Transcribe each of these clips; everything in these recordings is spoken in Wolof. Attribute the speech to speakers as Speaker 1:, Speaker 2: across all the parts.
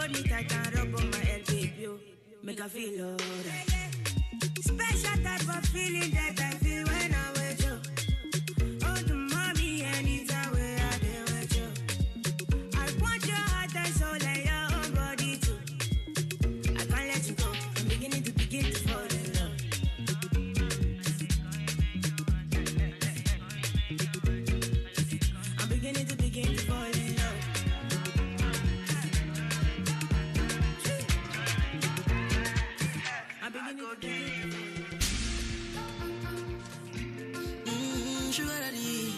Speaker 1: hold me tight and rub on my head, baby. Make I feel alright. Special type of feeling that I feel when I'm with you. Oh, the mommy, anytime where I do with you. I want your heart and soul and your own body too. I can't let you go. I'm beginning to fall in love. I'm beginning to fall in love. I'm beginning to sugar daddy.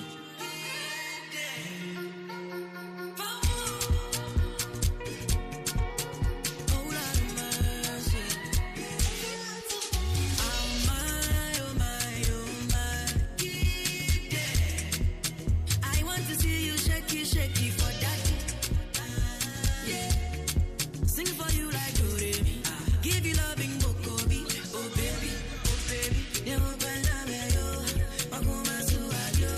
Speaker 1: Shaky for that. Yeah. Sing for you like Doremi. Give you loving Bokobi. Oh baby, you open up yo. Wakuma suayo.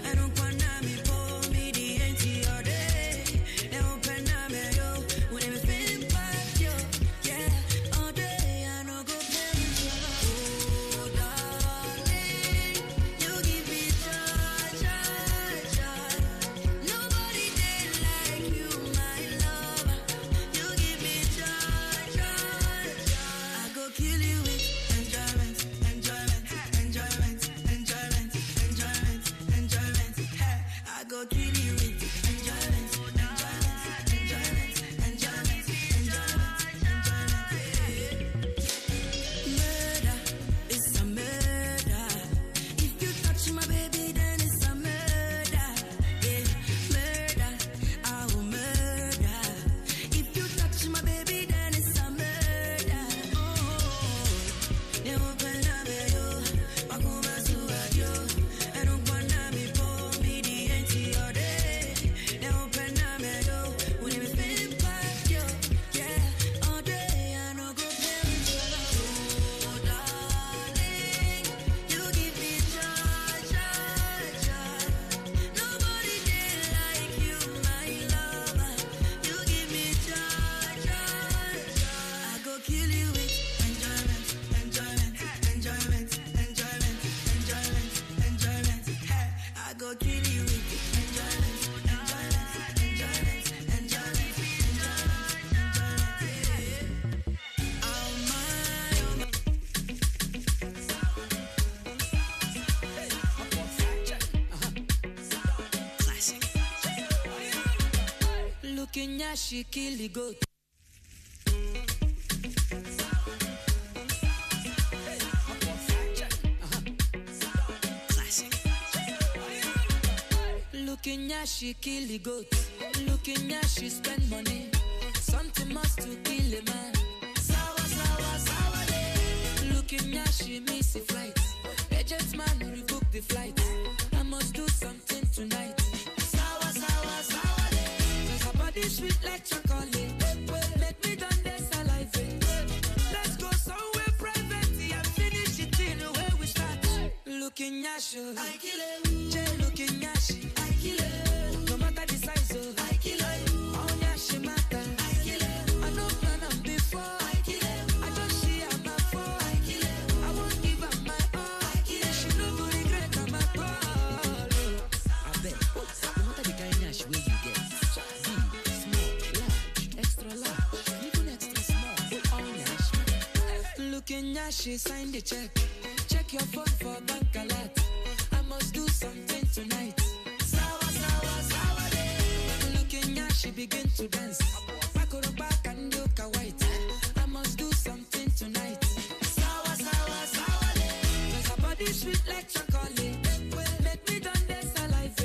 Speaker 1: I don't wanna me for me the empty all day. You open up yo. When I'm feeling bad yo. Yeah, all day I know go play with you. Oh darling, you give me joy, joy, joy. Nobody did like you, my love. You give me joy, joy, joy. I go kill you with enjoyment, enjoyment, enjoyment, enjoyment, enjoyment, enjoyment. Hey, I go kill you with enjoyment, enjoyment, enjoyment, enjoyment, enjoyment, enjoyment. Murder is a murder. If you touch my baby, then it's a murder. Yeah, murder, I will murder. If you touch my baby, then it's a murder. Oh, you open up yo, wakuma suayo. I don't wanna be for me the empty all day. You open up yo, when I'm feeling bad yo. Yeah, all day I know go play with you. Oh darling, you give me joy, joy, joy. Nobody did like you, my love. You give me joy, joy, joy. I go kill you with enjoyment, enjoyment, enjoyment, enjoyment, enjoyment, enjoyment. Hey, I go kill you with enjoyment, enjoyment, enjoyment, enjoyment, enjoyment. Oh my, oh my. Classic. Looking at she kill the goat. Classic. Looking at she kill the goat. Looking at she spend money. Something must to kill a man. Sour, sour, sour day. Looking at she miss a flight. Agent man rebook the flight. I must do something tonight. Sour, sour, sour day. Cause her body sweet like chocolate. Make me done this alive. Let's go somewhere private and finish it in the way we start. Looking at you, I kill it. Jay looking at you, I kill it. No matter the size of, I kill it. Oh yeah, she matter, I kill it. I know plan on before, I kill it. I just see her my phone, I kill it. I won't give her my all, I kill it. She no go regret her my call. I bet, no matter the kind of way you get, big, small, large, extra large, even extra small, all yash. Looking at she sign the check. Check your phone for bank alert. I must do something tonight. Sour, sour, sour day. Looking at she begin to dance. Back or back and look a white. I must do something tonight. Sour, sour, sour day. Cause her body sweet like chocolate. Make me done this alive.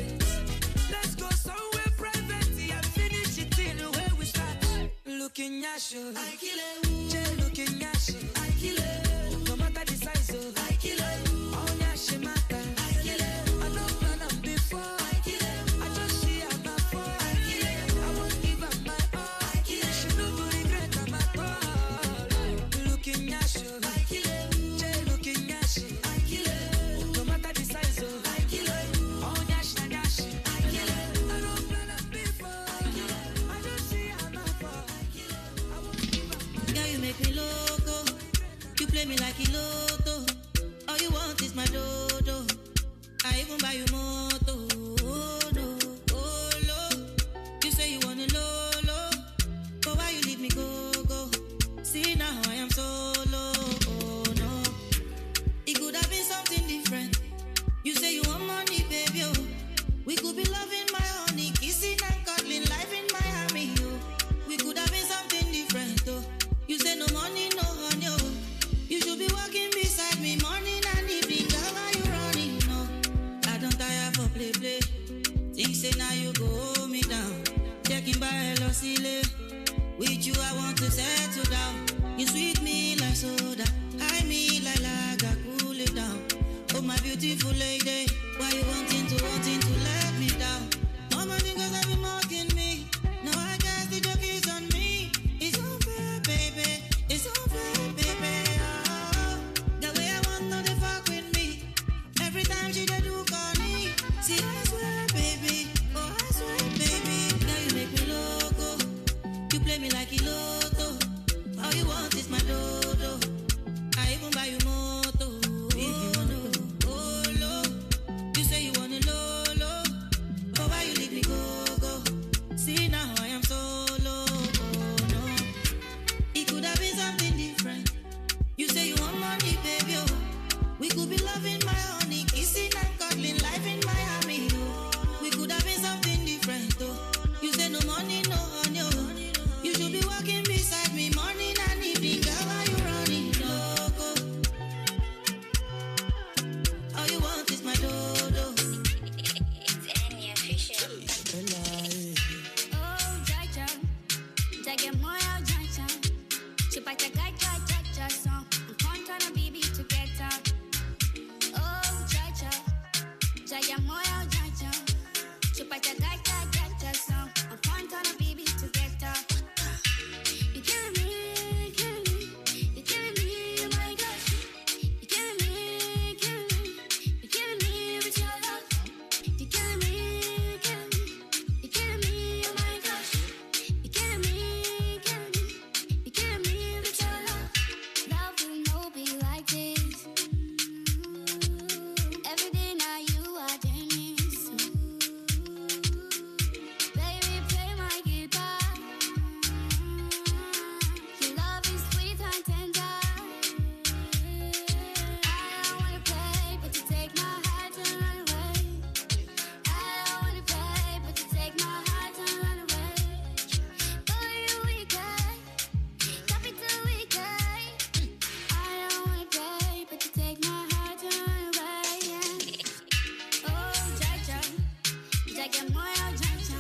Speaker 1: Let's go somewhere private and finish it in the way we start. Looking at you, I kill it. Jay looking at you, I kill it. No matter the size of, I kill it. Oh yeah, she matter, I kill it. I know plan on before, I kill it. I just see her my phone, I kill it. I won't give her my all, I kill it. She no go regret her my call. Looking at you, I kill it. Jay looking at you, I kill it. No matter the size of, I kill it. Oh yeah, she dash, I kill it. I know plan on before, I kill it. I just see her my phone, I kill it.
Speaker 2: play me like a lotto. All you want is my dodo. I even buy you moto. Oh no, oh no. You say you want a lolo, but why you leave me go? See now I am solo. Oh no, it could have been something different. You say you want money, baby. Oh, we could be loving my honey, kissing and cuddling, life in Miami. Oh, we could have been something different. Oh, you say no money, no honey. Oh, you should be walking beside me morning and evening. Girl, why you running? No, I don't tire for play. Think say now you go hold me down. Checking by Losile. With you I want to settle down. You sweet me like soda, high me like lager, cool it down. Oh my beautiful lady, why you wanting to let me down? All my niggas have been mocking me. Now I guess the joke is on me. It's unfair, baby. It's unfair, baby. Oh, the way I want no they fuck with me. Every time she dey do corny. See I swear, baby. Oh I swear, baby. Now you make me loco. You play me like a lotto. All you want is my dodo. I even buy you moto. Oh no, you say you want a lolo, but why you leave me go? See now I am solo. Oh no, it could have been something different. You say you want money, baby. Oh, we could be loving my honey, kissing and cuddling, life in Miami. Oh, we could have been something different. Oh, you say no money, no honey. Oh, you should be walking beside me morning and evening. Girl, why you running loco? All you want is my dodo.
Speaker 3: Oh, Jaja, Jaga moya Jaja, chipata Jaja song, kontana bibi together. Oh, Jaja, Jaga moya Jaja, chipata Jaja song, kontana bibi together. You killing me, you killing me, oh my gosh. You killing me, you killing me with your love. You killing me, you killing me, oh my gosh. You killing me, you killing me with your love. Love will no be like this. Every day now you are Dennis. Baby, play my guitar. Your love is sweet and tender. I don't wanna play, but you take my heart and run away. I don't wanna play, but you take my heart and run away. Boy, you wicked, capital wicked. I don't wanna play, but you take my heart and run away. Yeah. Oh, Jaja, Jaga moya Jaja,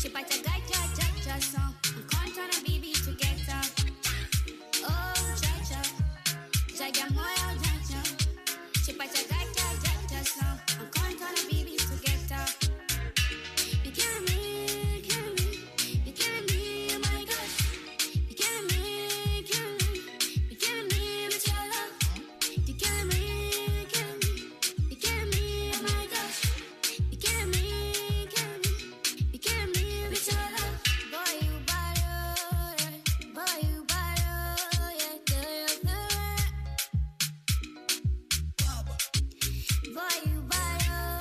Speaker 3: chipata Jaja song, kontana bibi together. Oh, Jaja, Jaga moya Jaja, chipata Jaja song, kontana bibi together. You killing me, you killing me, oh my gosh. You killing me, you killing me with your love. You killing me, you killing me, oh my gosh. You killing me, you killing me with your love. Boy, you bad, yeah. Boy, you bad, yeah. Boy, you bad, yeah.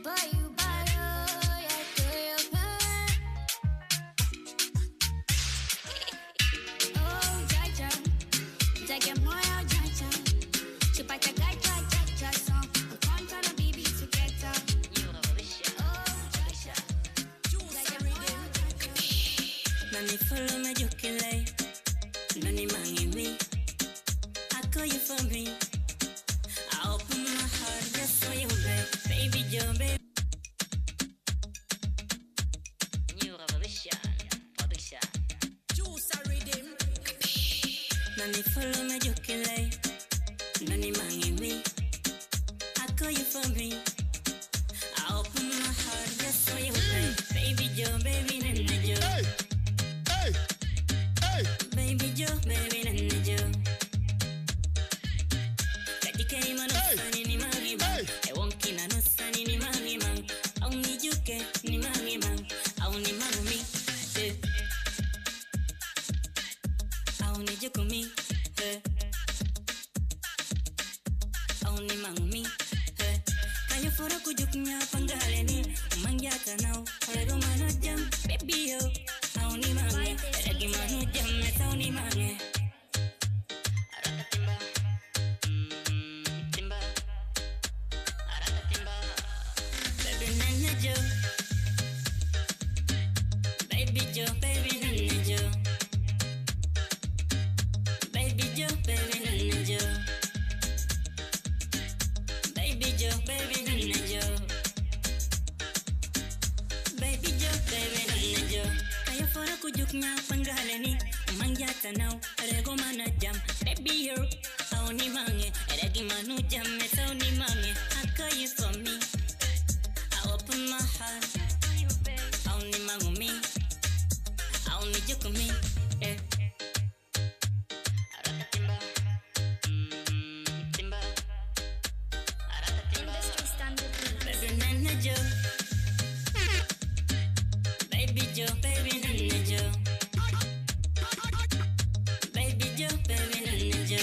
Speaker 3: Boy, you bad, yeah. Oh, Jaja, Jaga moya Jaja, chipata Jaja song, kontana bibi together. Oh, Jaja, Jaga moya Jaja.
Speaker 4: Nani follow me jokele, nani mangi me. I call you for me. I open my heart just for you, baby Joe, baby. New revolution, production. Nani follow me jokele, nani mangi me. I call you for me. I open my heart just for you, baby Joe, baby Nana Joe.
Speaker 5: Hey,
Speaker 4: Baby Joe, baby Nana Joe. Katika imano sani ni mangi man. Ewonki na nasani ni mangi man. Au ni juke ni mangi man. Au ni magumi. Au ni jukumi. auni mangmi. Kayo fora kujuknya panggaleni, mangyata now, rego manajam, baby yo, auni mange, regi manujam, auni mange. Kujuknya panggaleni, mangyata now, rego manajam, baby yo, auni mange, regi manujam, auni mange. How you for me? I open my heart, auni mangumi, auni jukumi, eh.
Speaker 3: Industry standard beats.
Speaker 4: Baby nana jo, baby jo, baby nana jo, baby jo, baby nana jo,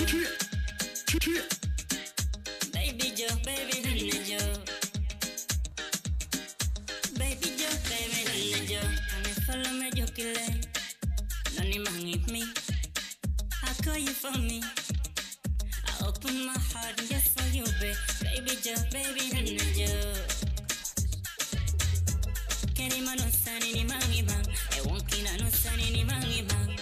Speaker 4: baby jo, baby nana jo, baby jo, baby nana jo. Ane follow me jo kile, nani mangi me. I call you for me. I open my heart just for you, baby jo, baby nana jo. Keri mano sani ni mangi bang, e wonkina no sani ni mangi bang.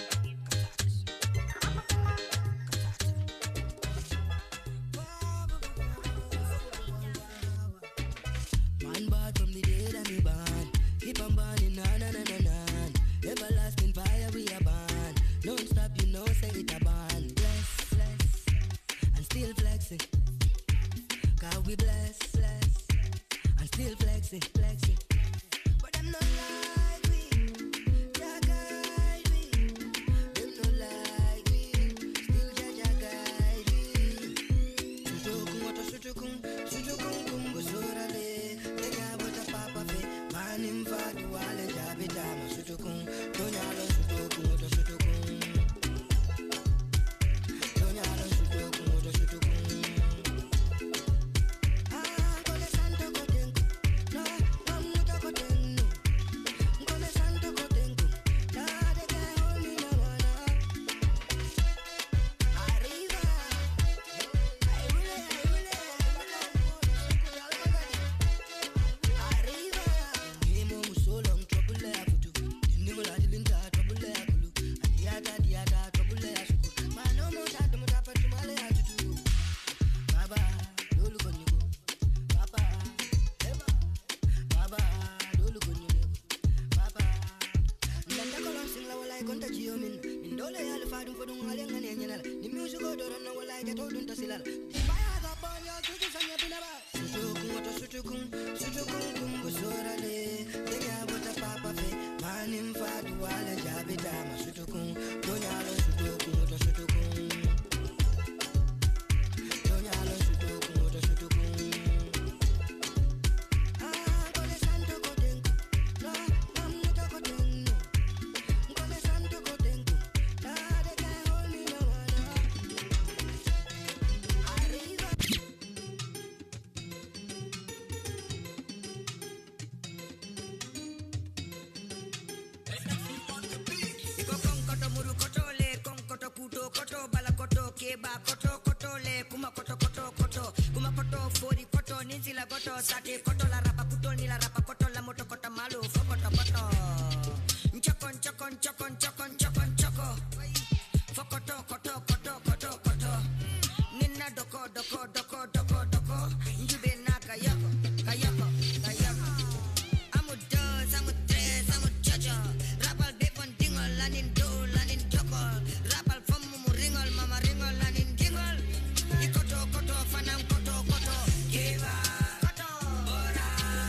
Speaker 5: Man bad from the day that me born. Keep on burning, na na na na na. Everlasting fire we a burn. Don't stop, you know, say it a burn. Bless, bless, and still flexing. God we bless, bless, and still flexing, flexing. But them not like we, Jah guide we. Them not like we, still Jah guide we. Sutukung wato sutukung, sutukung kumbo surale. Tega bota papa fe, manim fadu wale jabi dama sutukung. Donyalo sutukung wato sutukung. Donyalo sutukung wato sutukung. Ah, kole santo kotenku, no, mamuta kotenku. Kole santo kotenku, na de que hold me no wana. Arriba, I will. Arriba, ngimo musolo ngitrouble ya futu. Ndingola dilinda trouble ya kulu. Diada trouble ya suku. Mano muta patumale ya tutu. Baba, dolu konyuko. Baba, eba. Baba, dolu konyuko. Baba, ndanda kolon sing la walai konta jiomin. Indole ya le fadum fodum alenga nyenala. Ni music odoro no walai get odun tasilala. Baya ga bonyo tutu sanya binaba. Sutukung wato sutukung, sutukung kumbo sorale. Tega bota papa fe, manim fadu wale jabi dama sutukung. Donyalo sutukung wato sutukung. Donyalo sutukung wato sutukung. Ah, kole santo kotenku, no, mamuta kotenku. Kole santo kotenku, na de que hold me no wana. Arriba. Iko konkoto muru koto le konkoto kuto koto bala koto keba koto koto le kuma koto kuma koto fori koto ninzi la koto sate koto la rapa kuto ni la rapa koto la moto kota malu fo koto chokon fo koto ninna doko njube na kayako amu dos amu tres amu chocho rapal bepon dingol lanin do lanin joko rapal fomu mu ringol mama ringol lanin dingol ikoto fanam koto keba koto bora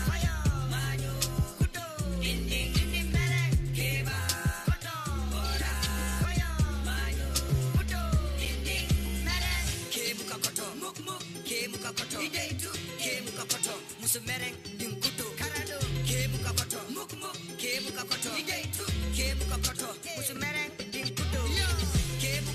Speaker 5: fire manyu kuto dinding mere keba koto bora fire manyu kuto dinding mere kebuka koto kebuka koto ideitu kebuka koto musu mereng ding kuto karado kebuka koto kebuka koto ideitu kebuka koto musu mereng ding kuto kebuka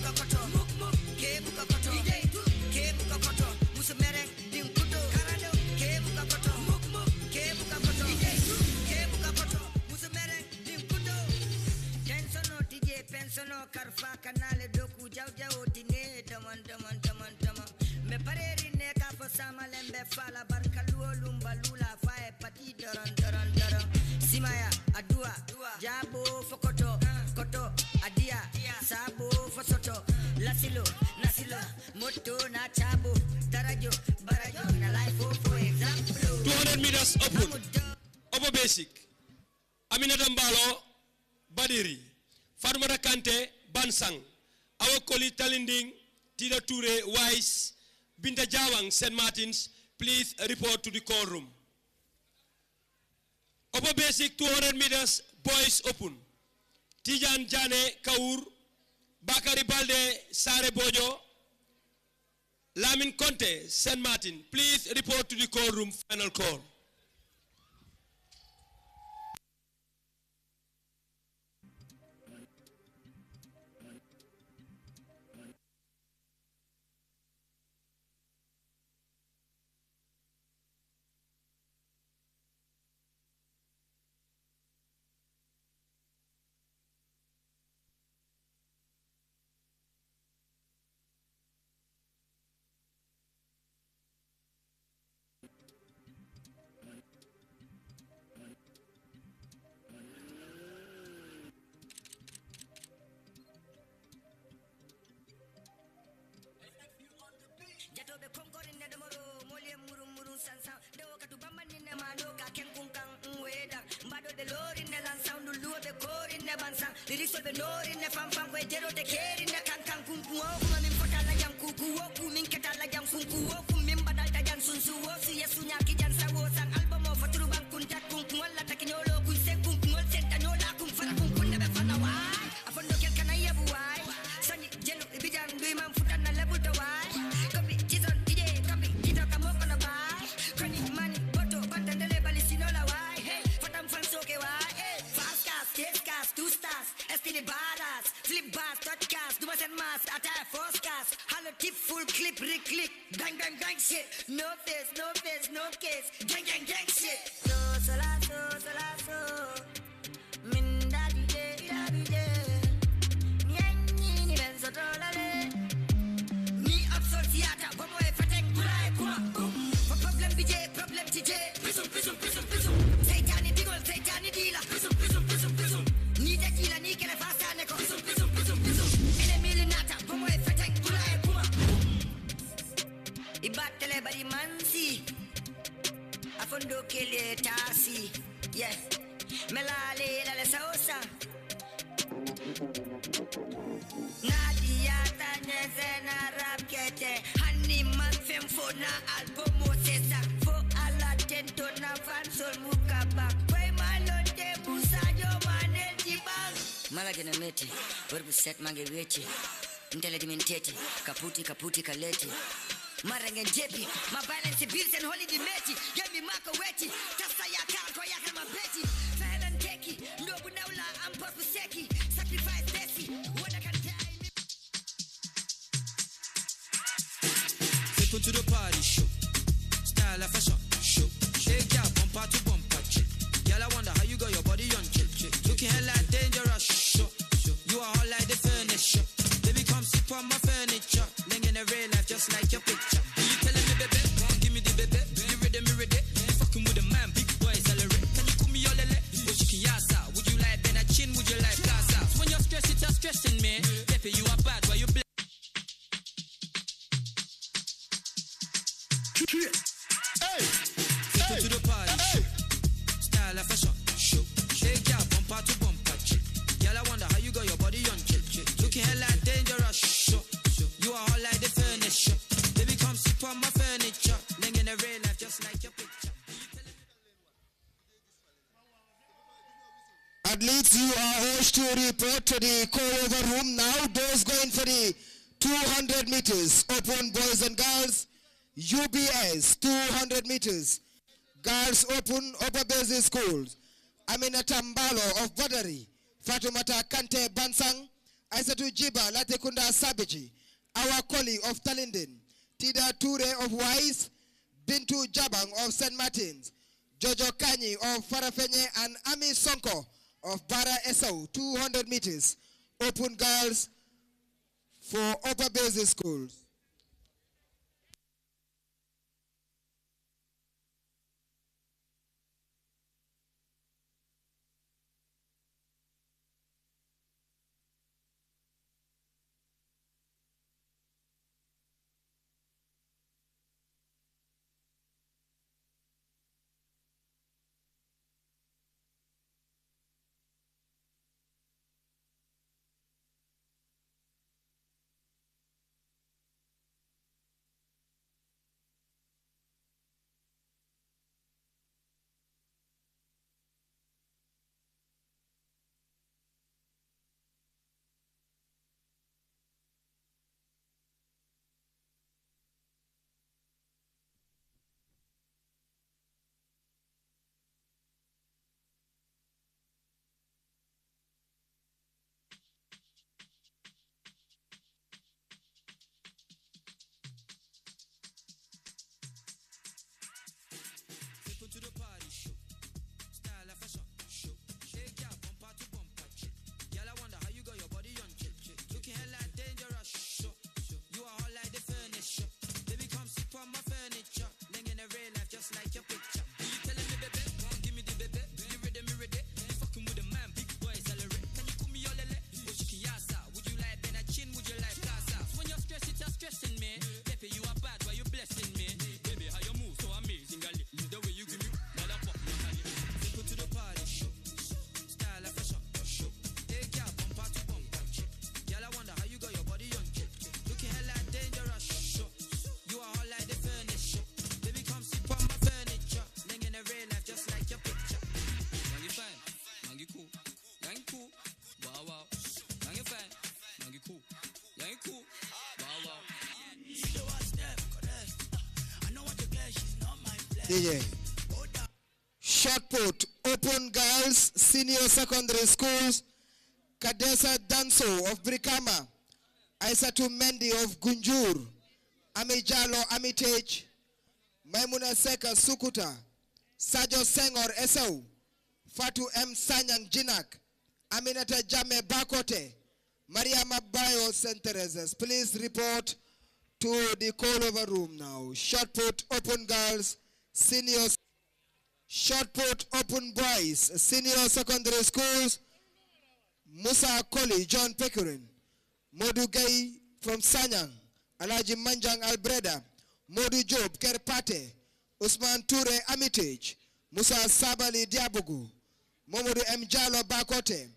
Speaker 5: je pensono karfa kanale doku jaw jaw dine daman me pareri ne ka fo sama lembe fala barka lumba lula fae pati doron simaya adua jabo fokoto koto adia sabo fosoto lasilo nasilo moto na chabo tarajo barajo na life for example
Speaker 6: 200 meters open over basic Aminata Mbalo Badiri Farmata Kante Bansang Awakoli Talinding Tida Toure Wise Binta Jawang St. Martins please report to the call room. Upper basic 200 meters boys open Tijan Jane Kaur Bakari Balde Sare Bojo Lamin Conte St. Martin please report to the call room. Final call.
Speaker 5: Set mange wechi Ntele dimenteti Kaputi kaleti Marangen jepi My balance bills and holiday meti Get me mako wechi Tasta ya kako ya kama beti Fahelan teki Ndobu naula ampopu seki Sacrifice desi What I can tell me
Speaker 7: Step into the party show Style and fashion show Shake ya bumper to bumper chick Girl I wonder how you got your body on chick Looking hell like dangerous show You are all like the furniture. Baby, come sit on my furniture. Living in a real life just like your picture. You telling me, baby, come on, give me the baby. You ready, me ready. You fucking with a man, big boy salary. Can you call me all lele? Would you kiyasa? Would you like Benachin? Would you like Plaza? So when you're stressed, it's stressing me. Pepe, you are bad, why you black? Hey, step to the party. Hey. Style and fashion. Show. Shake your bumper to bumper chick. Girl, I wonder how you got your body on chick. Looking hell like dangerous. You are all like the furniture. Baby, come sit on my furniture. Living in a real life just like your picture.
Speaker 8: Athletes, you are urged to report to the call-over room now. Those going for the 200 meters. Open boys and girls. UBS 200 meters. Girls open upper basic schools. Aminata Mbalo of Badari. Fatumata Kante Bansang, Aisatu Jiba Latekunda Sabiji, our colleague of Talindin, Tida Toure of Wise, Bintu Jabang of St. Martins, Jojo Kanyi of Farafenye, and Ami Sonko of Bara Esau, 200 meters. Open Girls for Upper Basic Schools.
Speaker 7: To the party show, style and fashion show. Hey girl, bumper to bumper chick. Girl, I wonder how you got your body on chick. Looking hella dangerous. Show. You are all like the furniture. Baby, come sit on my furniture. Living in real life just like your picture. You telling me, baby, come give me the baby. You ready, me ready. You fucking with a man, big boy salary. Can you put me all lele? Oh, chicken yassa. Would you like Ben a chin? Would you like plaza? When you're stressed, it's stressing me. Pepe, you are bad, why you blessing me? Baby, how you move so amazing, girl. The way you give me. To the party show, style and fashion show. Hey girl, bumper to bumper chick. Girl, I wonder how you got your body on chick. Looking hella dangerous. Show. You are all like the furniture. Baby, come sit on my furniture. Living in a real life just like your picture. Mangi fine, mangi cool, mangi cool. Wow wow. Mangi fine, mangi cool, mangi cool. Wow wow.
Speaker 5: You know what, Steph? Correct. I know what you get. She's not my flesh.
Speaker 8: DJ. Short put, Open Girls Senior Secondary Schools, Kadesa Danso of Brikama, Aisatu Mendi of Gunjur, Amijalo Amitej, Maimuna Seka Sukuta, Sajo Sengor Esau, Fatu M. Sanyang Jinak, Aminata Jame Bakote, Maria Mabayo St. Teresa's. Please report to the call-over room now. Short put, Open Girls Senior Short put, Open Boys Senior Secondary Schools, Musa Koli, John Pekurin, Modu Gay from Sanyang, Alaji Manjang Albreda, Modu Job Kerpate, Usman Ture Amitage, Musa Sabali Diabugu, Momodu M. Jalo Bakote,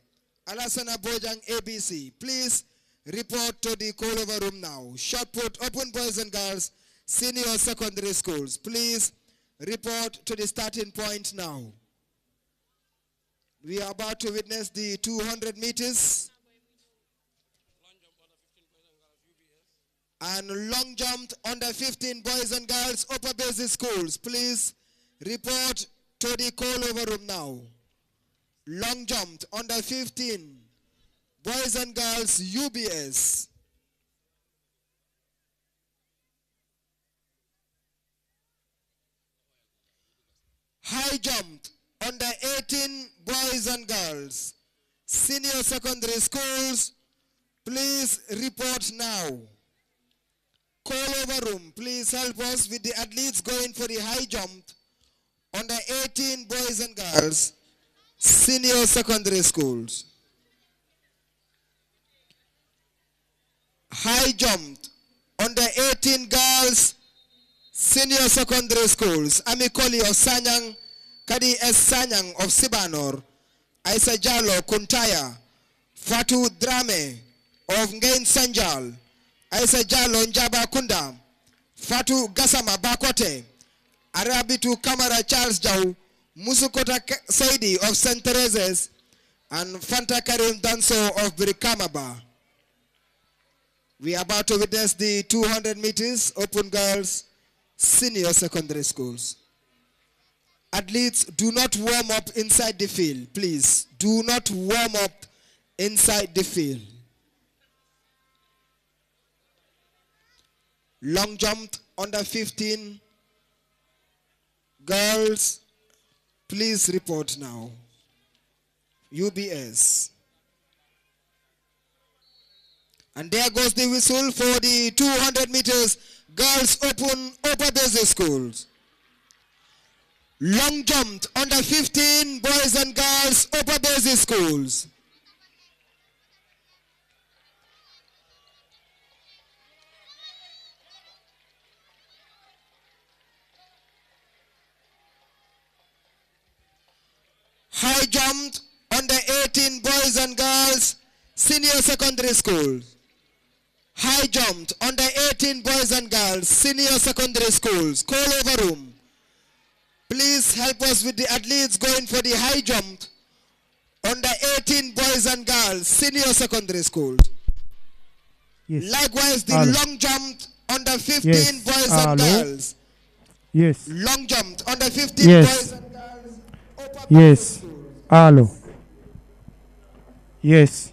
Speaker 8: Alasana Bojang ABC. Please report to the call-over room now. Short put, Open Boys and Girls Senior Secondary Schools. Please report to the starting point now. We are about to witness the 200 meters and long jump under 15 boys and girls upper basic schools. Please report to the call-over room now. Long jump under 15 boys and girls UBS. High jump under 18 boys and girls senior secondary schools. Please report now. Call-over room, please help us with the athletes going for the high jump under 18 boys and girls senior secondary schools. High jump under 18 girls senior secondary schools. Amikoli of Sanyang, Kadi S. Sanyang of Sibanor, Aisa Jalo Kuntaya, Fatu Drame of Ngain Sanjal, Aisa Jalo Njaba Kunda, Fatu Gasama Bakote, Arabitu Kamara Charles Jau, Musukota Saidi of St. Teresa's, and Fanta Karim Danso of Birikamaba. We are about to witness the 200 meters Open Girls Senior Secondary Schools. Athletes, do not warm up inside the field, please. Do not warm up inside the field. Long jump under 15 girls, please report now. UBS. And there goes the whistle for the 200 meters girls open upper basic schools. Long jumped under 15 boys and girls upper basic schools. High jumped under 18 boys and girls senior secondary school. High jumped under 18 boys and girls senior secondary schools. Call over room. Please help us with the athletes going for the high jump under 18 boys and girls senior secondary schools.
Speaker 9: Yes.
Speaker 8: Likewise, the
Speaker 9: Hello.
Speaker 8: long jump under 15
Speaker 9: Yes.
Speaker 8: boys
Speaker 9: Hello.
Speaker 8: and girls.
Speaker 9: Yes.
Speaker 8: Long jumped under 15
Speaker 9: Yes.
Speaker 8: boys and girls. Upper
Speaker 9: Yes. Hello. Yes.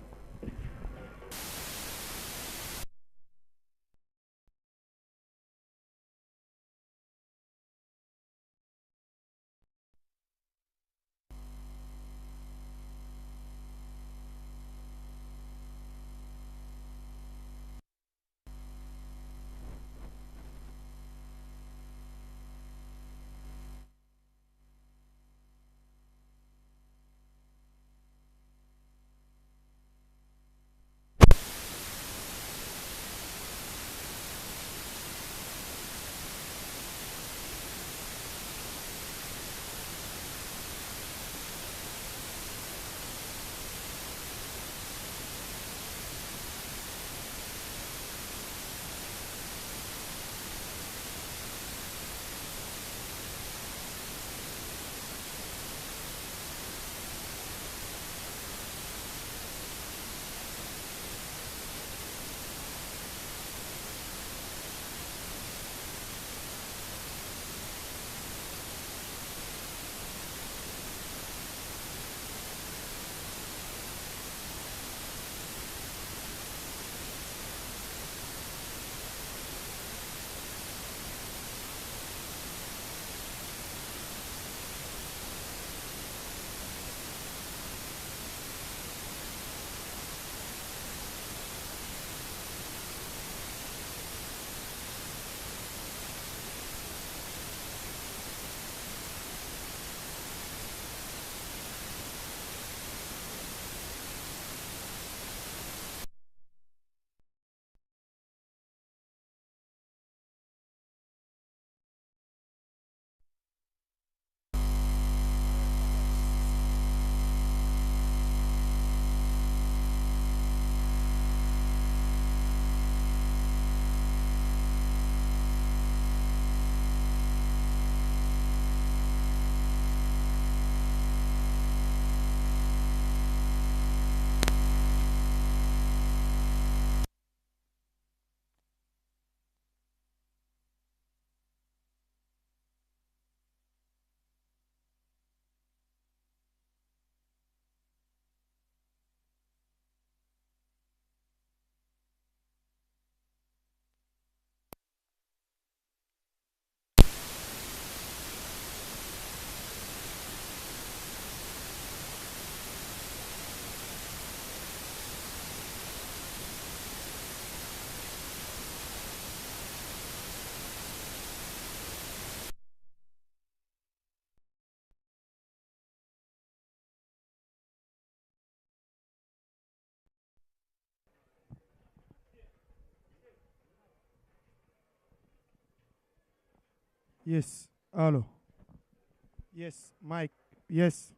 Speaker 9: Yes. Hello. Yes. Mike. Yes.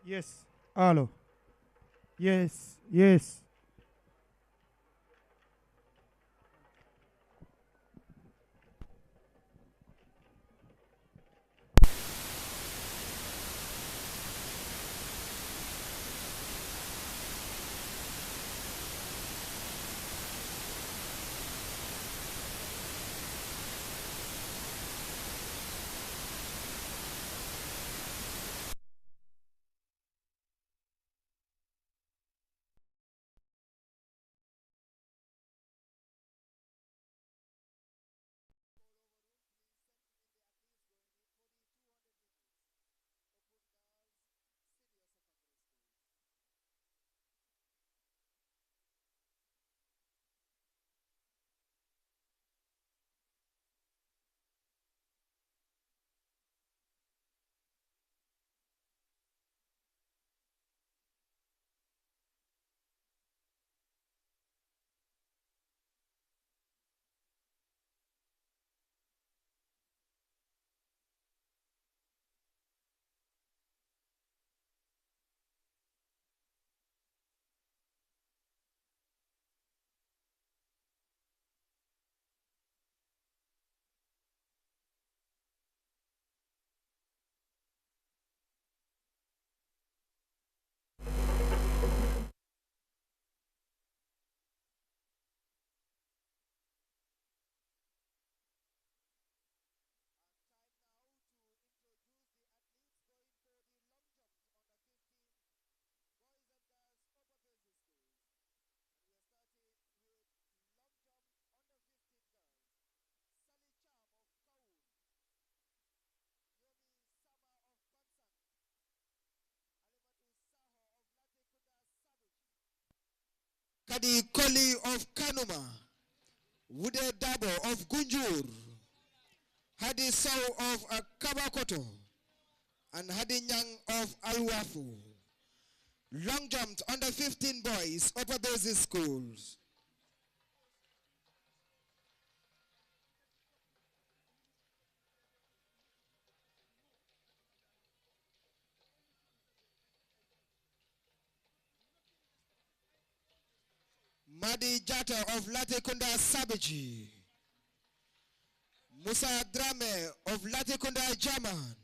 Speaker 9: Yes. Hello. Yes. Yes.
Speaker 8: Kadi Koli of Kanuma, Wude Dabo of Gunjur, Hadi Sow of Kabakoto, and Hadi Nyang of Alwafu. Long jumped under 15 boys, upper basic schools. Madi Jata of Latikunda Sabaji. Musa Drame of Latikunda German.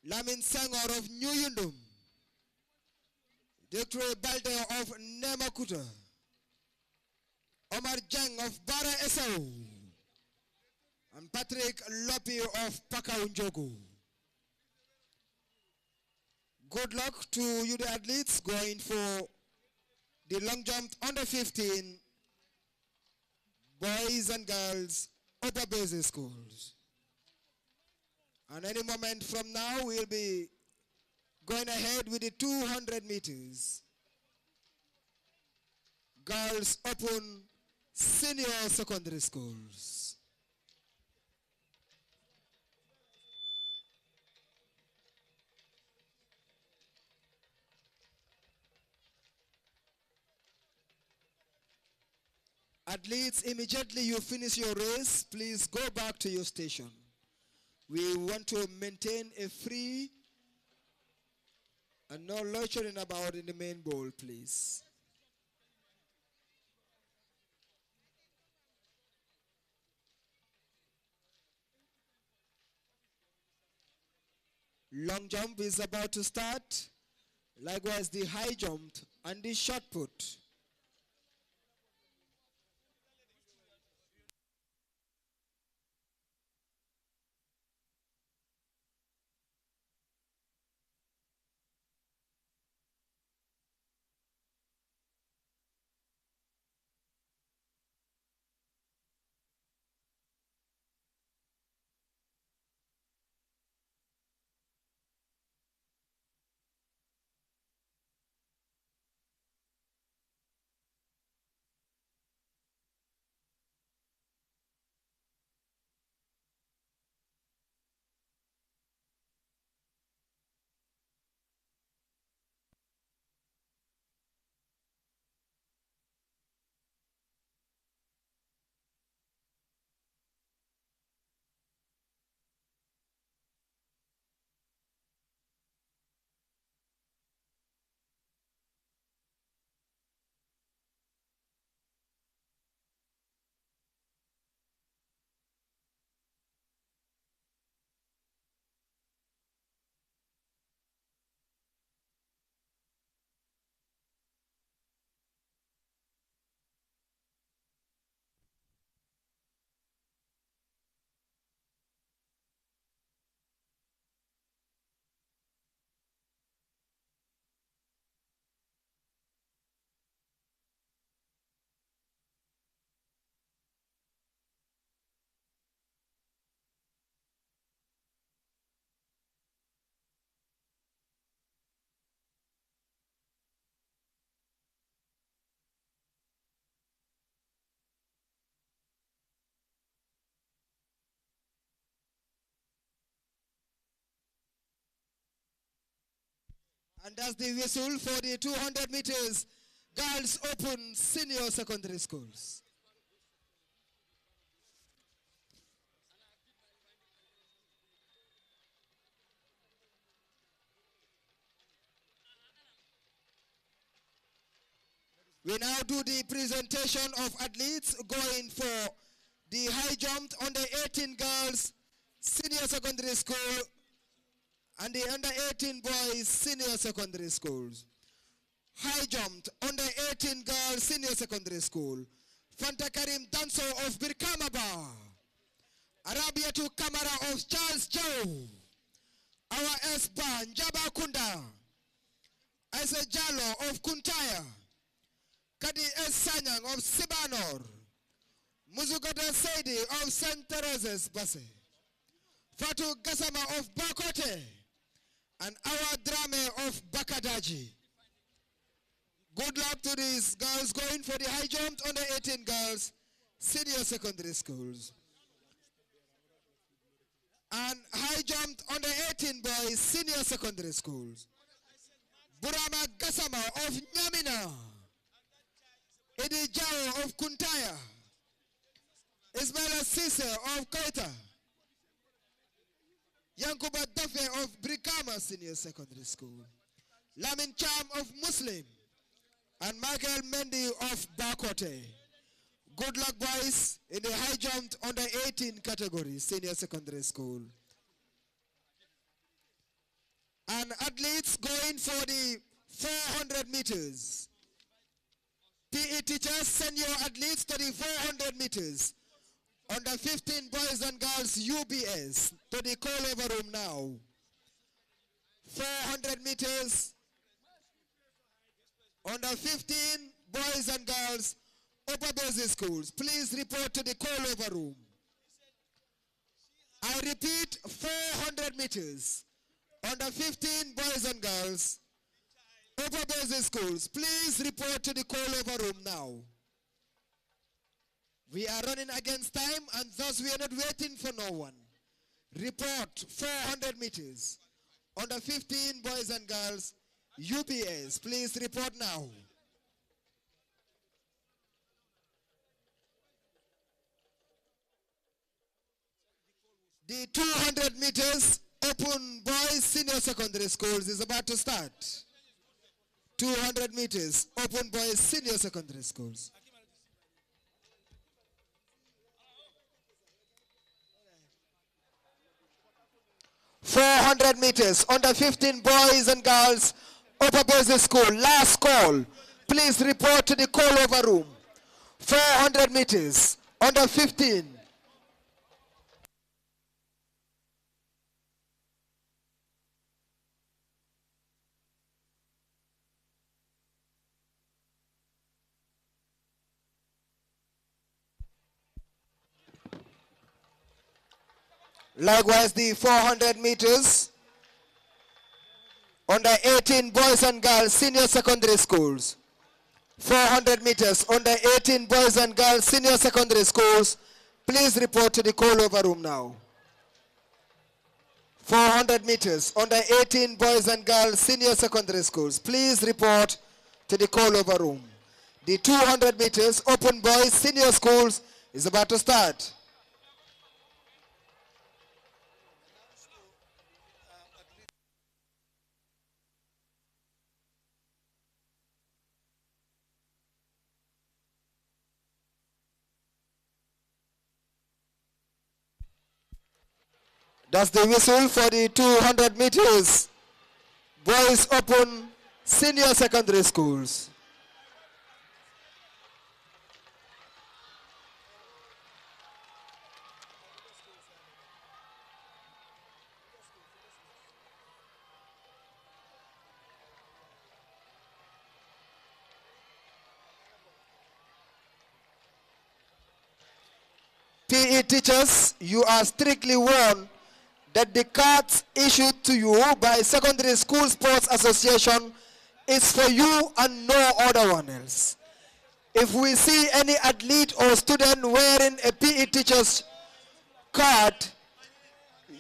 Speaker 8: Lamin Sangor of New Yundum. Dr. Balde of Nemakuta. Omar Jang of Bara Esau. And Patrick Lopi of Pakaunjogu. Good luck to you the athletes going for the long jump under 15 boys and girls upper basic schools. And any moment from now we'll be going ahead with the 200 meters. Girls open senior secondary schools. Athletes, immediately you finish your race, please go back to your station. We want to maintain a free and no loitering about in the main bowl, please. Long jump is about to start. Likewise, the high jump and the shot put. And that's the whistle for the 200 meters girls open senior secondary schools. We now do the presentation of athletes going for the high jump under 18 girls senior secondary school and the under 18 boys senior secondary schools. High jump under 18 girls senior secondary school. Fanta Karim Danso of Birkamaba. Arabia to Kamara of Charles Joe. Our S-Ban Jaba Kunda. Asa Jalo of Kuntaya. Kadi S. Sanyang of Sibanor. Muzugata Saidi of St. Teresa's Basse. Fatu Gasama of Bakote. And our Drame of Bakadaji. Good luck to these girls going for the high jump under 18 girls, senior secondary schools. And high jump under 18 boys, senior secondary schools. Burama Gasama of Nyamina. Edi Jao of Kuntaya. Ismaila Sise of Koita. Yankuba Dafe of Brikama Senior Secondary School. Lamin Cham of Muslim. And Michael Mendy of Bakote. Good luck, boys, in the high jump under 18 category, senior secondary school. And athletes going for the 400 meters. PE teachers, send your athletes to the 400 meters. Under 15 boys and girls, UBS, to the call-over room now. 400 meters. Under 15 boys and girls, upper basic schools, please report to the call-over room. I repeat, 400 meters. Under 15 boys and girls, upper basic schools, please report to the call-over room now. We are running against time and thus we are not waiting for no one. Report 400 meters. Under 15 boys and girls, UBS, please report now. The 200 meters open boys senior secondary schools is about to start. 200 meters open boys senior secondary schools. .400 meters under 15 boys and girls upper basic school. Last call. Please report to the call over room. 400 meters under 15. Likewise, the 400 meters under 18 boys and girls senior secondary schools. 400 meters under 18 boys and girls senior secondary schools. Please report to the call over room now. 400 meters under 18 boys and girls senior secondary schools. Please report to the call over room. The 200 meters open boys senior schools is about to start. That's the whistle for the 200 meters. Boys open senior secondary schools. PE teachers, you are strictly warned that the cards issued to you by Secondary School Sports Association is for you and no other one else. If we see any athlete or student wearing a PE teacher's card,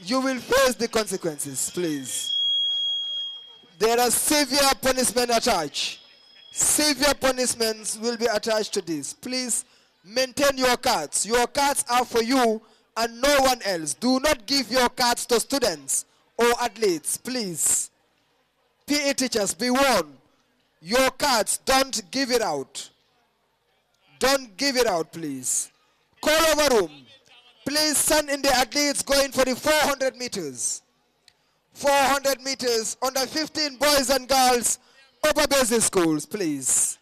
Speaker 8: you will face the consequences, please. There are severe punishment attached. Severe punishments will be attached to this. Please maintain your cards. Your cards are for you and no one else. Do not give your cards to students or athletes, please. PE teachers, be warned. Your cards, don't give it out. Don't give it out, please. Call over room. Please send in the athletes going for the 400 meters. 400 meters under 15 boys and girls, upper basic schools, please.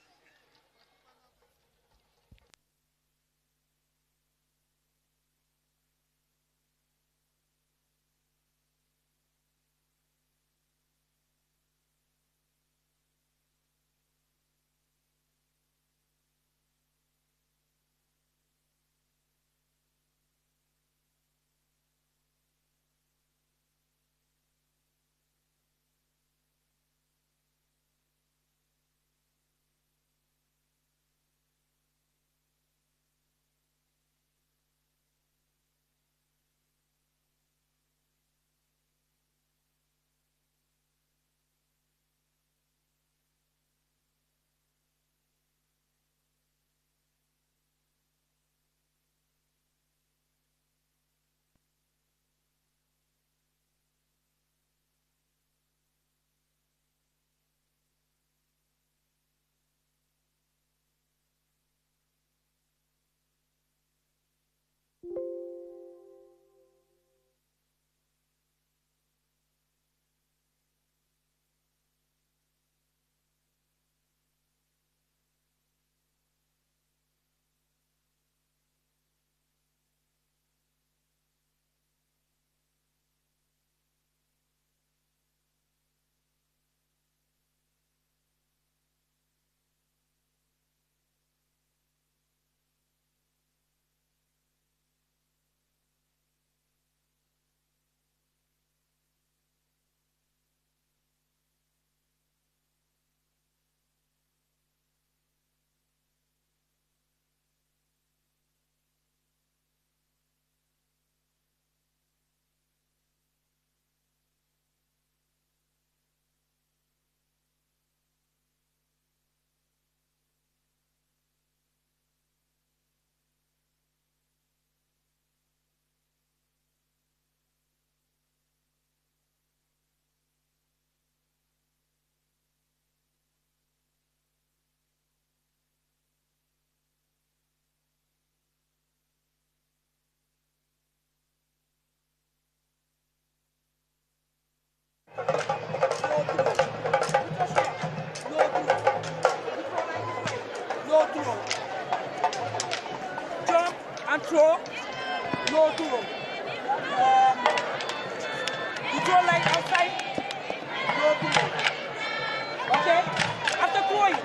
Speaker 10: throw. Jump and throw, no throw. You throw like outside, no throw. Okay? After throwing.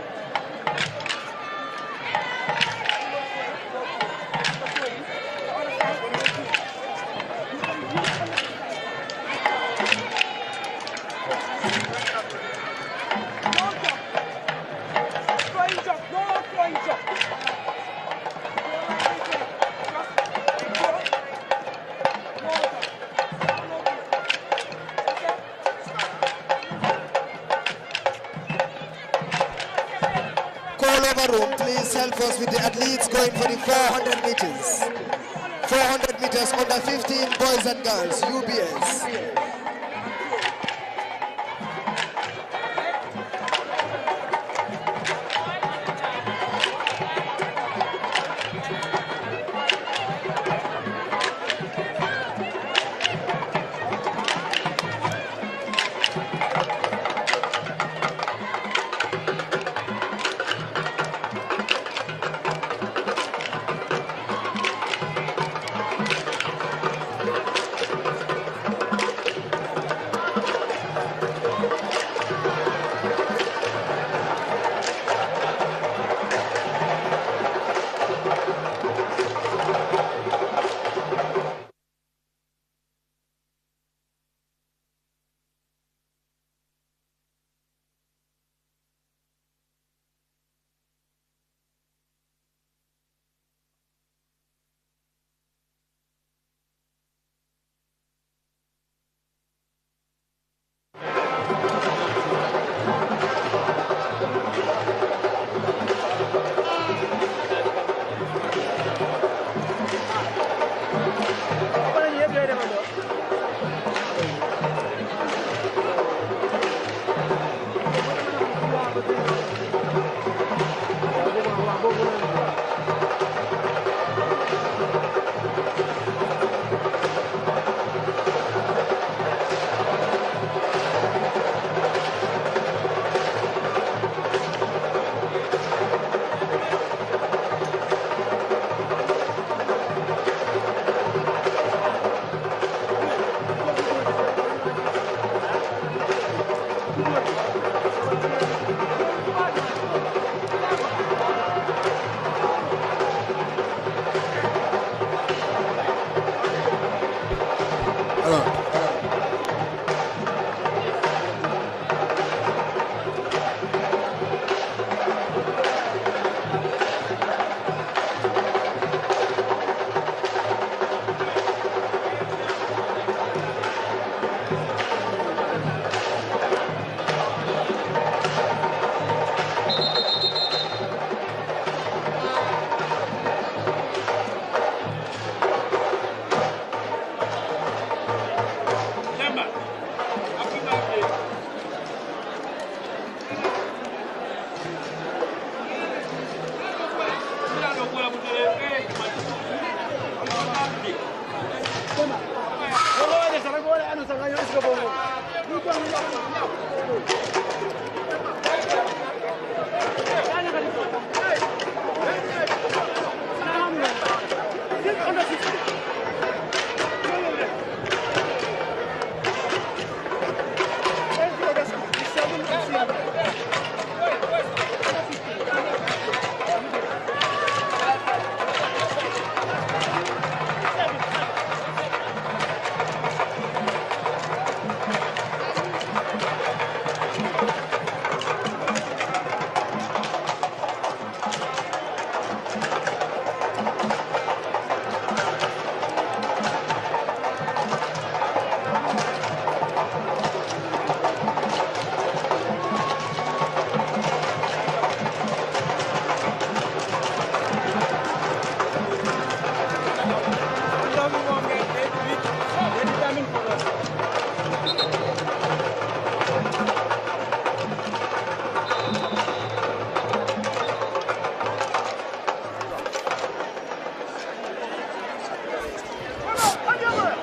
Speaker 8: Room, please help us with the athletes going for the 400 meters. 400 meters under 15 boys and girls, UBS.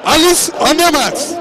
Speaker 11: Alice, on your marks.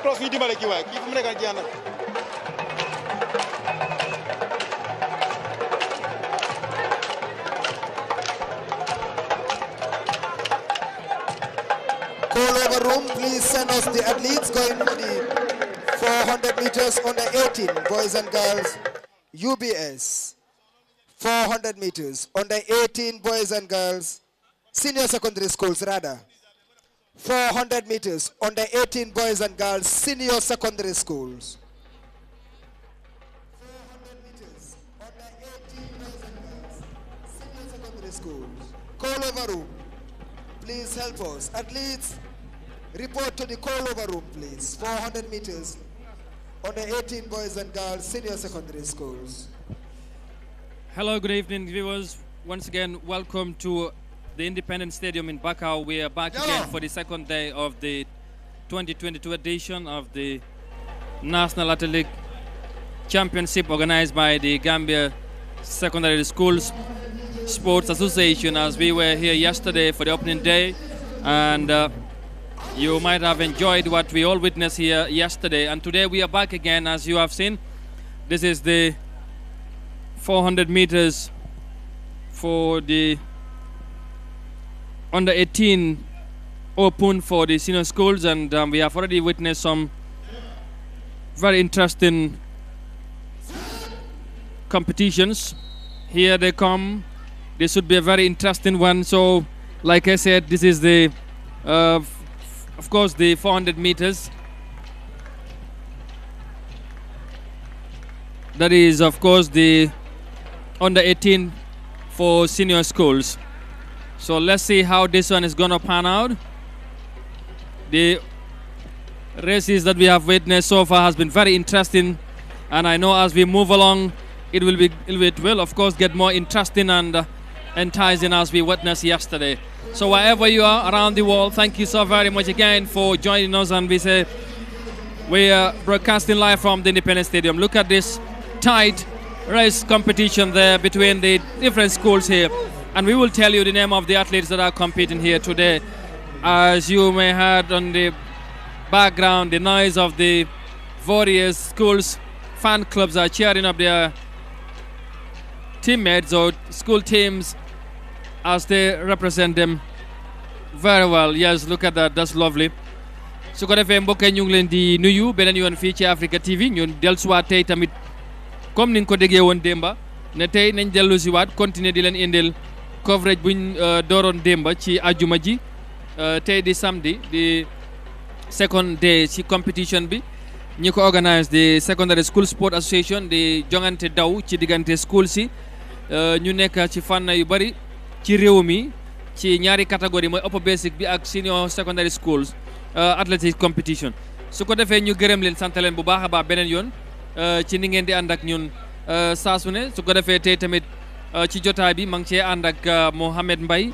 Speaker 11: cross ñu dimbale kii waaye kii fu mu nekk jeex na.
Speaker 8: Call over room, please send us the athletes going for the 400 meters under 18, boys and girls. UBS, 400 meters under 18, boys and girls. Senior secondary schools, rather. 400 meters under 18, boys and girls, senior secondary schools. 400 meters under 18, boys and girls, senior secondary schools. Call over room. Please help us. Athletes, report to the call over room, please. 400 meters under 18 boys and girls, senior secondary schools.
Speaker 12: Hello, good evening, viewers. Once again, welcome to the Independence Stadium in Bakau. We are back again for the second day of the 2022 edition of the National Athletic Championship organized by the Gambia Secondary Schools Sports Association, as we were here yesterday for the opening day, and you might have enjoyed what we all witnessed here yesterday. And today we are back again, as you have seen. This is the 400 meters for the under 18 open for the senior schools, and we have already witnessed some very interesting competitions. Here they come. This should be a very interesting one. So, like I said, this is the, of course, the 400 meters. That is, of course, the under 18 for senior schools. So let's see how this one is going to pan out. The races that we have witnessed so far has been very interesting, and I know as we move along, it will of course get more interesting and enticing as we witnessed yesterday. So wherever you are around the world, thank you so very much again for joining us, and we say we are broadcasting live from the Independence Stadium. Look at this tight race competition there between the different schools here, and we will tell you the name of the athletes that are competing here today. As you may have on the background, the noise of the various schools fan clubs are cheering up their teammates or school teams as they represent them very well. Yes, look at that, that's lovely. su ko defee mbokk yi ñu ngi leen di nuyu beneen yoon fii ci Africa TV ñun dellusiwaat tey tamit comme ni nga ko déggee woon démba ne tey nañ dellusiwaat continuer di leen indil coverage buñ dooroon démba ci ajuma ji tey di samedi di second day ci competition bi ñi ko organise di Secondary School Sport Association di jongante daw ci diggante school si ñu nekk ci fànn yu bari ci réew mi ci ñaari catégorie mooy upper basic bi ak senior secondary schools athletic competition. su ko defee ñu gërëm leen sant leen bu baax a baax beneen yoon ci ni ngeen di ànd ak ñun saa su ne su ko defee tey tamit ci jotaay bi ma ngi cee ànd ak Mohamed Mbaye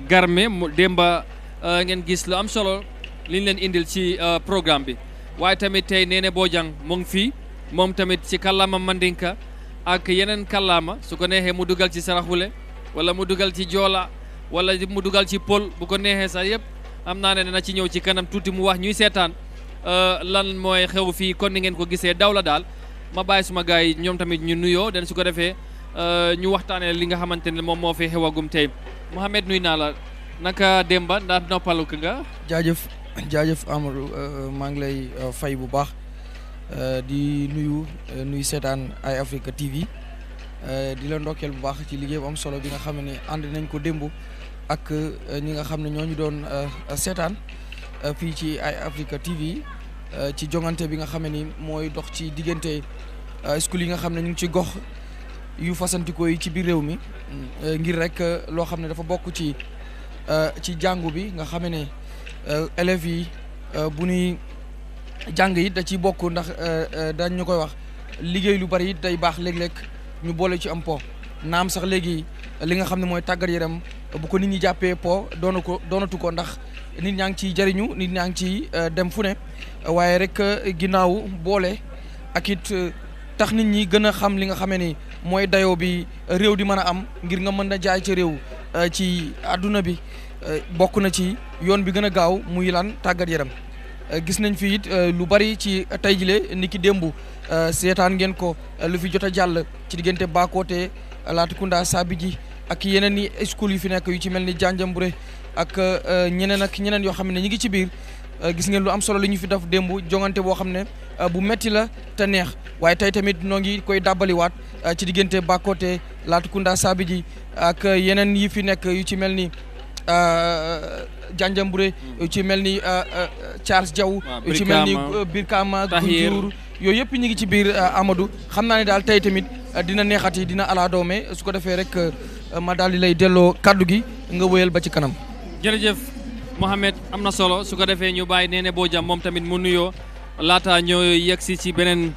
Speaker 12: Garme démba ngeen gis lu am solo liñ leen indil ci programme bi. waaye tamit tey Néné Bojang mu ngi fii moom tamit ci kàllaama Mandinka ak yeneen kàllaama su ko neexee mu dugal ci saraxule wala mu dugal ci joola wala mu dugal ci pol bu ko neexee sax yëpp am naa ne na ci ñëw ci kanam tuuti mu wax ñuy seetaan lan mooy xew fii kon ni ngeen ko gisee daw la daal ma bàyyi suma gars yi ñoom tamit ñu nuyoo den su ko defee ñu waxtaanee li nga xamante ne moom moo fi xewagum tey Mohamed nuy naa la naka démba ndax noppalu nga.
Speaker 13: jaajëf Amadou maa ngi lay fay bu baax di nuyu seetaan ay Africa TV di la ndokkeel bu baax ci liggéey bu am solo bi nga xam ne ànd nañ ko démb ak ñi nga xam ne ñoo ñu doon seetaan fii ci ay Africa TV ci jongante bi nga xam ni mooy dox ci diggante school yi nga xam ne ñu ngi ci gox yu fasantikoo yi ci biir réew mi ngir rek loo xam ne dafa bokk ci jàngu bi nga xam ne élèves yi bu ñuy jàng yi da ciy bokk ndax dañ ñu koy wax liggéey lu bari day baax léeg-léeg ñu boole ci am po naam sax léegi li nga xam ne mooy tàggat yaram bu ko nit ñi jàppee po doonatu ko ndax nit ñaa ngi ciy jariñu nit ñaa ngi ciy dem fu ne waaye rek ginnaaw boole ak it tax nit ñi gën a xam li nga xamee ni mooy dayoo bi réew di mën a am ngir nga mën a jaay ci réew ci àdduna bi bokk na ci yoon bi gën a gaaw muy lan tàggat yaram gis nañ fi it lu bari ci tey jile ni ki démb seetaan ngeen ko lu fi jot a jàll ci diggante Bakoteh Latrikunda Sabiji ak yeneen i school yu fi nekk yu ci mel ni Janjanbureh ak ñeneen yoo xam ne ñi ngi ci biir gis ngeen lu am solo li ñu fi def démb jongante boo xam ne bu metti la te neex waaye tey tamit noo ngi koy dàbbaliwaat ci diggante Bakoteh Latrikunda Sabiji ak yeneen yi fi nekk yu ci mel ni Janjanbureh yu ci mel ni Charles Diaw yu ci mel ni Birkama Gunjur yooyu yëpp ñu ngi ci biir Amadou xam naa ne daal tey tamit dina neexati dina ala doome su ko defee rek ma daal di lay delloo kaddu gi nga wéyal ba ci kanam.
Speaker 12: jërëjëf Mohamed am na solo su ko defee ñu bàyyi Néné Bojang moom tamit mu nuyoo laata ñoo yegg ci beneen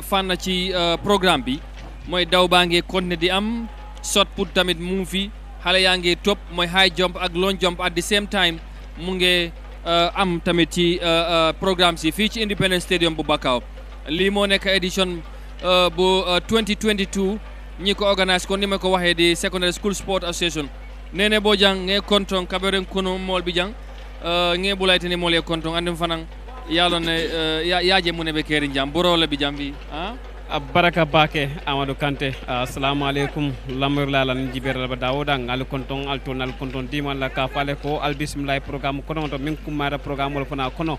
Speaker 12: fànn ci programme bi mooy daw baa ngi continuer di am shot put tamit mu ngi fi xale yaa ngi topp mooy high jump ak long jump at the same time mu ngi am tamit ci programme si fii ci Independence Stadium bu Bakau lii moo nekk édition bu 2022 ñi ko organise ko ni ma ko waxee di Secondary School Sport Association Néné Bojang nge konton kaberen kuno mol bijang nge bulaytini mol e konton andim fanan yalo ne yaaje mune be keri jam borole bijam bi
Speaker 14: baraka bake Amadou Kanté assalamu alaikum lamur lalan jiberal ba dawuda ngal konton altonal konton diman la ka fale ko al bismillah programme kono to min kumara programme wol fana kono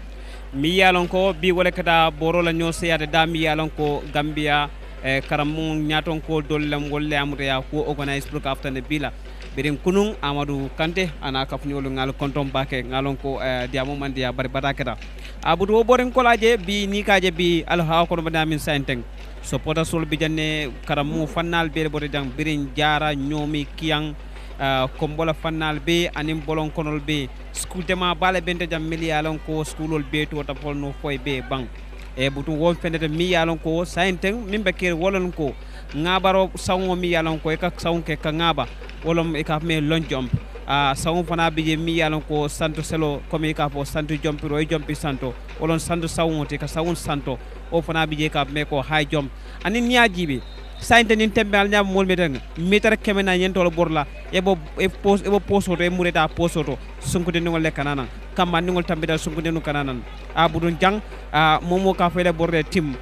Speaker 14: mi yalon ko bi wala kada borola nyo seyade da mi yalon ko Gambia karamu nyaton ko dollem wolle amuta ya ko organize pour kaftane bila birin kunun Amadou Kanté ana kafnyolu ngal konton bake ngalon ko diamo man dia bari badakeda abudu wo boren kolaje bi ni kaje bi alha ko bada min sainteng so pota sol bi janne karamu fannal be bote jang birin jara nyomi kiyang kombola fannal be anim bolon konol be school tema bale bente jam miliyalon ko schoolol be to ta polno foy be bang e butu won fendete mi yalon ko sainteng mimbe ker wolon ko ngabaro sawo mi yalon ko e ka sawke ka ngaba wolom e ka me lon jump sawo fana bije mi yalon ko santo selo comme ka fo santo jump ro jumpi santo wolon santo sawo te ka sawon santo o fana bije ka me ko high jump anin nyaajibi sainte nin tembe al nyam mol meten meter kemena yentolo borla ebo poso to e mureta poso to sunkude ngol le kanana kamba ngol tambita sunkude no kanana budun jang momo ka fele borde tim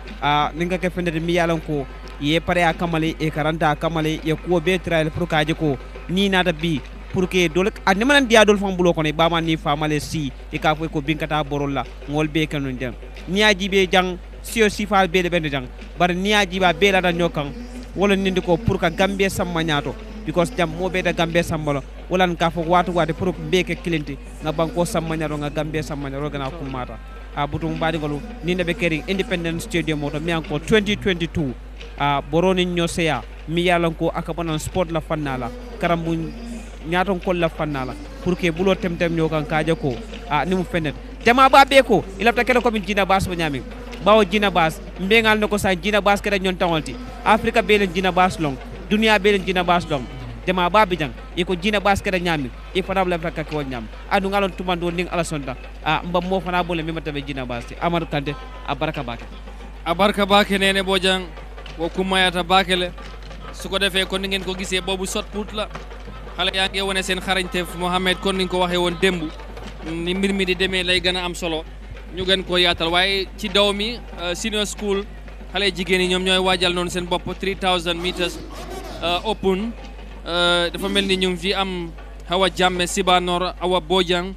Speaker 14: ninga ke fende mi yalon ko ye pare a kamale e karanta kamale ye ko be trial pour kaje ko ni nata bi pour que dol ani manan dia dol fam bulo ko ne bama ni famale si e ka fo ko binkata borolla ngol be kanon dem niaji be jang sio sifal be de bende jang bar niaji ba be la da nyokan wala nindi ko pour ka Gambia samma nyaato because jam mo be da Gambia sammalo wala ka fo watu wate pour beke clienti nga banko samma nyaato nga Gambia samma nyaato gana ko mata butum badi golu ni ne be kering Independence Stadium moto mi anko 2022 boroni nyoseya mi yalan ko akabanan sport la fannala karambu nyaaton ko la fannala pour que bulo temtem nyo kan kaaje ko ni mu fenet jama ba be ko ilafta kele ko min jina bas bo nyami bawo jina bas mbengal nako sa jina bas kede nyon tawolti Africa be len jina bas long dunia be len jina bas long jama ba bijang iko jina bas kede nyami e fana la fakka ko nyam adu ngalon tumando ning ala sonda mbam mo fana bole mi matabe jina bas Amadou Kanté abarka bake Néné Bojang wo kumayata bakele su ko defee kon ni ngeen ko gisee boobu shot put la xale yaa ngi wone seen xarañteef Mohamed kon ni nga ko waxee woon démb ni mbir mi di demee lay gën a am solo ñu gën ko yaatal waaye ci daw mi senior school xale jigéen yi ñoom ñooy waajal noonu seen bopp 3000 meters open dafa mel ni ñu ngi fi am Hawa Jammeh Sibanor Awa Bojang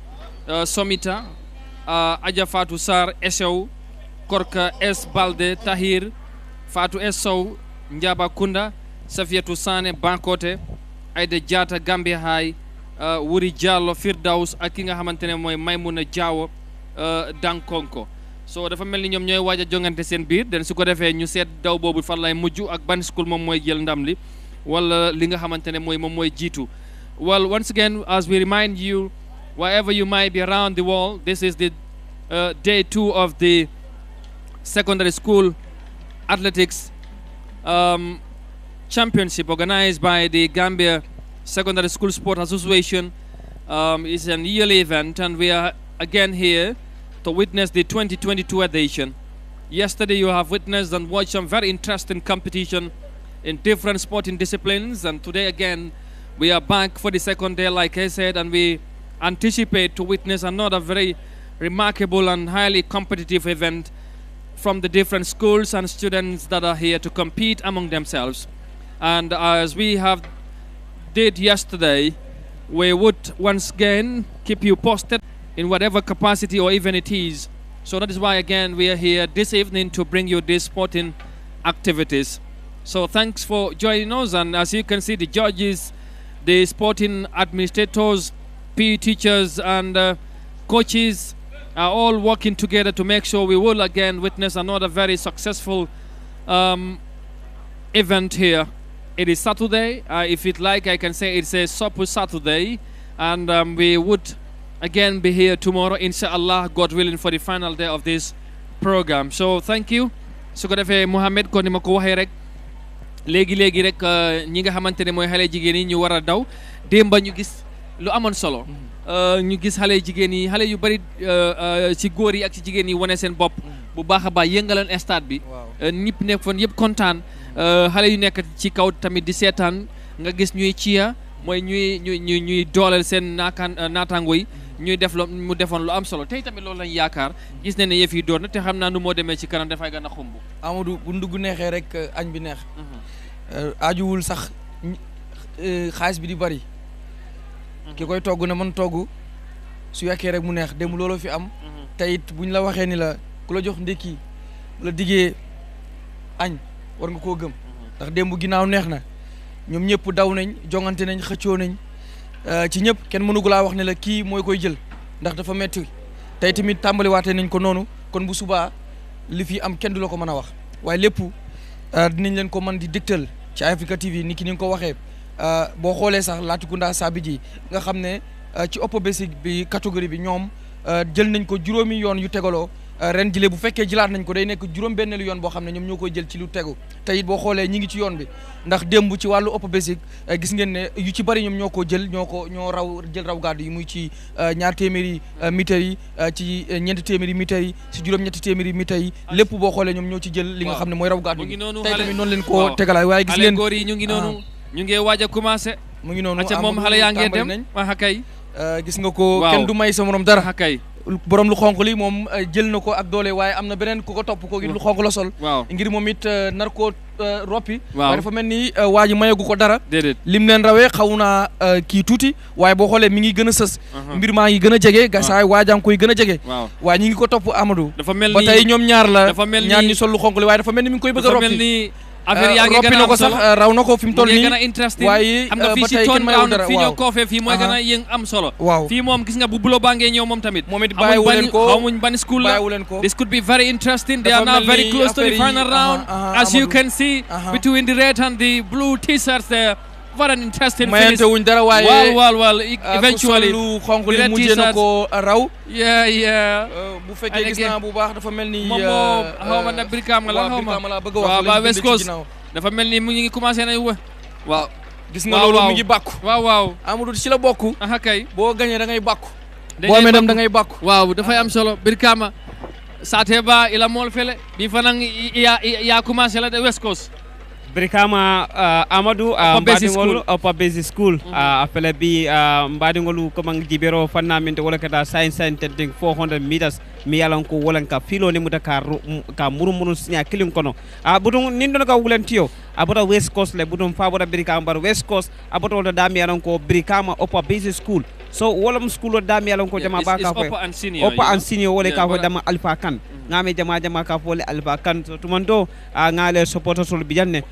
Speaker 14: Somita Adja Fatou Sarr Esew Korka S Balde Tahir Fatou S Sow Njaba Kunda Safiatou Sané Bankote Aïda Diata Gambia High Wuri Diallo Firdaus ak ki nga xamante ne mooy Maymuna Diawo Dankonko so dafa mel ni ñoom ñooy waaj a jongante seen biir den su ko defee ñu seet daw boobu fan lay mujj ak ban school moom mooy jël ndam li wala li nga xamante ne mooy moom mooy jiitu. Well, once again, as we remind you, wherever you might be around the world, this is the day 2 of the secondary school athletics championship organized by the Gambia Secondary School Sport Association. It's an yearly event, and we are again here to witness the 2022 edition. Yesterday you have witnessed and watched some very interesting competition in different sporting disciplines, and today again we are back for the second day, like I said, and we anticipate to witness another very
Speaker 12: remarkable and highly competitive event from the different schools and students that are here to compete among themselves. And as we have did yesterday, we would once again keep you posted in whatever capacity or even it is. So that is why again we are here this evening to bring you these sporting activities. So thanks for joining us, and as you can see, the judges, the sporting administrators, PE teachers and coaches are all working together to make sure we will again witness another very successful event here. It is Saturday. If you'd like, I can say it's a Super Saturday, and we would again be here tomorrow, inshallah, God willing, for the final day of this program. So thank you. su ko defee Mohamed kon ni ma ko waxee rek léegi rek ñi nga xamante ne mooy xale jigéen yi ñu war a daw démba ñu gis lu amoon solo. ñu gis xale jigéen yi xale yu bari ci góor yi ak ci jigéen yi wane seen bopp bu baax a baax yëngaloon stade bi. ñëpp nekk foon yëpp kontaan. xale yu nekk ci kaw tamit di seetaan nga gis ñuy ciya mooy ñuy dooleel seen naataango yi ñuy def lu mu defoon lu am solo tey tamit loolu lañ yaakaar gis ne yëf yi door na te xam naa nu moo demee ci kanam dafay gën a xumb.
Speaker 13: Amadou bu ndugg neexee rek añ bi neex. aajuwul sax xaalis bi di bari. ki koy togg na mën togg su yekkee rek mu neex démb looloo fi am. te it buñ la waxee ni la ku la jox ndékki la diggee añ war nga koo gëm. ndax démb ginnaaw neex na ñoom ñëpp daw nañ jongante nañ xëccoo nañ. ci ñëpp kenn mënugu laa wax ne la kii mooy koy jël ndax dafa metti tey tamit tàmbaliwaatee nañ ko noonu kon bu subaa li fi am kenn du la ko mën a wax waaye lépp dinañ leen ko mën di dégtal ci Africa TV ni ki ni nga ko waxee boo xoolee sax Latrikunda Sabiji nga xam ne ci upper basic bi catégorie bi ñoom jël nañ ko juróomi yoon yu tegaloo ren jile bu fekkee jëlaat nañ ko day nekk juróom-benneelu yoon boo xam ne ñoom ñoo koy jël ci lu tegu te it boo xoolee ñi ngi ci yoon bi ndax démb ci wàllu upper basic gis ngeen ne yu ci bari ñoom ñoo ko jël ñoo raw jël raw gàddu yi muy ci ñaar téeméeri mètres yi ci ñeenti téeméeri mètres yi ci juróom-ñetti téeméeri mètres yi lépp boo xoolee ñoom ñoo ci jël li nga xam ne mooy raw gàddu yi tey tamit noonu leen ko tegalaay waaye gis ngeen
Speaker 12: góor yi ñu ngi noonu ñu ngi waaj a commencé
Speaker 13: mu ngi noonu
Speaker 12: acca moom xale yaa ngee dem wax kay
Speaker 13: gis nga ko kenn du may sa morom dara
Speaker 12: kay
Speaker 13: borom lu xonq li moom jël na ko ak doole waaye am na beneen ku ko topp ko lu xonq la sol ngir moom it nar koo roppi waaye dafa mel ni waa ji mayagu ko dara lim leen rawee xaw naa kii tuuti waaye boo xoolee mi ngi gën a sës mbir maa ngi gën a jege gasaay waajaa ngi koy gën a jege waaye ñi ngi ko topp Amadou ba tey ñoom ñaar la ñaar ñi sol lu xonq li waaye dafa mel ni mi ngi koy bëgg a roppi
Speaker 12: affaire yaa ngi gën a am solo
Speaker 13: raw na ko fi mu toll nii
Speaker 12: gën a interesting
Speaker 13: waaye
Speaker 12: xam nga fii si toon round fii ñoo koofee fii mooy gën a yëng am solo fii moom gis nga bu bulo baa ngee ñëw moom tamit
Speaker 13: bàyyiwu leen ko
Speaker 12: xamuñ ban school la this could be very interesting they are now very close to the final round as you can see between the red and the blue t-shirts there very interesting finish
Speaker 13: mayante wuñ dara waaye
Speaker 12: well eventually
Speaker 13: lu xonq li mujjee na ko raw
Speaker 12: yeah
Speaker 13: bu fekkee gis naa bu baax dafa mel ni
Speaker 12: moom moo xaw ma nag Brikama la xaw ma
Speaker 13: bëgg a wax
Speaker 12: waaw West Coast dafa mel ni mu ngi commencé na waaw
Speaker 13: gis nga loolu mi ngi bàkku
Speaker 12: waaw
Speaker 13: Amadou ci la bokk
Speaker 12: aha kay
Speaker 13: boo gañee da ngay bàkku boo amee dem da ngay bàkku
Speaker 12: waaw dafay am solo Brikama saate ba ila mool fele bi fanan ya commencé la de West Coast
Speaker 14: Brikama Amadou mbaɗigol upper basic school afele bi mbaɗigol komang jibero fannaminte wala kata science tenting 400 meters mi yalan ko wolan ka filo ni muta ka murumuru sinya kilin kono budum nin don ka wulen tiyo abota West Coast le budum fa bota Brikama bar West Coast abota wala dami yalan ko Brikama upper basic school so wolam school dami yalan ko jama ba ka ko upper and senior wala ka ko dama alpha kan ngame jama ka fole alpha kan so tumanto ngale supporter sol bijanne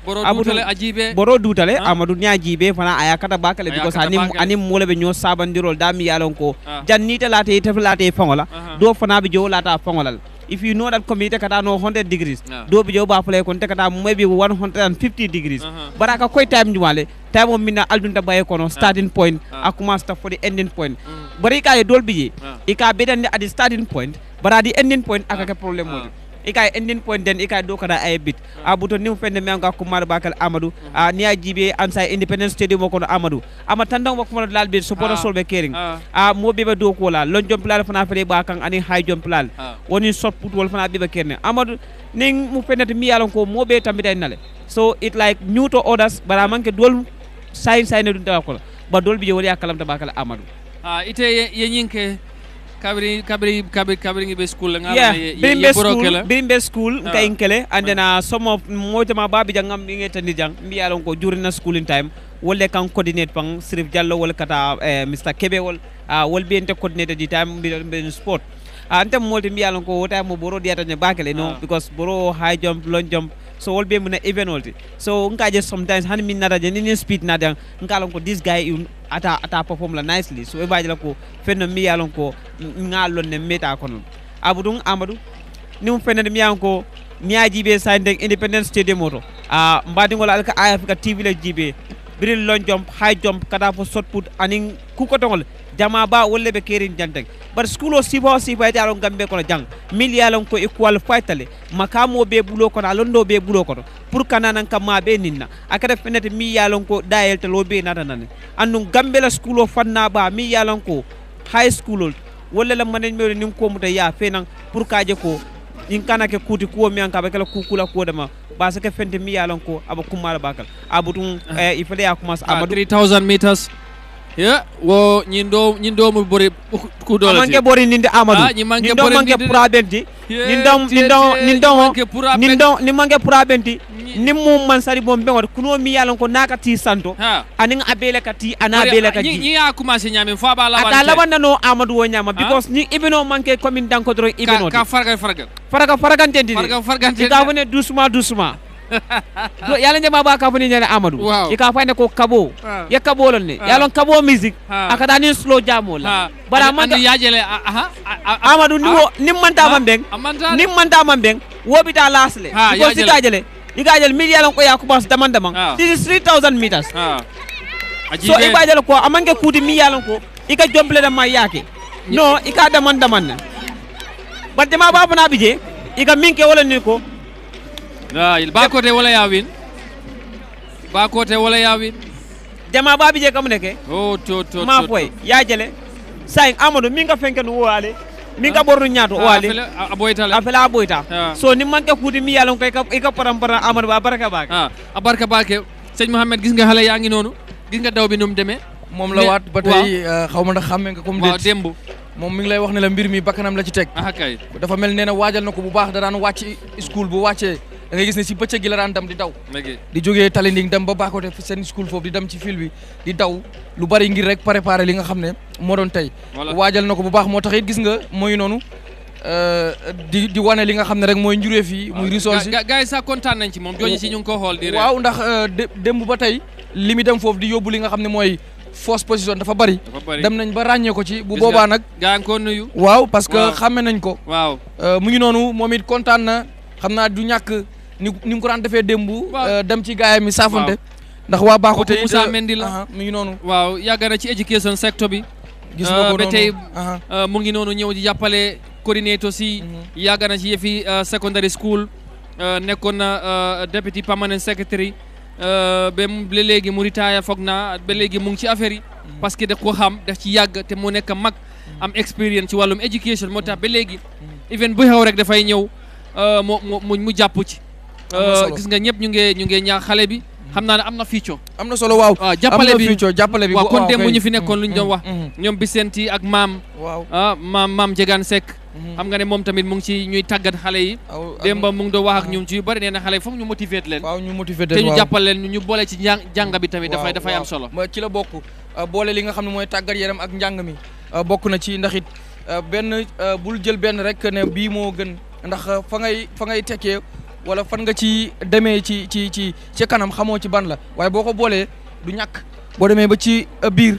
Speaker 14: boro dutale Amadou nya jibe fana aya kata bakale because anim mole be nyo sabandirol dami yalan ko jannita late teflate fangola do fana be jo lata fangolal if you know that community kata no 100 degrees do be jo ba fale kon te kata maybe 150 degrees baraka koy time jumale time o minna aldunta baye kono starting point akuma start for the ending point bari ka e dol bije e ka bedande at the starting point bara the ending point akaka problem modi ikay ending point den ikay do kada ay bit abuto nim fende me nga ko mar bakal Amadou ni ajibe ansa Independence Stadium ko Amadou ama tandang ko mo lal be supporter solbe kering mo bebe do ko la lon jom plal fana fele bakang ani high jom plal woni shot put wol fana bebe kerne Amadou ning mu fende mi yalon ko mo be tambi day nale so it like new to others bara manke dol say ne dun ta ko ba dol bi wori akalam ta bakal Amadou
Speaker 12: ite ye nyinke kabri be school nga
Speaker 14: yeah
Speaker 12: ye
Speaker 14: bimbe school nka inkele and then some of mojama babi jangam ngi tandi jang mbi yalon ko during school in time wolle kan coordinate pang Sirif Diallo wol kata Mr Kebe wol be ente coordinate di time be sport ante molti mbi yalon ko wota mo boro diata ne bakele no because boro high jump long jump so all be muna even olti so nka just sometimes han min nada je ni speed nada nka lon ko this guy ata perform la nicely so e baji la ko fenno mi yalon ko ngalon ne meta kono abudun amadou ni mu fenno mi yalon ko miaji be sande independence stadium moto mbadi ngol alka Africa TV la jibe biril long jump high jump kada fo shot put anin ku ko tongol jama ba wolle be kerin janteng bar school o sibo e alon gambe kono jang mil yalon ko equal fightale makamo be bulo kono alondo be bulo kono pour kananan kam ma be ninna akada fenete mi yalon ko dayel te lo be nata nan andu gambe la school o fanna ba mi yalon ko high school wolle la manen me nim ko muta ya fenan pour kaje ko in kana ke kuti ko mi an ka be kala kukula ko dama ba sa ke fente mi yalon ko aba kumala bakal abutun il fallait ya commence amadou
Speaker 12: 3000 meters yeah wo nyindo mu bori ku dole
Speaker 14: manke bori ninde amadou ni manke probenti ni manke probenti ni mum man sari bombe wat kuno mi yalon ko naka ti santo anin abele kati anabele kati
Speaker 12: ni ya commencer nyame fo ba lawan
Speaker 14: ata lawan no amadou wo nyama because ni ibino manke commune danko dro ibino
Speaker 12: ka farga
Speaker 14: tendi ka wone doucement yalla njama ba ka fani nyane amadou e ka fane ko kabo ya kabo lon ne yalon kabo music akada ni slow jamo la bara man
Speaker 12: yajele
Speaker 14: amadou ni manta mambeng wobita lasle ko sikajele igajel mil yalon ko ya ko bas daman this is 3000 meters so ibajel ko amange kuti mi yalon ko ika jomble da ma yake no ika daman ba jama ba bana bije ika minke wala ni ko
Speaker 12: ba kote wala yawin
Speaker 14: jama babi je kam neke
Speaker 12: to
Speaker 14: ma foy ya jele say amadou minga fenke no wale minga bornu nyaato wale aboyta so ni manke kuti mi yalon ko ka parampara amadou ba baraka
Speaker 12: baake seigne Mohamed gis nga xale yaangi nonu gis nga daw bi num demé
Speaker 13: mom la wat batay xawma ndax xamé nga comme
Speaker 12: waaw dembu
Speaker 13: moom mi ngi lay wax ne la mbir mi bakkanam la ci teg
Speaker 12: kay
Speaker 13: dafa mel nee na waajal na ko bu baax da daan wàcc school bu wàccee da ngay gis ne si bëccëg gi la daan dem di daw di jógee Talinding dem ba Bakote seen school foofu di dem ci fil bi di daw lu bari ngir rek préparer li nga xam ne moo doon tey waajal na ko bu baax moo tax it gis nga mooy noonu di wane li nga xam ne rek mooy njuree fii muy resource
Speaker 12: gars yi sax kontaan nañ ci moom jooju si ñu ngi ko xool di
Speaker 13: waaw ndax démb ba tey li mi dem foofu di yóbbu li nga xam ne mooy fausse position dafa bari dem nañ ba ràññee ko ci bu boobaa nag
Speaker 12: gaa ngi ko nuyu
Speaker 13: waaw parce que xàmme nañ ko
Speaker 12: waaw
Speaker 13: mu ngi noonu moom it kontaan na xam naa du ñàkk ni mu ko daan defee démb dem ci gaayam mi saafante ndax waa Bakote
Speaker 12: Moussa Mendy la
Speaker 13: mu ngi noonu
Speaker 12: waaw yàgg na ci education sector bi
Speaker 13: gis nga ko
Speaker 12: ba tey mu ngi noonu ñëw di jàppale coordinator si yàgg na ci yëfi secondary school nekkoon na deputy permanent secretary ba léegi mu retire foog naa ba léegi mu ngi ci affaire yi parce que daf ko xam daf ci yàgg te mu nekk mag am expérience ci wàllum education moo tax ba léegi even bu xew rek dafay ñëw mu jàpp ci gis nga ñëpp ñu ngi ñaax xale bi xam naa ne am na future
Speaker 13: am na solo waaw
Speaker 12: jàppale bi
Speaker 13: waaw
Speaker 12: kon démb ñu fi nekkoon lu ñu doon wax ñoom Bisenti ak maam maam Jegaan Seck xam nga ne moom tamit mu ngi ci ñuy tàggat xale yi démb mu ngi doon wax ak ñoom ci yu bari nee na xale yi foog ñu motiver leen te ñu jàppal leen ñu boole ci jàng bi tamit dafay am solo
Speaker 13: ci la bokk boole li nga xam ne mooy tàggat yaram ak njàng mi bokk na ci ndax it benn bul jël benn rek ne bii moo gën ndax fa ngay tekkee wala fan nga ci demee ci kanam xamoo ci ban la waaye boo ko boolee du ñàkk boo demee ba ci biir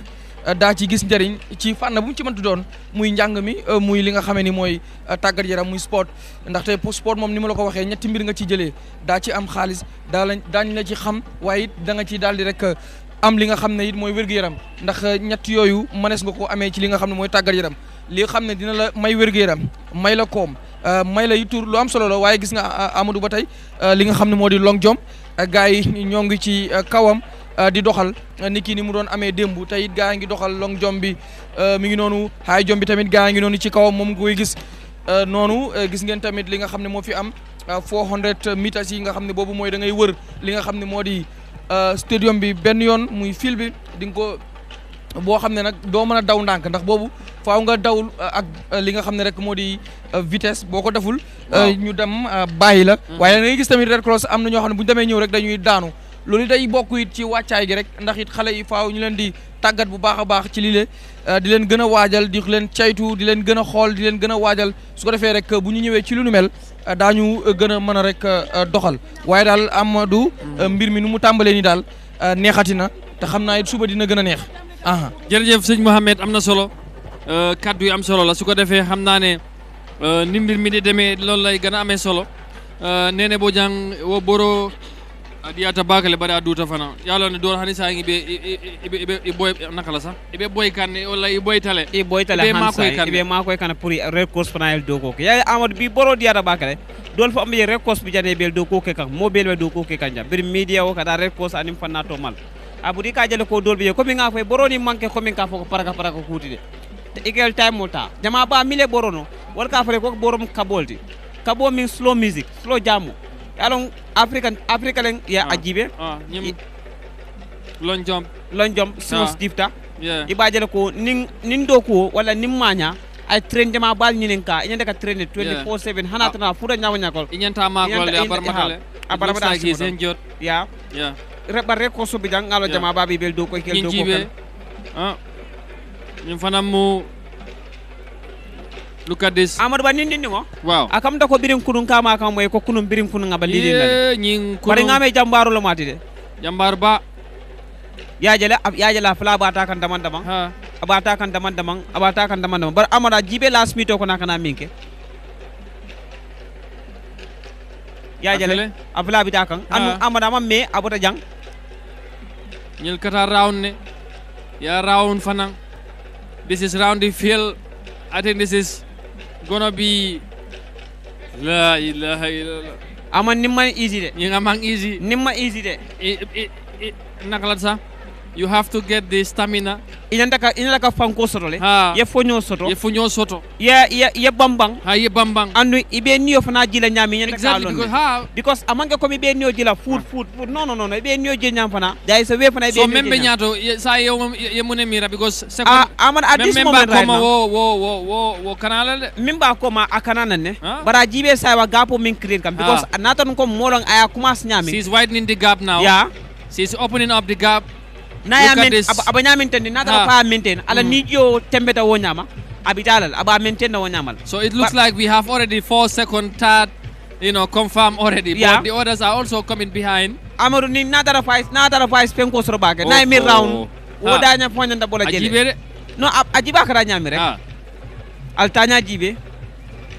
Speaker 13: daa ci gis njëriñ ci fànn bu mu ci mënti doon muy njàng mi muy li nga xamee ni mooy tàggat yaram muy sport ndaxte sport moom ni ma la ko waxee ñetti mbir nga ci jëlee daa ci am xaalis daañ la ci xam waaye it da nga ci daal di rek am li nga xam ne it mooy wér-gu-yaram ndax ñett yooyu mënees nga ko amee ci li nga xam ne mooy tàggat yaram li xam ne dina la may wér-gu-yaram may la koom may la yitur lu am solo la waaye gis nga Amadou ba tey li nga xam ne moo di long jump gars yi ñoo ngi ci kawam di doxal ni kii ni mu doon amee démb tey it gaa ngi doxal long jump bi mi ngi noonu high jump bi tamit gaa ngi noonu ci kawam moom koy gis noonu gis ngeen tamit li nga xam ne moo fi am 400 meters yi nga xam ne boobu mooy da ngay wër li nga xam ne moo di stadium bi benn yoon muy fil bi di nga ko boo xam ne nag doo mën a daw ndànk ndax boobu faaw nga dawul ak li nga xam ne rek moo di vitesse boo ko deful ñu dem bàyyi la waaye da ngay gis tamit Red Cross am na ñoo xam ne bu ñu demee ñëw rek dañuy daanu loolu day bokk it ci wàccaay gi rek ndax it xale yi faaw ñu leen di tàggat bu baax a baax ci lii di leen gën a waajal di leen caytu di leen gën a xool di leen gën a waajal su ko defee rek bu ñu ñëwee ci lu nu mel daañu gën a mën a rek doxal waaye daal Amadou mbir mi nu mu tàmbalee ni daal neexati na te xam naa it suba dina gën a neex
Speaker 12: jërëjëf sëñ Mohamed am na solo kaddu yi am solo la su ko defee xam naa ne ni mbir mi di demee loolu lay gën a amee solo nene bo jang wo boro adiyata bakale bada duta fana yalo ne do hani sa ngi be boy nakala sa be boy kan wala boy tale
Speaker 14: be ma koy kan pour Red Cross fana do ko ya Amadou bi boro diyata bakale dol fo ambe Red Cross bi jane bel do ko ke kan mo bel do ko ke kan jam bir media o kada Red Cross anim fana to mal abudi ka jale ko dol be ko mi nga fay boro ni manke ko min ka fo ko paraka kuti de te igel time mota jama ba mile borono wal ka fare ko borom kabolti kabo min slow music slow jamu alon african ya ajibe lonjom slow stifta ibajale ko nin do ko wala nim manya ay train jama bal ñinen ka ñende ka train 24/7 hanatana fura nyama nyakol
Speaker 12: ñenta ma gol de abar mata gi sen jot
Speaker 14: ya rek ko so bi jang ngalo jama babi bel do ko kel do ko
Speaker 12: ñum fanam mu look at this
Speaker 14: Amadou Ba nindi ngo
Speaker 12: wow
Speaker 14: akam da ko birin kunun kama kam moy ko kunun birin kunun ngaba lidi
Speaker 12: ndal ñing
Speaker 14: ko bari ngame jambaru lo mati de
Speaker 12: jambar ba
Speaker 14: yaajala fala bata kan daman abata kan daman bar amada jibe last meet ko nakana minke yaajale afla bita kan anu amada mam me abota jang
Speaker 12: ñil kata round ne ya round fanan this is round the field I think this is gonna be la ilaha illallah
Speaker 14: aman nimma easy de
Speaker 12: ñi amang easy
Speaker 14: nimma easy de
Speaker 12: nakalat sa you have to get the stamina
Speaker 14: inanda ka fanko soto le ye fonyo soto ye bambang
Speaker 12: ye bambang
Speaker 14: andu ibe niyo fana jila nyami nyanda ka lon because amange ko mi be niyo jila food no ibe niyo jila nyam fana dai so we fana ibe
Speaker 12: so membe nyato sa ye mune mira because
Speaker 14: aman at this moment right now
Speaker 12: wo kanala de
Speaker 14: mimba ko ma akanana ne bara jibe sa wa gapo min create kam because anatan ko molon aya commence nyami
Speaker 12: she's widening the gap now she's opening up the gap
Speaker 14: na ya men abanya maintain na dara pa maintain ala nijo tembeta wo nyama abitalal aba maintain na wo nyamal
Speaker 12: so it looks like we have already 4 second third confirmed already but the others are also coming behind
Speaker 14: Amadou ni na dara fight penko soro bage na mi round wo daña fonya nda bola jele no ajiba kara nyami rek al tanya jibe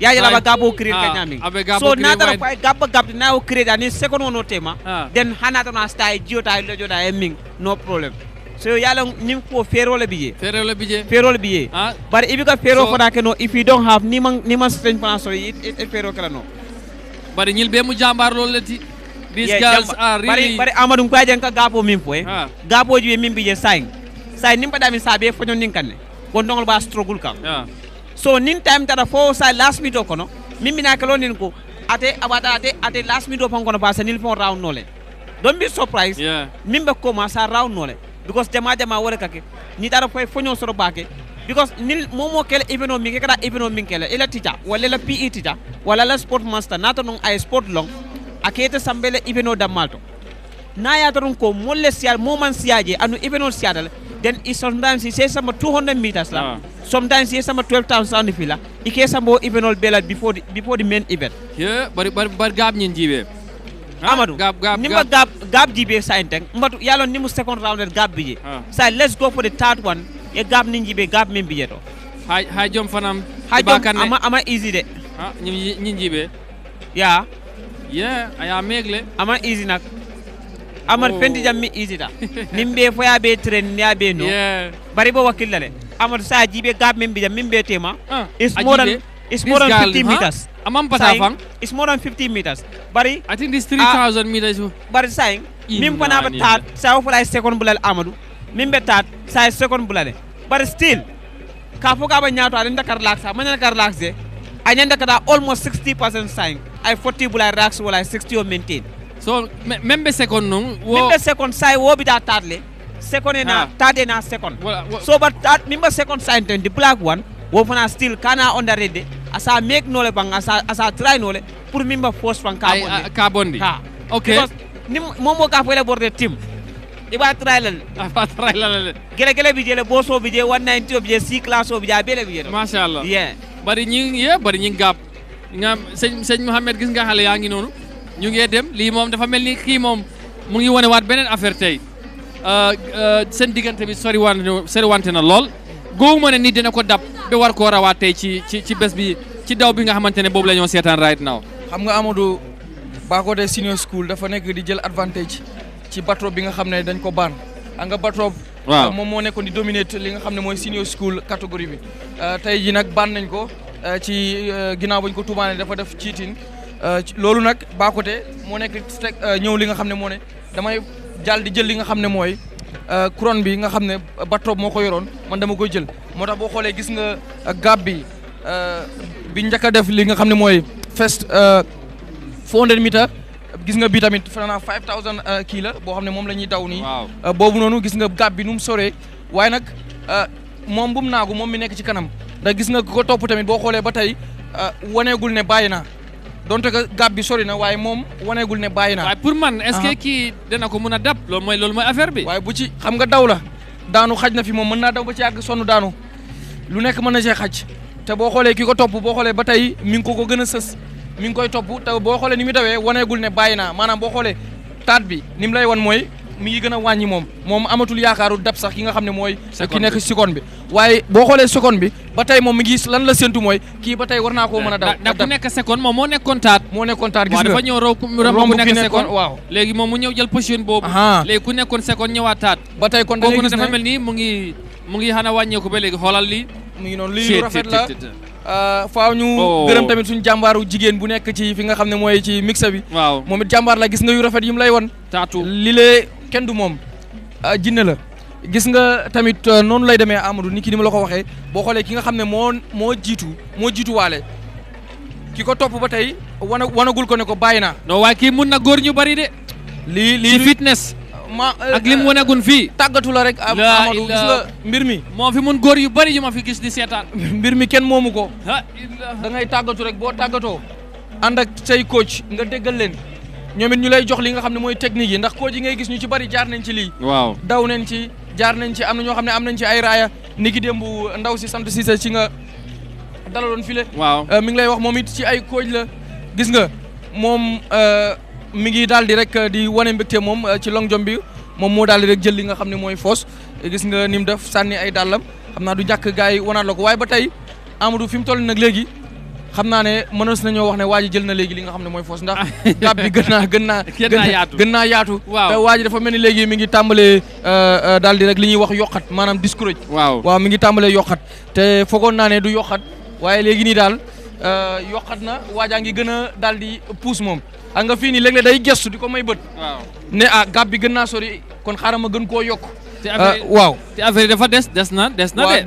Speaker 14: ya yala ba gabo create ka nyami so na dara fight gab na o create ani second wono tema then hanata na stay jota lo joda eming no problem so yala nim ko ferole biye but if you got fero for that no if you don't have ni man strength for so it fero kala no
Speaker 12: but ñil be mu jambar lol leti these girls are really
Speaker 14: bari Amadou ko ajen ka gabo min fo gabo ji min biye say nim bada min sabe fo non ninkanne gon dongol ba struggle kam so nin time tara fo sa last minute kono mimbina kalo nin ko ate last minute pon kono passa nil fon round nole don't be surprised mimbe commence a round nole because jama wala kake ni tara fo fonyo soro bake because nil momo kele eveno mi kala eveno min kele ila tita wala la PE tita wala la sport master nato non ay sport long akete sambele eveno damalto na ya taron ko molle sial moman siaje anu eveno siadal then it sometimes he says some 200 meters la sometimes he says some 12,000 fila ike sambo even all bela before the main event
Speaker 12: but gab nyin jibe
Speaker 14: Amadou nimba gab jibe sainteng mbatu yalo nimu second round gab bije so let's go for the third one e gab nin jibe gab men bije to
Speaker 12: hay jom fanam
Speaker 14: ama easy de
Speaker 12: nyin jibe
Speaker 14: yeah
Speaker 12: aya megle
Speaker 14: ama easy nak amar fendi jammi easy da nimbe fo ya be train ya be no bari bo wakillale amar sa jibe gab men bijam min be tema it's more than 50 meters
Speaker 12: amam patafang
Speaker 14: it's more than 50 meters bari
Speaker 12: I think this 3000 meters
Speaker 14: bari saying mim fana ba tat sa fo lay second bulal Amadou mim be tat sa second bulale bari still ka fo ka ba nyaato ala Dakar lax man Dakar lax de anyanda kada almost 60% saying ay 40 bulal rax wala 60 o maintain
Speaker 12: so membe second nung
Speaker 14: membe second say wo bi da tatle second na tade na second so but that member second sign the black one
Speaker 15: wo fana still kana underrated asa make nole bang asa try nole pour mimba force fan
Speaker 12: ka bondi
Speaker 15: ha
Speaker 12: okay
Speaker 15: because nim momo ka fele borde team iba try lan gele bi jele boso bi je 190 bi je C class bi je bele bi je
Speaker 12: masha Allah
Speaker 15: yeah
Speaker 12: bari ñi gap nga sëñ Mohamed gis nga xale yaa ngi noonu ñu ngi dem lii moom dafa mel ni kii moom mu ngi wane waat beneen affaire tey seen diggante bi sori wante na lool góobu ma ne nit dina ko dab ba war koo rawaat tey ci bés bi ci daw bi nga xamante ne boobu la ñoo seetaan right now.
Speaker 13: xam nga Amadou Bakoteh senior school dafa nekk di jël advantage ci bateau bi nga xam ne dañ ko baan a nga bateau
Speaker 12: waaw
Speaker 13: moom moo nekkoon di dominer li nga xam ne mooy senior school catégorie bi tey ji nag baan nañ ko ci ginnaaw bañ ko tuumaane dafa def cheating loolu nag Bakoteh moo nekk ñëw li nga xam ne moo ne damay jàll di jël li nga xam ne mooy couronne bi nga xam ne bateau moo ko yoroon man dama koy jël moo tax boo xoolee gis nga gab bi njëkk a def li nga xam ne mooy first 400 meter gis nga bi tamit fanaa 5000 kii la boo xam ne moom la ñuy daw nii boobu noonu gis nga gab bi nu mu soree waaye nag moom bu mu naagu moom mi nekk ci kanam ndax gis nga ko topp tamit boo xoolee ba tey waneegul ne bàyyi naa donte que gab bi sori na waaye moom waneegul ne bàyyi naa
Speaker 12: waaye pour man est-ce que kii dina ko mën a dab loolu mooy affaire bi
Speaker 13: waaye bu ci xam nga daw la daanu xaj na fi moom mën naa daw ba ci yàgg sonn daanu lu nekk mën na see xaj te boo xoolee ki ko topp boo xoolee ba tey mi ngi ko gën a sës mi ngi koy topp te boo xoolee ni mu dawee waneegul ne bàyyi naa maanaam boo xoolee taat bi ni mu lay wan mooy mi ngi gën a wàññi moom amatul yaakaaru dab sax ki nga xam ne mooy ki nekk seconde bi waaye boo xoolee seconde bi ba tey moom mi ngi lan la séntu mooy kii ba tey war naa koo mën a daw
Speaker 12: ndax ku nekk seconde moom moo nekkoon taat
Speaker 13: gis nga
Speaker 12: dafa ñëw romb ku nekk seconde waaw léegi moom mu ñëw jël position boobu léegi ku nekkoon seconde ñëwaat taat
Speaker 13: ba tey kon
Speaker 12: kooku dafa mel ni mu ngi xana wàññeeku ba léegi xoolal lii
Speaker 13: mu ngi noonu lii lu rafet la faaw ñu gërëm tamit suñu jàmbaaru jigéen bu nekk ci fi nga xam ne mooy ci mixa bi
Speaker 12: waaw
Speaker 13: moom it jàmbaar la gis nga yu rafet yi mu lay won
Speaker 12: taatu
Speaker 13: li lee kenn du moom jinne la gis nga tamit noonu lay demee Amadou ni ki ni ma la ko waxee boo xoolee ki nga xam ne moo jiitu waale ki ko topp ba tey wanagul ko ne ko bàyyi naa
Speaker 12: non waaye kii mun na góor ñu bari de lii fitness ak lim wanagun fii
Speaker 13: tàggatu la rek Amadou gis nga mbir mi
Speaker 12: moo fi mun góor yu bari yu ma fi gis di seetaan
Speaker 13: mbir mi kenn moomu ko da ngay tàggatu rek boo tàggatoo ànd ak say coach nga déggal leen ñoom it ñu lay jox li nga xam ne mooy technique yi ndax coach yi ngay gis ñu ci bari jaar nañ ci lii
Speaker 12: waaw
Speaker 13: daw nañ ci jaar nañ ci am na ñoo xam ne am nañ ci ay raaya ni ki démb ndaw si sant Cissé ci nga dalaloon file
Speaker 12: waaw
Speaker 13: mi ngi lay wax moom it ci ay coach la gis nga moom mi ngi daal di rek di wane mbégte moom ci long jump bi moom moo daal di rek jël li nga xam ne mooy foos gis nga ni mu def sànni ay dàllam xam naa du ñàkk gars yi wanaat la ko waaye ba tey Amadou fi mu toll nag léegi xam naa ne mënees nañoo wax ne waa ji jël na léegi li nga xam ne mooy foos ndax gab bi gën naa yaatu te waa ji dafa mel ni léegi mi ngi tàmbalee daal di rek li ñuy wax yokkat maanaam discourage waaw mi ngi tàmbalee yokkat te foogoon naa ne du yokkat waaye léegi nii daal yokkat na waajaa ngi gën a daal di puus moom ak nga fii nii léeg-léeg day gestu di ko may bët ne gab bi gën naa sori kon xaaral ma gën koo yokk waaw
Speaker 12: te affaire yi dafa des na
Speaker 13: waaw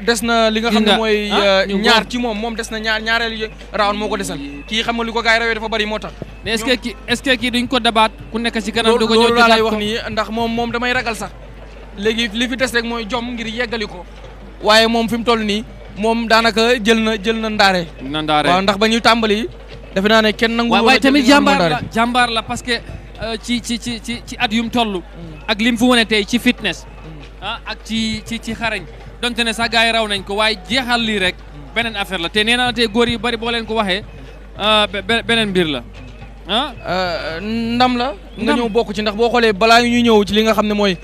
Speaker 13: des na li nga xam ne mooy ñaar ci moom des na ñaareelu round moo ko desal kii xam nga li ko gars yi rawee dafa bari moo tax
Speaker 12: mais est-ce que kii duñ ko dabaat ku nekk ci kanam du ko ñëw
Speaker 13: loolu laa lay wax nii ndax moom damay ragal sax léegi li fi des rek mooy jom ngir yeggali ko waaye moom fi mu toll nii moom daanaka jël na ndaare waaw ndax ba ñuy tàmbali defe naa ne kenn nangu
Speaker 12: waaye tamit jàmbaar la parce que ci at yum toll ak lim fu wane tey ci fitness ak ci xarañ donte ne sax gars yi raw nañ ko waaye jeexal lii rek beneen affaire la te nee naa tey góor yu bari boo leen ko waxee beneen mbir la
Speaker 13: ndam la nga ñëw bokk ci ndax boo xoolee balaa ñuy ñëw ci li nga xam ne mooy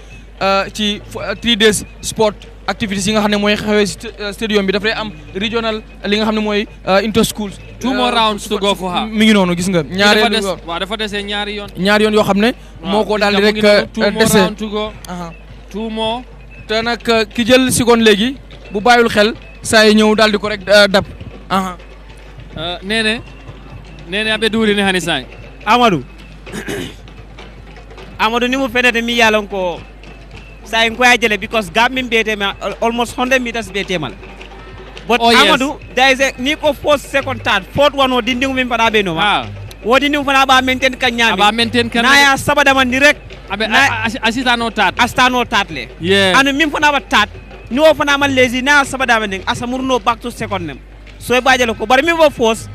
Speaker 13: ci 3days sport activities yi nga xam ne mooy xewee stadium bi dafay am regional li nga xam ne mooy inter schools
Speaker 12: 2 more rounds to go for her
Speaker 13: mi ngi noonu gis nga ñaari yoon
Speaker 12: waaw dafa desee ñaari yoon
Speaker 13: yoo xam ne moo ko daal di rek dese
Speaker 12: 2 more
Speaker 13: te nag ki jël seconde léegi bu bàyyul xel saa yi ñëw daal di ko rek dab
Speaker 12: nene aɓe duurini hani sayi
Speaker 15: Amadou ni mu fenete mi yalon ko sa en koya jele because gam min betema almost 100 meters betemal but Amadou there is a ni ko first second third fourth one o dindingu min fana be no ma wodi ni fana ba maintain kan nyami
Speaker 12: ba maintain kan
Speaker 15: na ya sabada man direct
Speaker 12: abe asitano tat
Speaker 15: le anu min fana ba tat ni wo fana man lazy na sabada men asamurno back to second nem so e bajalo ko bari mi wo force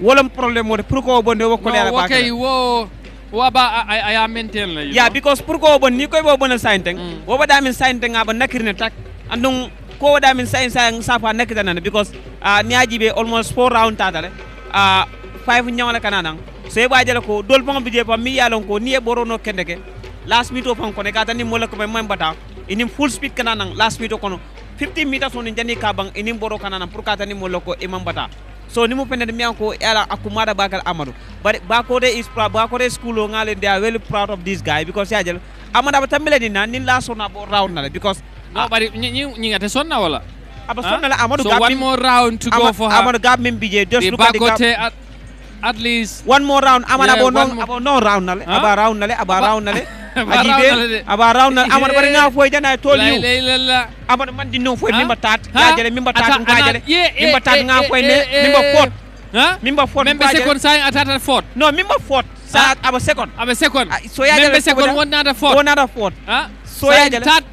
Speaker 15: wolom problème mo pour ko bonde wo ko leela baake
Speaker 12: okay wo aba aya maintain la
Speaker 15: yeah because pour ko bon ni koy bo bonal sainteng wo ba damin sainteng aba nakirne tak andung ko damin sain safa nakitana because ni ajibe almost 4 round tatale 5 nyawala kananang so e bajalo ko dol pon bije pam mi yalon ko ni e borono kendeke last minute pon ko ne gata ni mola ko be bata inim full speed kananang last minute kono 50 meters on jani kabang inim boro kananang pour kata ni mola ko imam bata so ni mo pende mi anko ala akumada bakal Amadou but bakode school ngale they are very proud of this guy because yajel Amadou tamile dina nin la sona bo round na because
Speaker 12: no bari ñi ngate sonna wala
Speaker 15: aba sonna la Amadou
Speaker 12: so one more round to go for her
Speaker 15: Amadou gab min bije just look at
Speaker 12: the at least
Speaker 15: one more round Amadou abo no round nale aba round nale ajibe aba round nale Amadou bari nga foy jana tol yu Amadou man di no foy mimba tat yajele mimba tat ngajele mimba tat nga foy ne mimba fort mimba fort
Speaker 12: membe second sa atata fort
Speaker 15: no mimba fort sa aba second so yajele
Speaker 12: membe second wonada fort
Speaker 15: so yajele
Speaker 12: tat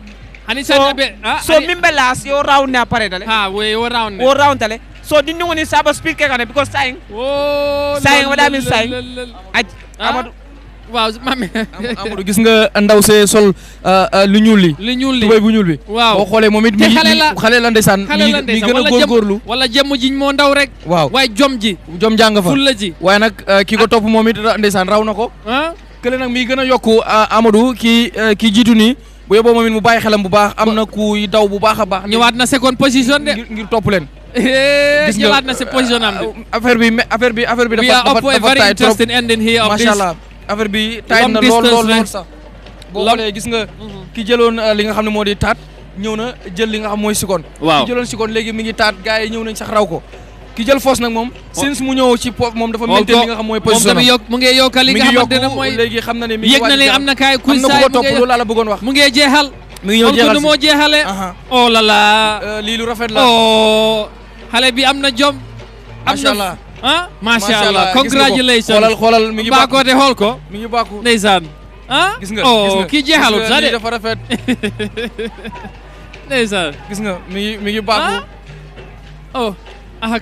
Speaker 12: ani
Speaker 15: so mimbe last yo round na pare dale
Speaker 12: we yo round
Speaker 15: dale so di ngoni saba speed ke kana because saying wala min saying Amadou
Speaker 12: waaw mame
Speaker 13: Amadou gis nga ndaw see sol lu ñuul li tubay bu ñuul bi boo xoolee moom it mi xale la ndeysaan mi gën a góorgóorlu
Speaker 12: wala jëmm jiñ moo ndaw rek
Speaker 13: waaw
Speaker 12: waaye jom
Speaker 13: jàng fa
Speaker 12: fulla ji
Speaker 13: waaye nag ki ko topp moom it ndeysaan raw na ko kële nag mi gën a yokku Amadou ki jiitu nii bu yóbboo moom it mu bàyyi xelam bu baax am na kuy daw bu baax a baax
Speaker 12: ñëwaat na second position de
Speaker 13: ngir topp leen
Speaker 12: gis ñëwaat na position am de
Speaker 13: affaire bi
Speaker 12: we are up for a very interesting ending here of this
Speaker 13: affaire bi taay na lool sax boo xoolee gis nga ki jëloon li nga xam ne moo di taat ñëw na jël li nga xam mooy sikon ki jëloon sikon léegi mi ngi taat gars yi ñëw nañ sax raw ko ki jël foos nag moom since mu ñëw ci moom dafa maintain li nga xam mooy position
Speaker 12: mu ngi yokkal li nga xamante ne mooy
Speaker 13: léegi xam na ne mi
Speaker 12: yëg na ne am na kaay kuy
Speaker 13: saay ko topp loolu laa la bëggoon wax
Speaker 12: mu ngi jeexal
Speaker 13: mi ngi ñëw jeexal
Speaker 12: moo jeexale oh la la
Speaker 13: lii lu rafet la
Speaker 12: oh xale bi am na jom
Speaker 13: macha allah
Speaker 12: macha allah congratulations
Speaker 13: xoolal mi ngi
Speaker 12: baakote xool ko
Speaker 13: mi ngi baaku
Speaker 12: ndeysaan
Speaker 13: gis nga
Speaker 12: kii jeexalut sax de
Speaker 13: dafa rafet
Speaker 12: ndeysaan
Speaker 13: gis nga mi ngi baaku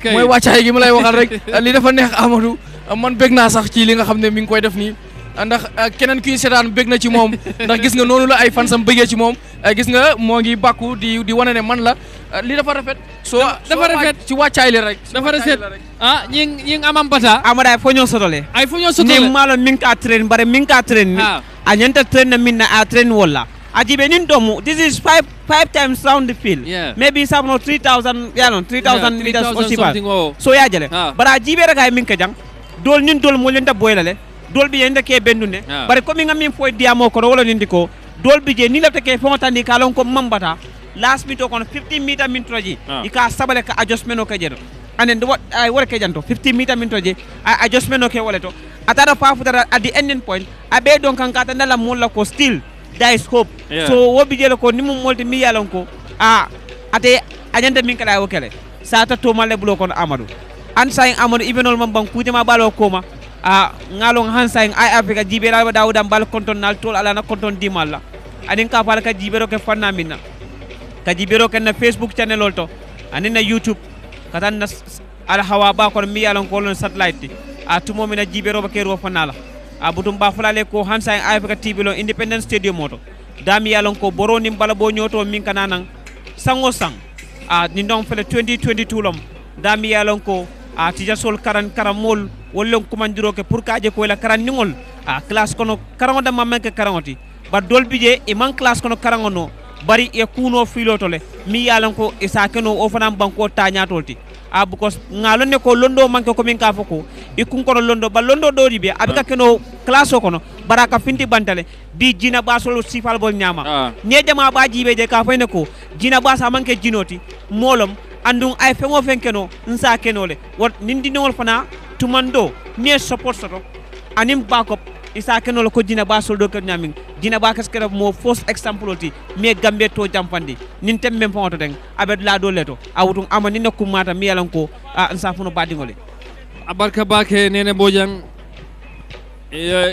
Speaker 12: kay
Speaker 13: mooy wàccaay gi ma lay waxal rek li dafa neex Amadou man bég naa sax ci li nga xam ne mi ngi koy def nii ndax keneen kuy seetaan bég na ci moom ndax gis nga noonu la ay fansam bëggee ci moom gis nga moo ngi bàkku di wane ne man la li dafa rafet
Speaker 12: dafa rafet
Speaker 13: ci wàccaay li rek
Speaker 12: dafa rafet ñi amam bata
Speaker 15: Amadou ay foño sotole ni malo min ka train bare min ka train ni a nyanta train na min na a train wala ajibe nin domu this is five times round the field maybe some 3000 3000 meters possible so ya jele bara ajibe rek ay min ka jang dol nin dol mo lenta boylale dol bi yende ke bendune bare ko mi ngam foy diamo ko wala nindi ko dol bi je ni lafta ke fontandi kalon ko mambata last minute ko 50 meter min troji ika sabale ka adjustment o ka jedo anen what I work ke janto 50 meter min troji adjustment o ke wala to atara fa futara at the ending point abe don kan kata ndala mulla ko still there is hope so wobi jelo ko nimu molti mi yalon ko ate ajanta min kala o kele sata to malle bulo kon Amadou an saying Amadou ibenol mambang kujama balo koma ngalong hansaying ay Africa jibera ba dawdam bal konton nal tol ala na konton dimalla adin ka fala ka jibero ke fanna minna ka jibero ke na Facebook channel olto anin na YouTube katan na ala hawa ba ko mi yalon ko lon satellite tumo mina jibero ba kero fanala butum ba fulale ko hansaying Africa TV lo Independence Stadium moto dami yalon ko boroni bala bo nyoto min kananan sango sang ni ndong fele 2022 lom dami yalon ko tija sol karamol wollon kumandiro ke pour kaje ko la karan ningol class kono karango da mamman ke karangoti ba dolbije e man class kono karangono bari e kuno filotole mi yalan ko e sakeno o fanam banko tañatolti because ngalon ne ko londo manke ko min ka foko e kun kono londo ba londo dodi be abika keno class o kono baraka finti bantale bi jina basolo sifal bol nyama ne jama ba jibe je ka fayne ko jina basa manke jinoti molom andung ay fengo fenkeno nsa kenole wat nindi nol fana tumando ne support soto anim backup isa kenol ko dina ba soldo ko nyamin dina ba kaskere mo fausse example ti me gambe to jampandi nin tembe fonto den abed la do leto awutum amani nakku mata mi yalan ko nsa funo badingole
Speaker 12: abarka bake nene bojang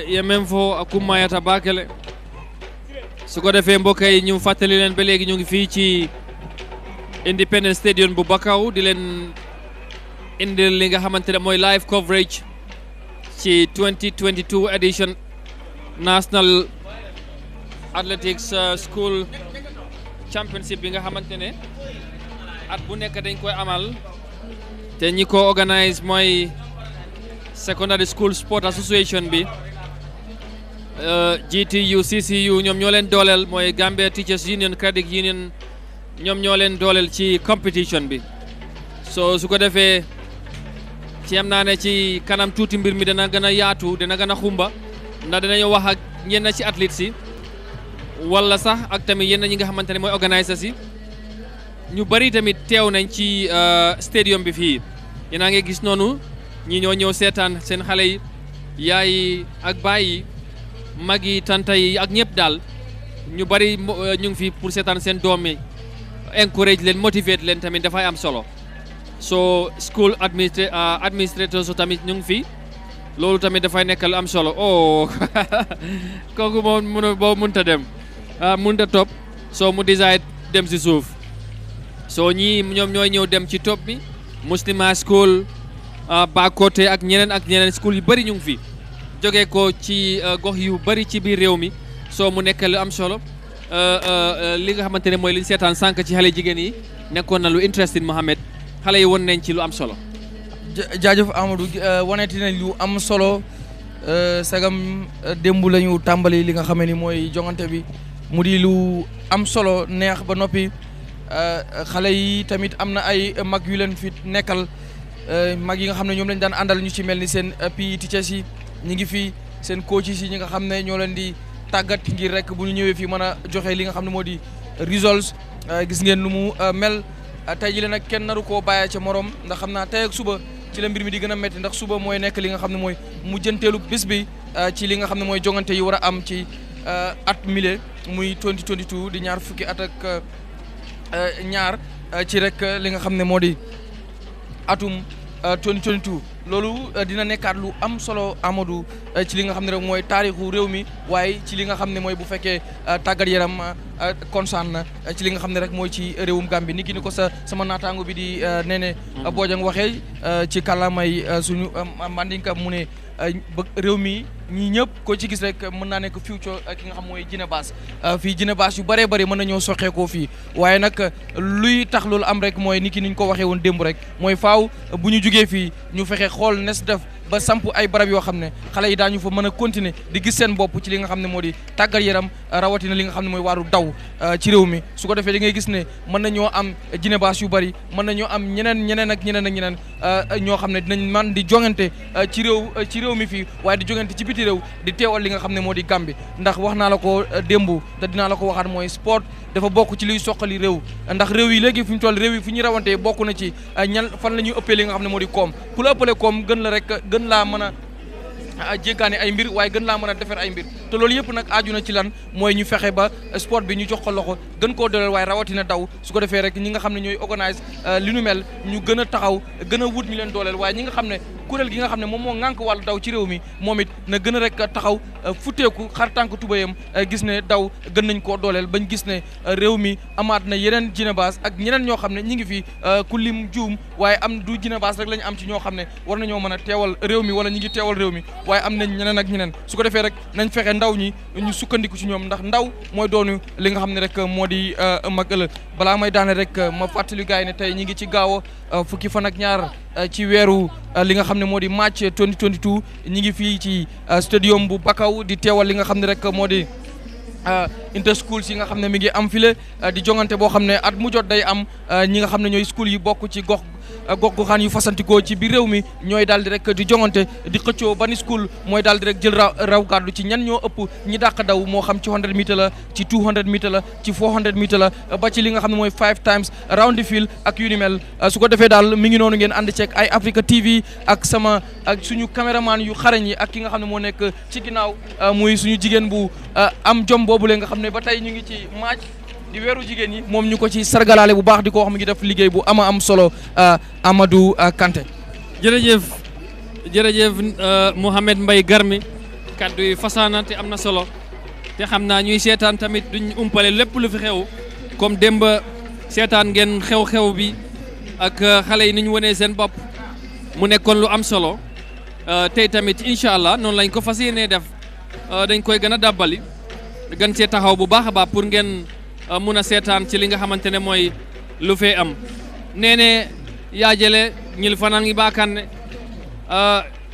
Speaker 12: ya même fo akuma yata bakele su ko defee mbokk yi ñu fàttali leen ba léegi ñu ngi fii ci Independence Stadium bu Bakau di leen indil li nga xamante ne mooy live coverage ci 2022 edition National Athletics School Championship bi nga xamante ne at bu nekk dañ koy amal te ñi ko organise mooy Secondary School Sport Association bi GTU CCU ñoom ñoo leen dooleel mooy Gambia Teachers Union Credit Union ñoom ñoo leen dooleel ci competition bi so su ko defee ci am naa ne ci kanam tuuti mbir mi dana gën a yaatu dana gën a xumba ndax danañu wax ak ñenn ci athlètes yi wala sax ak tamit yenn ñi nga xamante ne mooy organisateurs yi ñu bari tamit teew nañ ci stadium bi fii yéen a ngi gis noonu ñi ñoo ñëw seetaan seen xale yi yaay yi ak baay yi mag yi tanta yi ak ñëpp daal ñu bari ñu ngi fi pour seetaan seen doom yi encourage leen motivate leen tamit dafay am solo so school administrators so tamit ñu ngi fi loolu tamit dafay nekk lu am solo oh kooku moom boo mënta dem mënta topp so mu decide dem si suuf so ñii ñoom ñooy ñëw dem ci top bi Muslima school Bakote ak ñeneen school yu bari ñu ngi fi jógee ko ci gox yu bari ci biir réew mi so mu nekk lu am solo li nga xamante ne mooy li ñu seetaan sànq ci xale jigéen yi nekkoon na lu interesting Mohamed xale yi won nañ ci lu am solo.
Speaker 13: jaajëf Amadou waneeti nañ lu am solo sagam démb la ñu tàmbali li nga xam ni mooy jongante bi mu di lu am solo neex ba noppi xale yi tamit am na ay mag yu leen fi nekkal mag yi nga xam ne ñoom lañ daan àndal ñu ci mel ni seen PE teachers yi ñi ngi fi seen coaches yi ñi nga xam ne ñoo leen di tàggat ngir rek bu ñu ñëwee fii mën a joxe li nga xam ne moo di results gis ngeen lu mu mel tey jii nag kenn naru koo bàyyee ca morom ndax xam naa tey ak suba ci la mbir mi di gën a métti ndax suba mooy nekk li nga xam ne mooy mujjanteelu bis bi ci li nga xam ne mooy jongante yi war a am ci at mile muy 2022 di ñaar fukki at ak ñaar ci rek li nga xam ne moo di atum 2022 loolu dina nekkaat lu am solo Amadou ci li nga xam ne rek mooy taarixu réew mi waaye ci li nga xam ne mooy bu fekkee tàggat yaram concerne na ci li nga xam ne rek mooy ci réewum Gambie ni ki ni ko sama naataango bi di Nene Bojang waxee ci kàllaamay suñu mandinka mu ne réew mi ñii ñëpp ko ci gis rek mën naa nekk future ki nga xam mooy Guinée Basse fii Guinée Basse yu bëree bëri mën nañoo soxeekoo fii waaye nag luy tax loolu am rek mooy ni ki niñ ko waxee woon démb rek mooy faaw bu ñu jugee fii ñu fexe xool nes def ba samp ay barab yoo xam ne xale yi daañu fa mën a continuer di gis seen bopp ci li nga xam ne moo di tàggat yaram rawatina li nga xam ne mooy waaru daw ci réew mi su ko defee da ngay gis ne mën nañoo am Guinée Basse yu bëri mën nañoo am ñeneen ñoo xam ne dinañ man di jongante ci réew mi fii waaye di jongante ci biti réew di teewal li nga xam ne moo di Gambie ndax wax naa la ko démb te dinaa la ko waxaat mooy sport dafa bokk ci liy soqali réew ndax réew yi léegi fu ñu toll réew yi fu ñuy rawantee bokk na ci fan la ñuy ëppee li nga xam ne moo di koom ku la ëppale koom gën la rek gën laa mën a jéggaane ay mbir waaye gën laa mën a defar ay mbir te loolu yëpp nag aaju na ci lan mooy ñu fexe ba sport bi ñu jox ko loxo gën koo dooleel waaye rawatina daw su ko defee rek ñi nga xam ne ñooy organise li nu mel ñu gën a taxaw gën a wut ñu leen dooleel waaye ñi nga xam ne kuréel gi nga xam ne moom moo ŋànk wàllu daw ci réew mi moom it na gën a rek taxaw futteeku xar tànk tubayam gis ne daw gën nañ koo dooleel bañ gis ne réew mi amaat na yeneen Guinée Basse ak ñeneen ñoo xam ne ñi ngi fi ku lim juum waaye am du Guinée Basse rek la ñu am ci ñoo xam ne war nañoo mën a teewal réew mi wala ñi ngi teewal réew mi waaye am nañ ñeneen ak ñeneen su ko defee rek nañ fexe ndaw ñi ñu sukkandiku ci ñoom ndax ndaw mooy doonu li nga xam ne rek moo di mag ëllëg balaa may daane rek ma fàttali gars yi ne tey ñi ngi ci gaaw fukki fan ak ñaar ci weeru li nga xam ne moo di match 2022 ñi ngi fii ci stadium bu Bakau di teewal li nga xam ne rek moo di interschools yi nga xam ne mi ngi am file di jongante boo xam ne at mu jot day am ñi nga xam ne ñooy school yi bokk ci gox goxaan yu fasantikoo ci biir réew mi ñooy daal di rek di jongante di xëccoo ban school mooy daal di rek jël raw gàddu ci ñan ñoo ëpp ñi dàq daw moo xam ci 100 meter la ci 200 meter la ci 400 meter la ba ci li nga xam ne mooy 5 times round the field ak yu ni mel su ko defee daal mi ngi noonu ngeen ànd ceeg ay Africa TV ak suñu caméraman yu xarañ yi ak ki nga xam ne moo nekk ci ginnaaw muy suñu jigéen bu am jom boobule nga xam ne ba tey ñu ngi ci match di weeru jigéen ñi moom ñu ko ci sargalaale bu baax di ko wax mi ngi def liggéey bu am solo Amadou Kanté.
Speaker 12: jërëjëf Mouhamed Mbaye Garmi kaddu yi fasaana te am na solo te xam naa ñuy seetaan tamit duñ umpale lépp lu fi xew comme démb seetaan ngeen xew-xew bi ak xale yi ni ñu wonee seen bopp mu nekkoon lu am solo tey tamit incha allah noonu lañ ko fas yéenee def dañ koy gën a dàbbali gën cee taxaw bu baax a baax pour ngeen mun a seetaan ci li nga xamante ne mooy lu fee am nee ne yaajele ñil fanaan ngi baakanne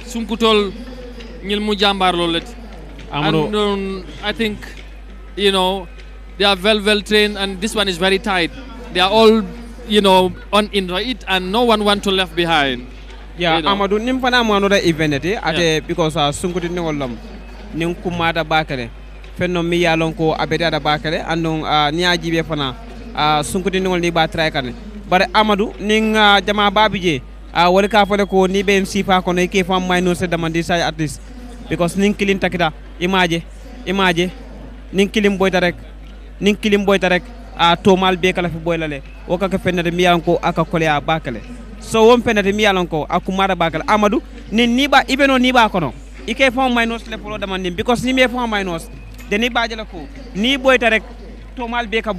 Speaker 12: sunkutol ñil mu jàmbaar loolu lati and I think you know they are well trained and this one is very tight. They are all on into it and no one want to left behind.
Speaker 14: Yeah, Amadou nim fana mo another event ate because sunkuti ni wollam nin kumata bakare fenno mi yalon ko abeda da bakare andon niaji be fana sunkuti ni ni ba try kan bare Amadou nin jama babije wala ka fale ko ni be sifa ko ne ke fam mayno se demandi sa at least because nin kilin takita image nin kilim boyta rek tomal be kala fi boylale o ka fennade mi yalon ko aka kolya bakale so won fennade mi yalon ko akumara bakale Amadou nin niba ibeno niba kono ike fam minus le polo demandi because ni me fam minus de ni bajala ko ni boyta rek tomal be ka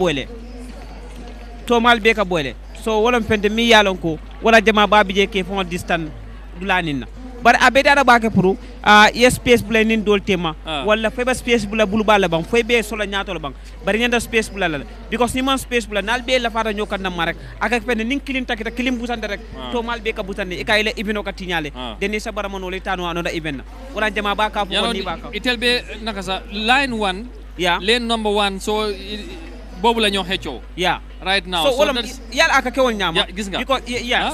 Speaker 14: boyle so wolon fende mi yalon ko wala jama babije ke fam distant dulaninna bar abeda da bake pour space bula nin dol tema wala feba space bula bulu bala bang febe sola nyaato bang bari nyanda space bula la because ni man space bula nal be la fata nyokan na marek ak fene nin kilim takita kilim busande rek to mal be ka busande e kay le ibino ka tinyale deni sa bara mono le tanu anoda event wala jama ba ka fo ni ba ka
Speaker 12: itelbe nakasa line 1 lane number 1 so bobu la ñoo xéccio right now
Speaker 14: so wala yalla aka kewol ñama
Speaker 12: gis nga
Speaker 14: because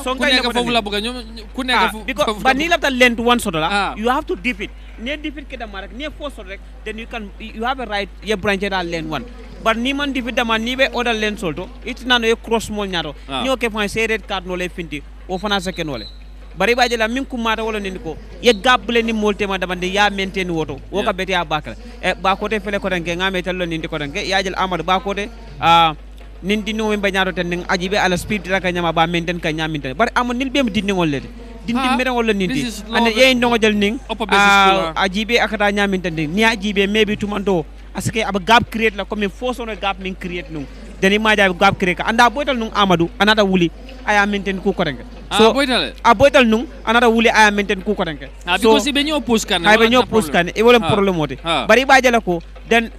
Speaker 14: so ngay
Speaker 12: nekk fofu la bëgg ñoom ku nekk
Speaker 14: because ba ni la ta lent one so la you have to defeat ne defeat ke dama rek ne fo so rek then you have a right ye branch da lane one but ni man defeat dama ni be order lane solto it nano e cross mol ñato ñoo ke point c'est red card no le finti o fana sa ken wala bari baje la min kumata wala ni ko ye gable ni molte ma dama de ya maintain woto o ka beti ya bakala e ba ko te fele ko danke ngame tallo ni ko danke ya jël Amadou ba ko te nin di no be ñaato ten ajibe ala speed raka ñama ba maintain ka ñaminte bari Amadou nil be mi dinni ngol lede dindi mere ngol ni di ane ye ndongo jël ning ajibe akata ñaminte ni ajibe maybe tumando aske aba gap create la comme foso no gap min create nung deni maja gap create anda boytal nung Amadou anata wuli aya maintain ku ko danke so boytal nung anata wuli aya maintain ku ko danke
Speaker 12: because be ñoo push kan
Speaker 14: ay be ñoo push kan e wala problème wote bari ba jala ko den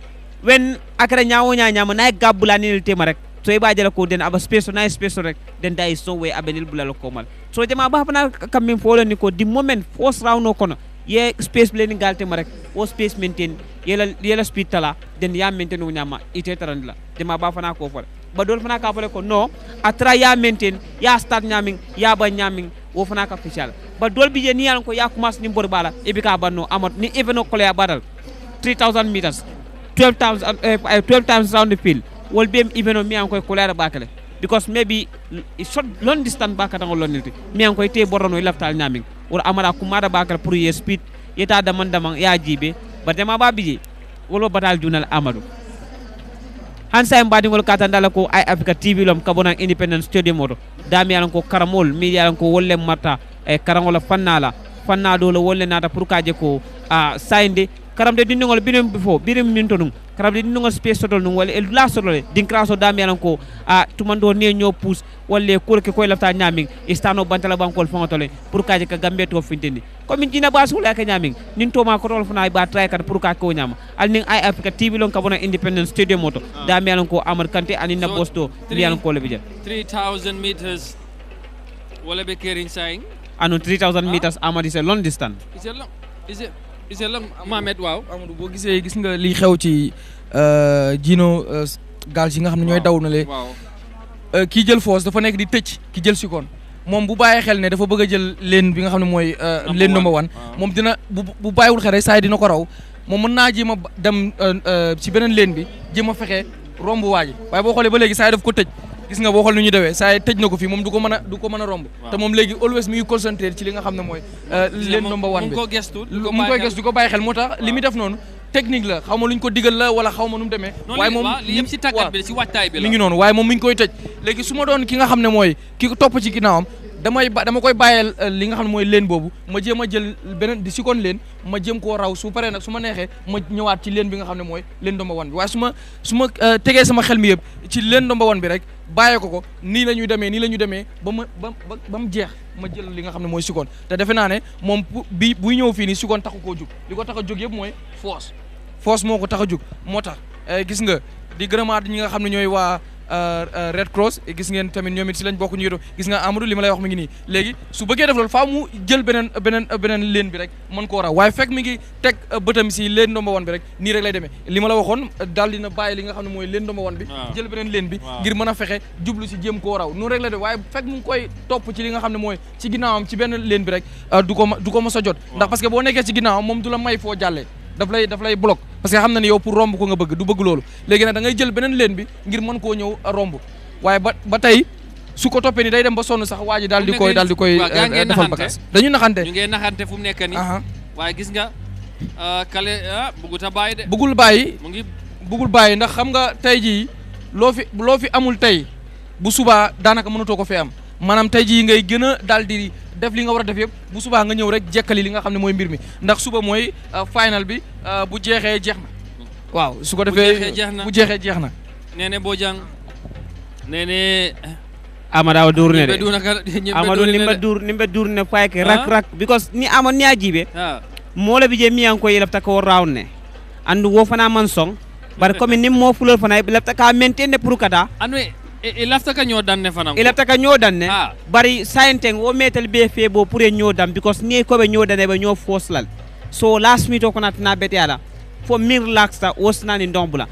Speaker 14: when akara ñaawo ñaama na gabbula ni tema rek so e ba jala ko den aba space na space rek den da is no way abenil bulal ko mal so jama ba fana kam min folo ni ko di moment force round no kono ye space bleni galte ma rek o space maintain yela speed tala den ya maintain no ñama ite tarandla jama ba fana ko fol ba dol fana ka fole ko no atra ya maintain ya start ñaming ya ba ñaming wo fana ka official ba dol bi je ni yal ko ya commence ni mbor bala e bi ka banno amot ni eveno ko ya badal 3000 meters 12 times round the field wol be eveno mi an ko la bakale because maybe short long distance baka tan lonilti mi an ko te borno laftal ñaming wala amara kumada bakal pour ye speed yeta damang ya jibe ba dema ba biji wolo batal junal Amadou hansa mbadi ngol katandala ko ay Africa TV lom kabona Independence Stadium moto dami yalan ko karamol mi yalan ko wolle marta e karangola fanna do lo wolle nata pour kaje ko sainde karamde dindingol birim before birim mintonum karamde dindingol space sotol num wala el la sotol dinkraso dami yalan ko tumando ne ñoo pousse walle ko ke koy lafta ñaming istano bantala bankol fongotole pour kaje ka gambe to finteni comme jina basul ka ñaming nin to ma ko tol fana ba try kat pour ka ko ñama al ning ay Africa TV lon kabona Independence Stadium moto dami yalan ko Amar Kanté anina bosto mi yalan ko le bijal
Speaker 12: 3000 meters wala be kering saying
Speaker 14: anu 3000 meters Amadi c'est long distance
Speaker 12: is it long Mohamed waaw
Speaker 13: Amadou boo gisee gis nga li xew ci jino gaal yi nga xam ne ñooy daw na le kii jël foos dafa nekk di tëj ki jël si koon moom bu bàyyee xel ne dafa bëgg a jël leen bi nga xam ne mooy leen number 1 moom dina bu bàyyiwul xel rek saa yi dina ko raw moom mën naa jéem a dem ci beneen leen bi jéem a fexe romb waaji waaye boo xoolee ba léegi saa yi daf ko tëj gis nga boo xool nu ñu dewee saa yi tëj na ko fii moom du ko mën a romb te moom léegi always mi ngi concentré ci li nga xam ne mooy leen number 1 bi mu ngi koy gestu di ko bàyyi xel moo tax li muy def noonu technique la xaw ma lu ñu ko digal la wala xaw ma nu mu demee waaye moom
Speaker 12: li yëpp ci tàggat bi ci waajtaay bi la
Speaker 13: mi ngi noonu waaye moom mi ngi koy tëj léegi su ma doon ki nga xam ne mooy ki topp ci ginnaawam dama koy bàyyeel li nga xam ne mooy leen boobu ma jéem a jël beneen di seconde leen ma jéem koo raw su paree nag su ma neexee ma ñëwaat ci leen bi nga xam ne mooy leen number 1 bi waaye su ma tegee sama xel mi yëpp ci leen number 1 bi rek bàyyee ko nii la ñuy demee ba mu jeex ma jël li nga xam ne mooy seconde te defe naa ne moom buy ñëw fii nii seconde taxu koo jóg li ko tax a jóg yëpp mooy force moo ko tax a jóg moo tax gis nga di gërëmaat ñi nga xam ne ñooy waa Red Cross gis ngeen tamit ñoom it si lañ bokk ñu ngi gis nga Amadou li ma lay wax mi ngi nii léegi su bëggee def loolu faaw mu jël beneen leen bi rek mën koo raw waaye fekk mi ngi teg bëtam si leen number 1 bi rek nii rek lay demee li ma la waxoon daal dina bàyyi li nga xam ne mooy leen number 1 bi jël beneen leen bi ngir mën a fexe jublu si jéem koo raw noonu rek lay demee waaye fekk mu ngi koy topp ci li nga xam ne mooy ci ginnaawam ci benn leen bi rek du ko mos a jot ndax parce que boo nekkee ci ginnaawam moom du la may foo jàllee daf lay bloc parce que xam na ni yow pour romb ko nga bëgg du bëgg loolu léegi nag da ngay jël beneen leen bi ngir mën koo ñëw romb waaye ba tey su ko toppee ni day dem ba sonn sax waa ji daal di koy defal bagage dañu naxante
Speaker 12: ñu ngeen naxante fu mu nekk nii waaye gis nga kale bëggut a bàyyi de
Speaker 13: bëggul bàyyi ndax xam nga tey jii loo fi amul tey bu subaa daanaka mënatoo ko fee am maanaam tey jii ngay gën a daal di def li nga war a def yëpp bu subaa nga ñëw rek jekkali li nga xam ne mooy mbir mi ndax suba mooy final bi bu jeexee jeex na waaw su ko defee bu jeexee jeex na
Speaker 12: nene Bojang nene
Speaker 15: Amadaw durne de Amadou nimbe durne fayke rak because ni amon ni ajibe mole bi je mi an ko yelafta ko round ne andu wo fana man song bar comme nim mo fulol fana lafta ka maintainer pour kata
Speaker 12: anu lafta ka ñodan ne fana
Speaker 15: lafta ka ñodan ne bari sayenteng wo metal be fe bo pour ñodan because ni ko be ñodane be ño foslal so last minute ko natna beti ala fo mir relaxa wosnani ndombula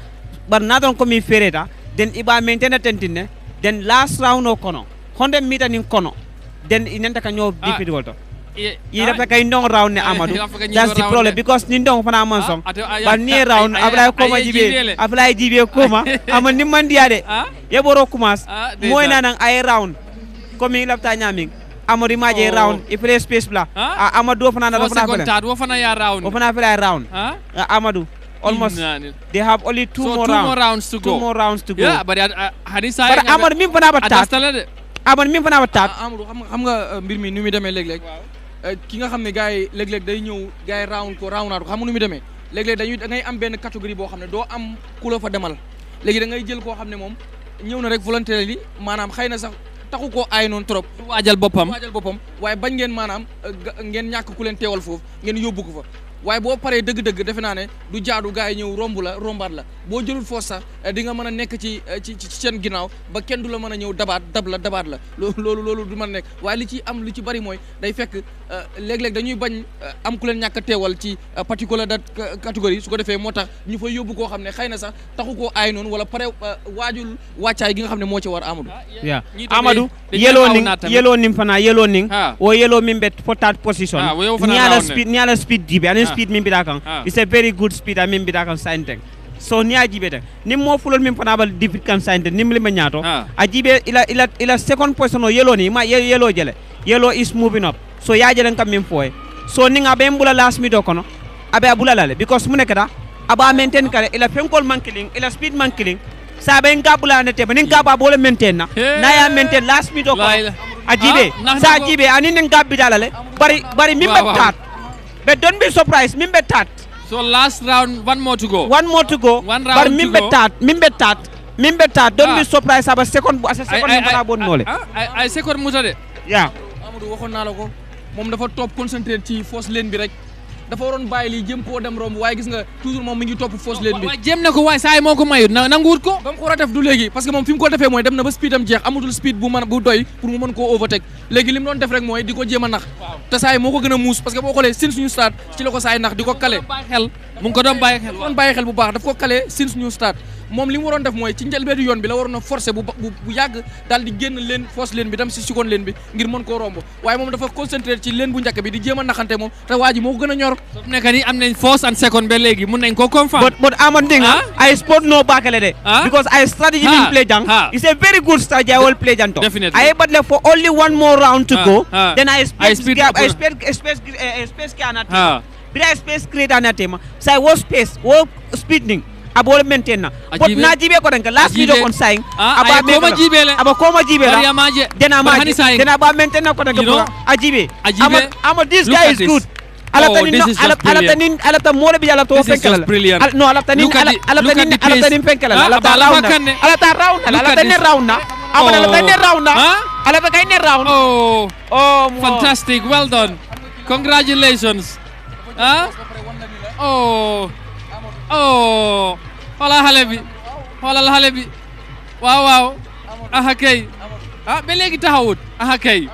Speaker 15: bar nadon ko mi fereta den iba maintainer tentine den last round o kono 100 meter nin kono den inenta ka ñoo dipiti wolto yi dafa kay ndong round ne Amadou that's the problem because ni ndong fana man song but ni round abla jibe koma ama ni mandiya de yeboro kumas moy nanan ay round comme lafta nyaming Amadou maje round i play space bla Amadou fana na
Speaker 12: fana ya round
Speaker 15: wo fana fela round Amadou almost they have only two more rounds to go
Speaker 12: yeah but hadisa
Speaker 15: but Amadou min fana ba tat Amadou min fana ba tat
Speaker 13: Amadou xam nga mbir mi nu mi demee léeg-léeg ki nga xam ne gars yi léeg-léeg day ñëw gars yi round naatu xam nga nu mi demee léeg-léeg da ngay am benn catégorie boo xam ne doo am ku la fa demal léegi da ngay jël koo xam ne moom ñëw na rek volontaire li maanaam xëy na sax taxu koo aay noonu trop
Speaker 12: waajal boppam
Speaker 13: waaye bañ ngeen maanaam ngeen ñàkk ku leen teewal foofu ngeen yóbbu ko fa waaye boo paree dëgg-dëgg defe naa ne du jaadu gars yi ñëw rombaat la boo jëlul foos sax di nga mën a nekk ci seen ginnaaw ba kenn du la mën a ñëw dabaat la loolu du mën a nekk waaye li ci am lu ci bari mooy day fekk léeg-léeg dañuy bañ am ku leen ñàkk a teewal ci particulier dat catégorie su ko defee moo tax ñu fay yóbbu koo xam ne xëy na sax taxu koo aay noonu wala pare waajul wàccaay gi nga xam ne moo ci war Amadou
Speaker 15: Amadou yellow ning fana yellow ning o yellow min bet for third position niala speed dibe anen speed min bida kan it's a very good speed min bida kan sainteng so ni ajibe te nim mo fulol min fana bal dipit kan sainte nim le ñaato ajibe ila second position o yellow ni ma yellow jele yellow is moving up so ya jelen kam min foy so ni nga be mbula last mido kono abe abula lale because mu nekata aba maintain kare ila fenkol mankling ila speed mankling sabe ngabula ne te banin gaba bole maintain na ya maintain last mido kono ajibe sa ajibe anin ngabbi dalale bari min betat but don't be surprised min betat
Speaker 12: so last round one more to go
Speaker 15: but min betat don't be surprised aba second bana bon nole
Speaker 12: ay second muta de
Speaker 13: Amadou waxoon naa la ko moom dafa topp concentré ci fausse lane bi rek dafa waroon bàyyi lii jëm koo dem romb waaye gis nga toujours moom mi ngi topp fausse lane bi
Speaker 12: waaye jéem na ko waaye saa yi moo ko mayut nanguwut ko
Speaker 13: ba mu ko war a def du léegi parce que moom fi mu ko defee mooy dem na ba speed am jeex amatul speed bu doy pour mu mën koo overtake léegi li mu doon def rek mooy di ko jéem a nax te saa yi moo ko gën a muus parce que boo xoolee sin suñu stade ci la ko saa yi nax di ko kale
Speaker 12: mu ngi ko doon bàyyi xel
Speaker 13: bu baax daf ko kale sin suñu stade moom li mu waroon def mooy ci njëlbeenu yoon bi la waroon a forcer bu yàgg daal di génn leen fausse lane bi dem si seconde lane bi ngir mën koo romb waaye moom dafa concentré ci lane bu njëkk bi di jéem a naxante moom te waa ji moo ko gën a ñor
Speaker 12: nekk ni am nañ first and second ba léegi mun nañ ko confirm
Speaker 15: but Amadou Dinga I sport no bakale de because I strategy in play jang it's a very good strategy I will play janto I but for only one more round to go then I space create anatema so I was space speeding abole maintain na but na jibe ko renka last video on saying
Speaker 12: aba
Speaker 15: koma jibe la dena ba maintain na ko renka ajibe ama this guy is good alata mole bi alata fenkala no alata nin fenkala alata raunda alata kay ne round
Speaker 12: oh fantastic, well done, congratulations. Xoolal xale bi waaw kay ba léegi taxawut kay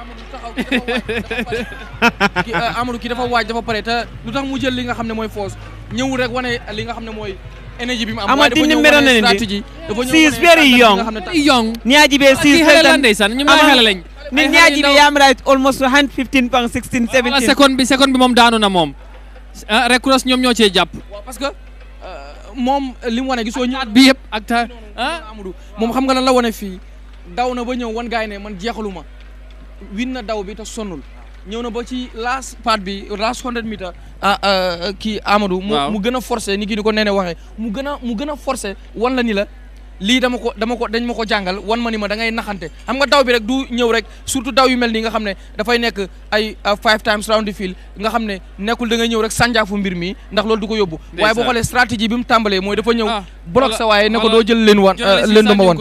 Speaker 16: Amadou ki dafa waaj dafa pare te lu tax mu jël li nga xam ne mooy force ñëw rek wane li nga xam ne mooy énergie bi mu am
Speaker 15: Amadou ni mero na stratégie she is very young Niajibe she is
Speaker 12: xale ndeysaan ñu may xale lañ
Speaker 15: ni Niajibe yam right almost 115 pounds 16 17
Speaker 12: seconde bi moom daanu na moom Red Cross ñoom ñoo cee jàpp
Speaker 16: parce que moom li mu wane gisoo ñu
Speaker 12: bi yëpp ak ta
Speaker 16: Amadou moom xam nga lan la wane fii daw na ba ñëw wan gaay ne man jeexaluma win na daw bi te sonnul ñëw na ba ci last part bi last 100 meter kii Amadou mu gën a forcé ni kii di ko nee waxee mu gën a forcé wan la ni la lii dañ ma ko jàngal wan ma ni ma da ngay naxante xam nga daw bi rek du ñëw rek surtout daw yu mel nii nga xam ne dafay nekk ay 5 times round the field nga xam ne nekkul da ngay ñëw rek sànjaafu mbir mi ndax loolu du ko yóbbu waaye boo xoolee stratégie bi mu tàmbalee mooy dafa ñëw bloc sa waaye ne ko doo jël leen dama wan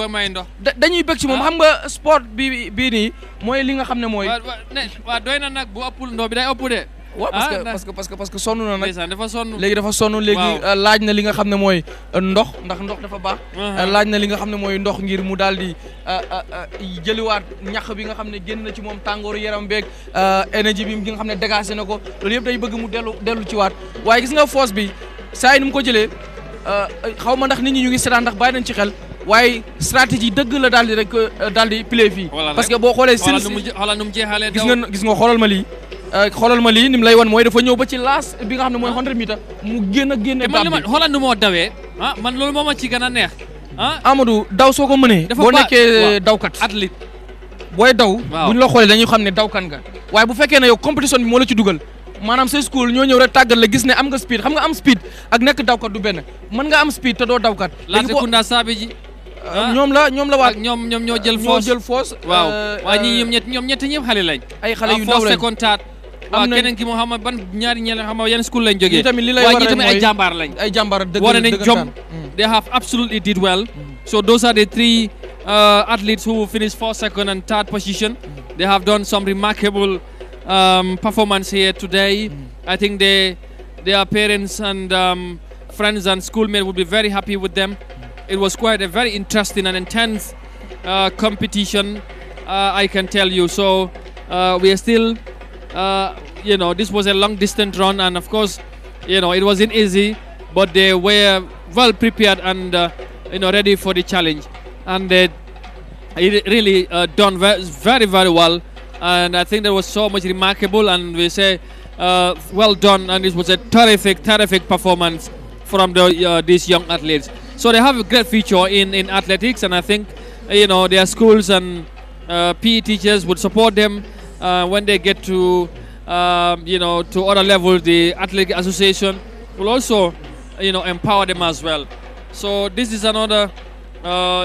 Speaker 16: dañuy bëgg ci moom xam nga sport bii nii mooy li nga xam ne mooy
Speaker 12: waaw doy na nag bu ëppul ndox bi day ëpp de
Speaker 16: waaw parce que sonn na nag
Speaker 12: léegi
Speaker 16: dafa sonn léegi laaj na li nga xam ne mooy ndox ndax ndox dafa baax laaj na li nga xam ne mooy ndox ngir mu daal di jëliwaat ñax bi nga xam ne génn na ci moom tàngooru yaram beeg énergie bi nga xam ne dégagé na ko loolu yëpp day bëgg mu dellu ci waat waaye gis nga force bi saa yi ni mu ko jëlee xaw ma ndax nit ñi ñu ngi seetaan ndax bàyyi nañ ci xel waaye stratégie dëgg la daal di rek daal di play fii parce que boo xoolee gis nga xoolal ma lii ni mu lay wan mooy dafa ñëw ba ci laas bi nga xam ne mooy 100 meter mu génn
Speaker 12: man xoolal nu moo dawee man loolu moo ma ci gën a neex
Speaker 16: Amadou daw soo ko mënee boo nekkee dawkat
Speaker 12: athlète
Speaker 16: booy daw buñ la xoolee dañuy xam ne dawkan nga waaye bu fekkee ne yow compétition bi moo la ci dugal maanaam sa school ñoo ñëw rek tàggat la gis ne am nga speed xam nga am speed ak nekk dawkat du benn mën nga am speed te doo dawkat
Speaker 12: la sekunda saabi ji
Speaker 16: ñoom la waa
Speaker 12: ñoom ñoo jël force
Speaker 16: waaw
Speaker 12: waaye ñoom ñett ñëpp xale lañ
Speaker 16: ay xale yu ndaw lañ
Speaker 12: waaw keneen ki moo xam ban ñaari ñeneen xam yan school lañ jógee
Speaker 16: tamit li lay war
Speaker 12: tamit ay jàmbaar lañ
Speaker 16: ay jàmbaar dëgg
Speaker 12: wane nañ jom they have absolutely did well so those are the three athletes who finished 4th, 2nd and 3rd position they have done some remarkable performance here today I think their parents and friends and schoolmates would be very happy with them it was quite a very interesting and intense competition I can tell you so we are still this was a long distance run and of course it wasn't easy but they were well prepared and ready for the challenge and they really done very very well and I think that was so much remarkable and we say well done and it was a terrific performance from these young athletes so they have a great future in athletics and I think their schools and PE teachers would support them when they get to to other levels. The athletic association will also empower them as well. So this is another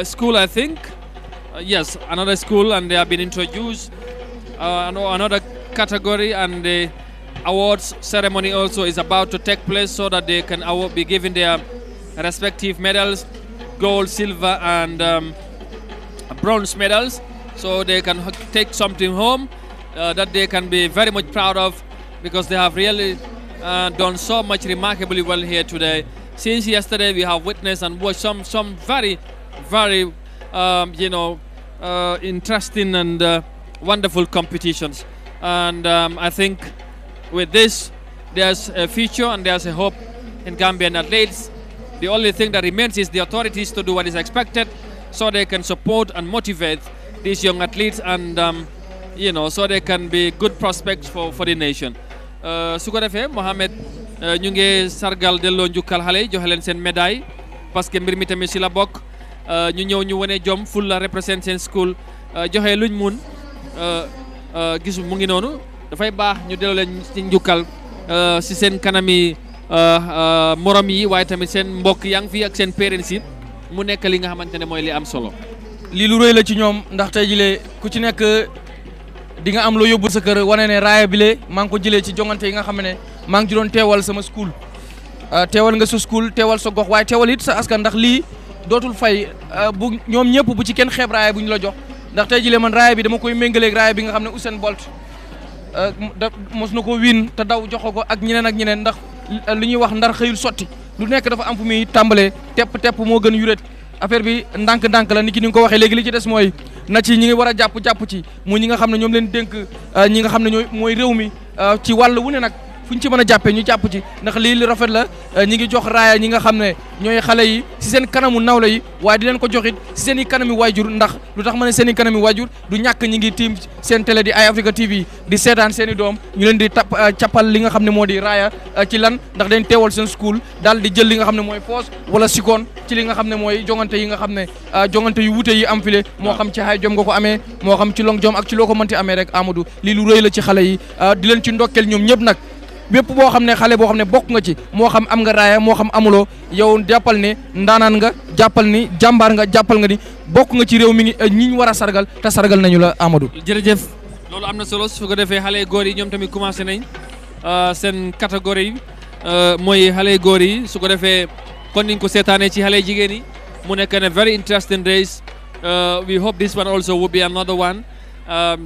Speaker 12: school I think yes another school and they have been introduced another category and the awards ceremony also is about to take place so that they can be given their respective medals gold silver and bronze medals so they can take something home that they can be very much proud of because they have really done so much remarkably well here today. Since yesterday we have witnessed and watched some very interesting and wonderful competitions and I think with this there's a future and there's a hope in Gambian athletes. The only thing that remains is the authorities to do what is expected so they can support and motivate these young athletes and so they can be good prospects for the nation. su ko defee Mohamed ñu ngi sargal delloo njukkal xale yi joxe leen seen médaille parce que mbir mi tamit si la bokk ñu ñëw ñu wane jom full la represent seen school joxe luñ mun gis mu ngi noonu dafay baax ñu delloo leen ci njukkal si seen kanami morom yi waaye tamit seen mbokk yaa ngi fi ak seen parents yi mu nekk li nga xamante ne mooy li am solo.
Speaker 16: lii lu rëy la ci ñoom ndax tey jii ku ci nekk di nga am loo yóbbul sa kër wane ne raaya bi lee maa ngi ko jëlee ci jongante yi nga xam ne maa ngi ci doon teewal sama school teewal nga sa school teewal sa gox waaye teewal it sa askan ndax lii dootul fay bu ñoom ñëpp bu ci kenn xeeb raaya bu ñu la jox ndax tey jii man raaya bi dama koy méngaleeg raaya bi nga xam ne Usain Bolt da mos na ko wiin te daw jox ko ak ñeneen ndax li ñuy wax ndar xëyul sotti lu nekk dafa am fu muy tàmbalee tepp moo gën yuret affaire bi ndànk-ndànk la ni ki ni nga ko waxee léegi li ci des mooy na ci ñi ngi war a jàpp ci mu ñi nga xam ne ñoom leen dénk ñi nga xam ne ñooy mooy réew mi ci wàll wu ne nag fu ñu ci mën a jàppee ñu jàpp ci ndax lii li rafet la ñi ngi jox raaya ñi nga xam ne ñooy xale yi si seen kanamu nawle yi waaye di leen ko joxit si seen i kanami waajur ndax lu tax ma ne seen i kanami waajur du ñàkk ñi ngi tiim seen télé di Eye Africa TV di seetaan seen i doom ñu leen di cappal li nga xam ne moo di raaya ci lan ndax dañ teewal seen school daal di jël li nga xam ne mooy foos wala sikoon ci li nga xam ne mooy jongante yi nga xam ne jongante yu wute yi am file moo xam ci high jump nga ko amee moo xam ci long jump ak ci loo ko mënti amee rek Amadou lii lu rëy la ci xale yi di leen ci ndokkeel ñoom ñëpp nag bépp boo xam ne xale boo xam ne bokk nga ci moo xam am nga raaya moo xam amuloo yow jàppal ne ndaanaan nga jàppal ni jàmbaar nga jàppal nga ni bokk nga ci réew mi ngi ñi ñu war a sargal te sargal nañu la Amadou.
Speaker 12: jërëjëf loolu am na solo su ko defee xale góor yi ñoom tamit commencé nañ seen catégorie mooy xale góor yi su ko defee kon niñ ko seetaanee ci xale jigéen yi mu nekk ne very interesting race we hope this one also will be another one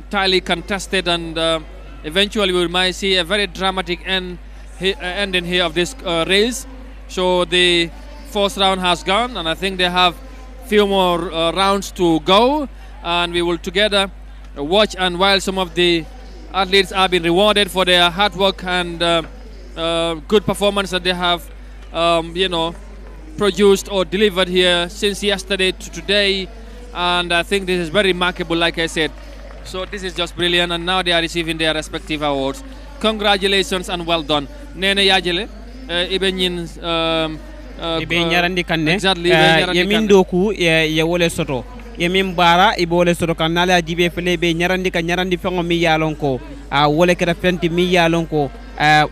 Speaker 12: tightly contested and eventually we might see a very dramatic ending here of this race. So the first round has gone and I think they have few more rounds to go and we will together watch, and while some of the athletes are being rewarded for their hard work and good performance that they have produced or delivered here since yesterday to today, and I think this is very remarkable, like I said. So this is just brilliant, and now they are receiving their respective awards. Congratulations and well done. Nene yajele ibe nyin
Speaker 14: ibe nyarandi kanne
Speaker 12: exactly
Speaker 14: yemin doku ye wole soto yemin bara ibe wole soto kan nala jibe fele be nyarandi fengo mi yalon ko wole kera fenti mi yalon ko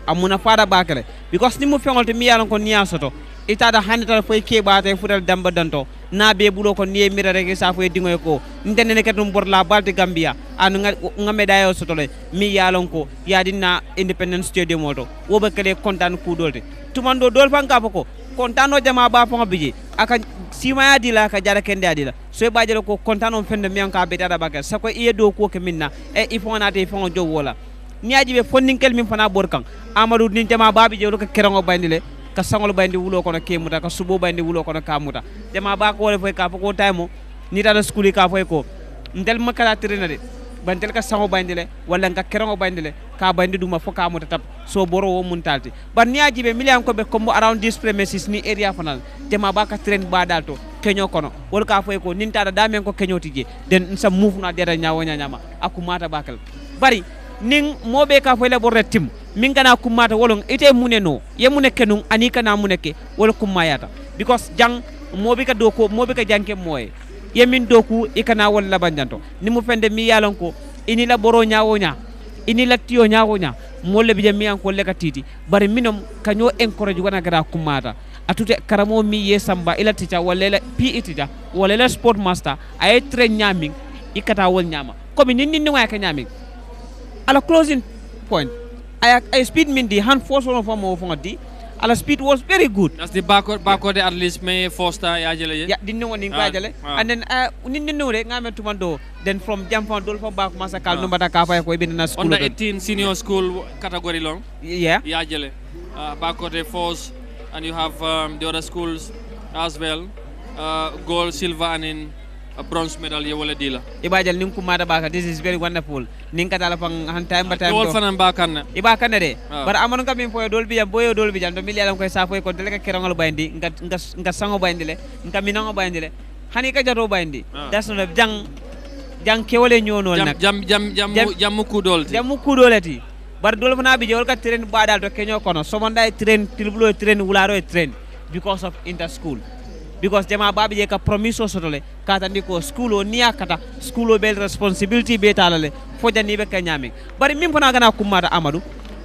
Speaker 14: amuna fada bakale because ni mu fengol te mi yalon ko niya soto itada hanita foy kebate futal damba danto na be bulo ko niye mira rek sa foy dingoy ko ndene ketum bor la balti Gambia anu nga medayo sotole mi yalon ko yadina Independence Stadium moto wobe kede kontan ku dolte tumando dol fanka ko kontano jama ba fon biji aka sima yadila ka jara kende adila so ba jere ko kontano fende mi anka betada bakal sako iye do ko ke minna e ifona te fon jo wala niaji be fondinkel min fana bor kan Amadou ni jama babi je ko kerango bandile ka sangol bandi wulo kono kemuta ka subo bandi wulo kono kamuta jama ba ko wala foy ka ko taymo ni tata skuli ka foy ko ndel makala trena de bantel ka sango bandile wala nga kerango bandile ka bandi duma fo kamuta tap so boro wo muntalti bar niaji be million ko be kombo around this premises ni area fanal jama ba ka train ba dalto kenyo kono wol ka foy ko nin tata damen ko kenyo tije den sa mufna deda nyaawo nyama akumata bakal bari ning mobe ka foy le borre tim min kana kumata wolon ite muneno ye muneke nun ani kana muneke wol kumayata because jang mobi ka doko mobi ka janke moye ye min doku ikana wol labanjanto ni mu fende mi yalon ko ini la boro nyaawo nya ini la tiyo nyaawo nya molle bi jami an ko leka titi bari minom kanyo encourage wana gara kumata atute karamo mi ye samba ila teacher wala PE teacher wala sport master ay train nyaming ikata wol nyama komi ninni wa ka nyaming ala closing point I speed mindi hand force one from di ala speed was very good.
Speaker 12: That's the backward at least may foster yajele.
Speaker 14: Yeah, didn't know one yajele. And then didn't know it ngame tumando then from jump on dolphin back masakal no matter ka fa ko ibin na school.
Speaker 12: Under 18 senior school category long.
Speaker 14: Yeah.
Speaker 12: Yajele. Backward force, and you have the other schools as well. Gold, silver and in a bronze medal ye wala dila
Speaker 14: ibajal nim ko mada baka this is very wonderful nin kata la pang han time batay
Speaker 12: wol fanan bakan
Speaker 14: iba kan de bar amon kam min foyo dol bijam boyo dol bijam do milialam koy sa foy ko delega kerangol bayndi nga sango bayndi le nga minango bayndi le hani ka jato bayndi das no jang kewole nyono nak jam ku dolati bar dol fana bi jol ka train badal to kenyo kono so monday train tilbulo train wularo train because of inter school because jama babi je ka promise sotole kata ndiko school o niya kata school o bel responsibility be talale fo jani be ka nyami bari min fana gana kumata Amadou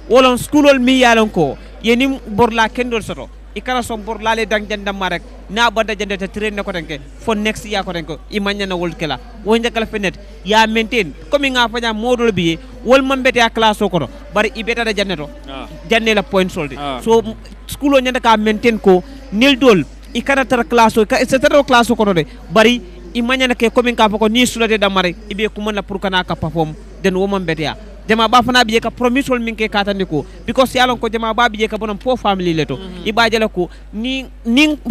Speaker 14: wolon school ol mi yalon ko
Speaker 15: yeni bor la kendol soto ikana som bor la le dang jandam marek na banda jande te train ko tanke for next ya ko tanke imanya na world kala wo ndakala fenet ya maintain comme nga fanya modol bi wol mambete ya classe ko bari ibeta da janneto janne la point solde so school o nyanda ka maintain ko nil dol ikana tar classe ka et cetera classe ko de bari imanya na ke comme nga ko ni sulade da mare ibe ko man la pour kana ka perform den wo mambete ya jama ba fana biye ka promise wol min ke katandi ko because yalon ko jama ba biye ka bonam po family leto ibajala ko ni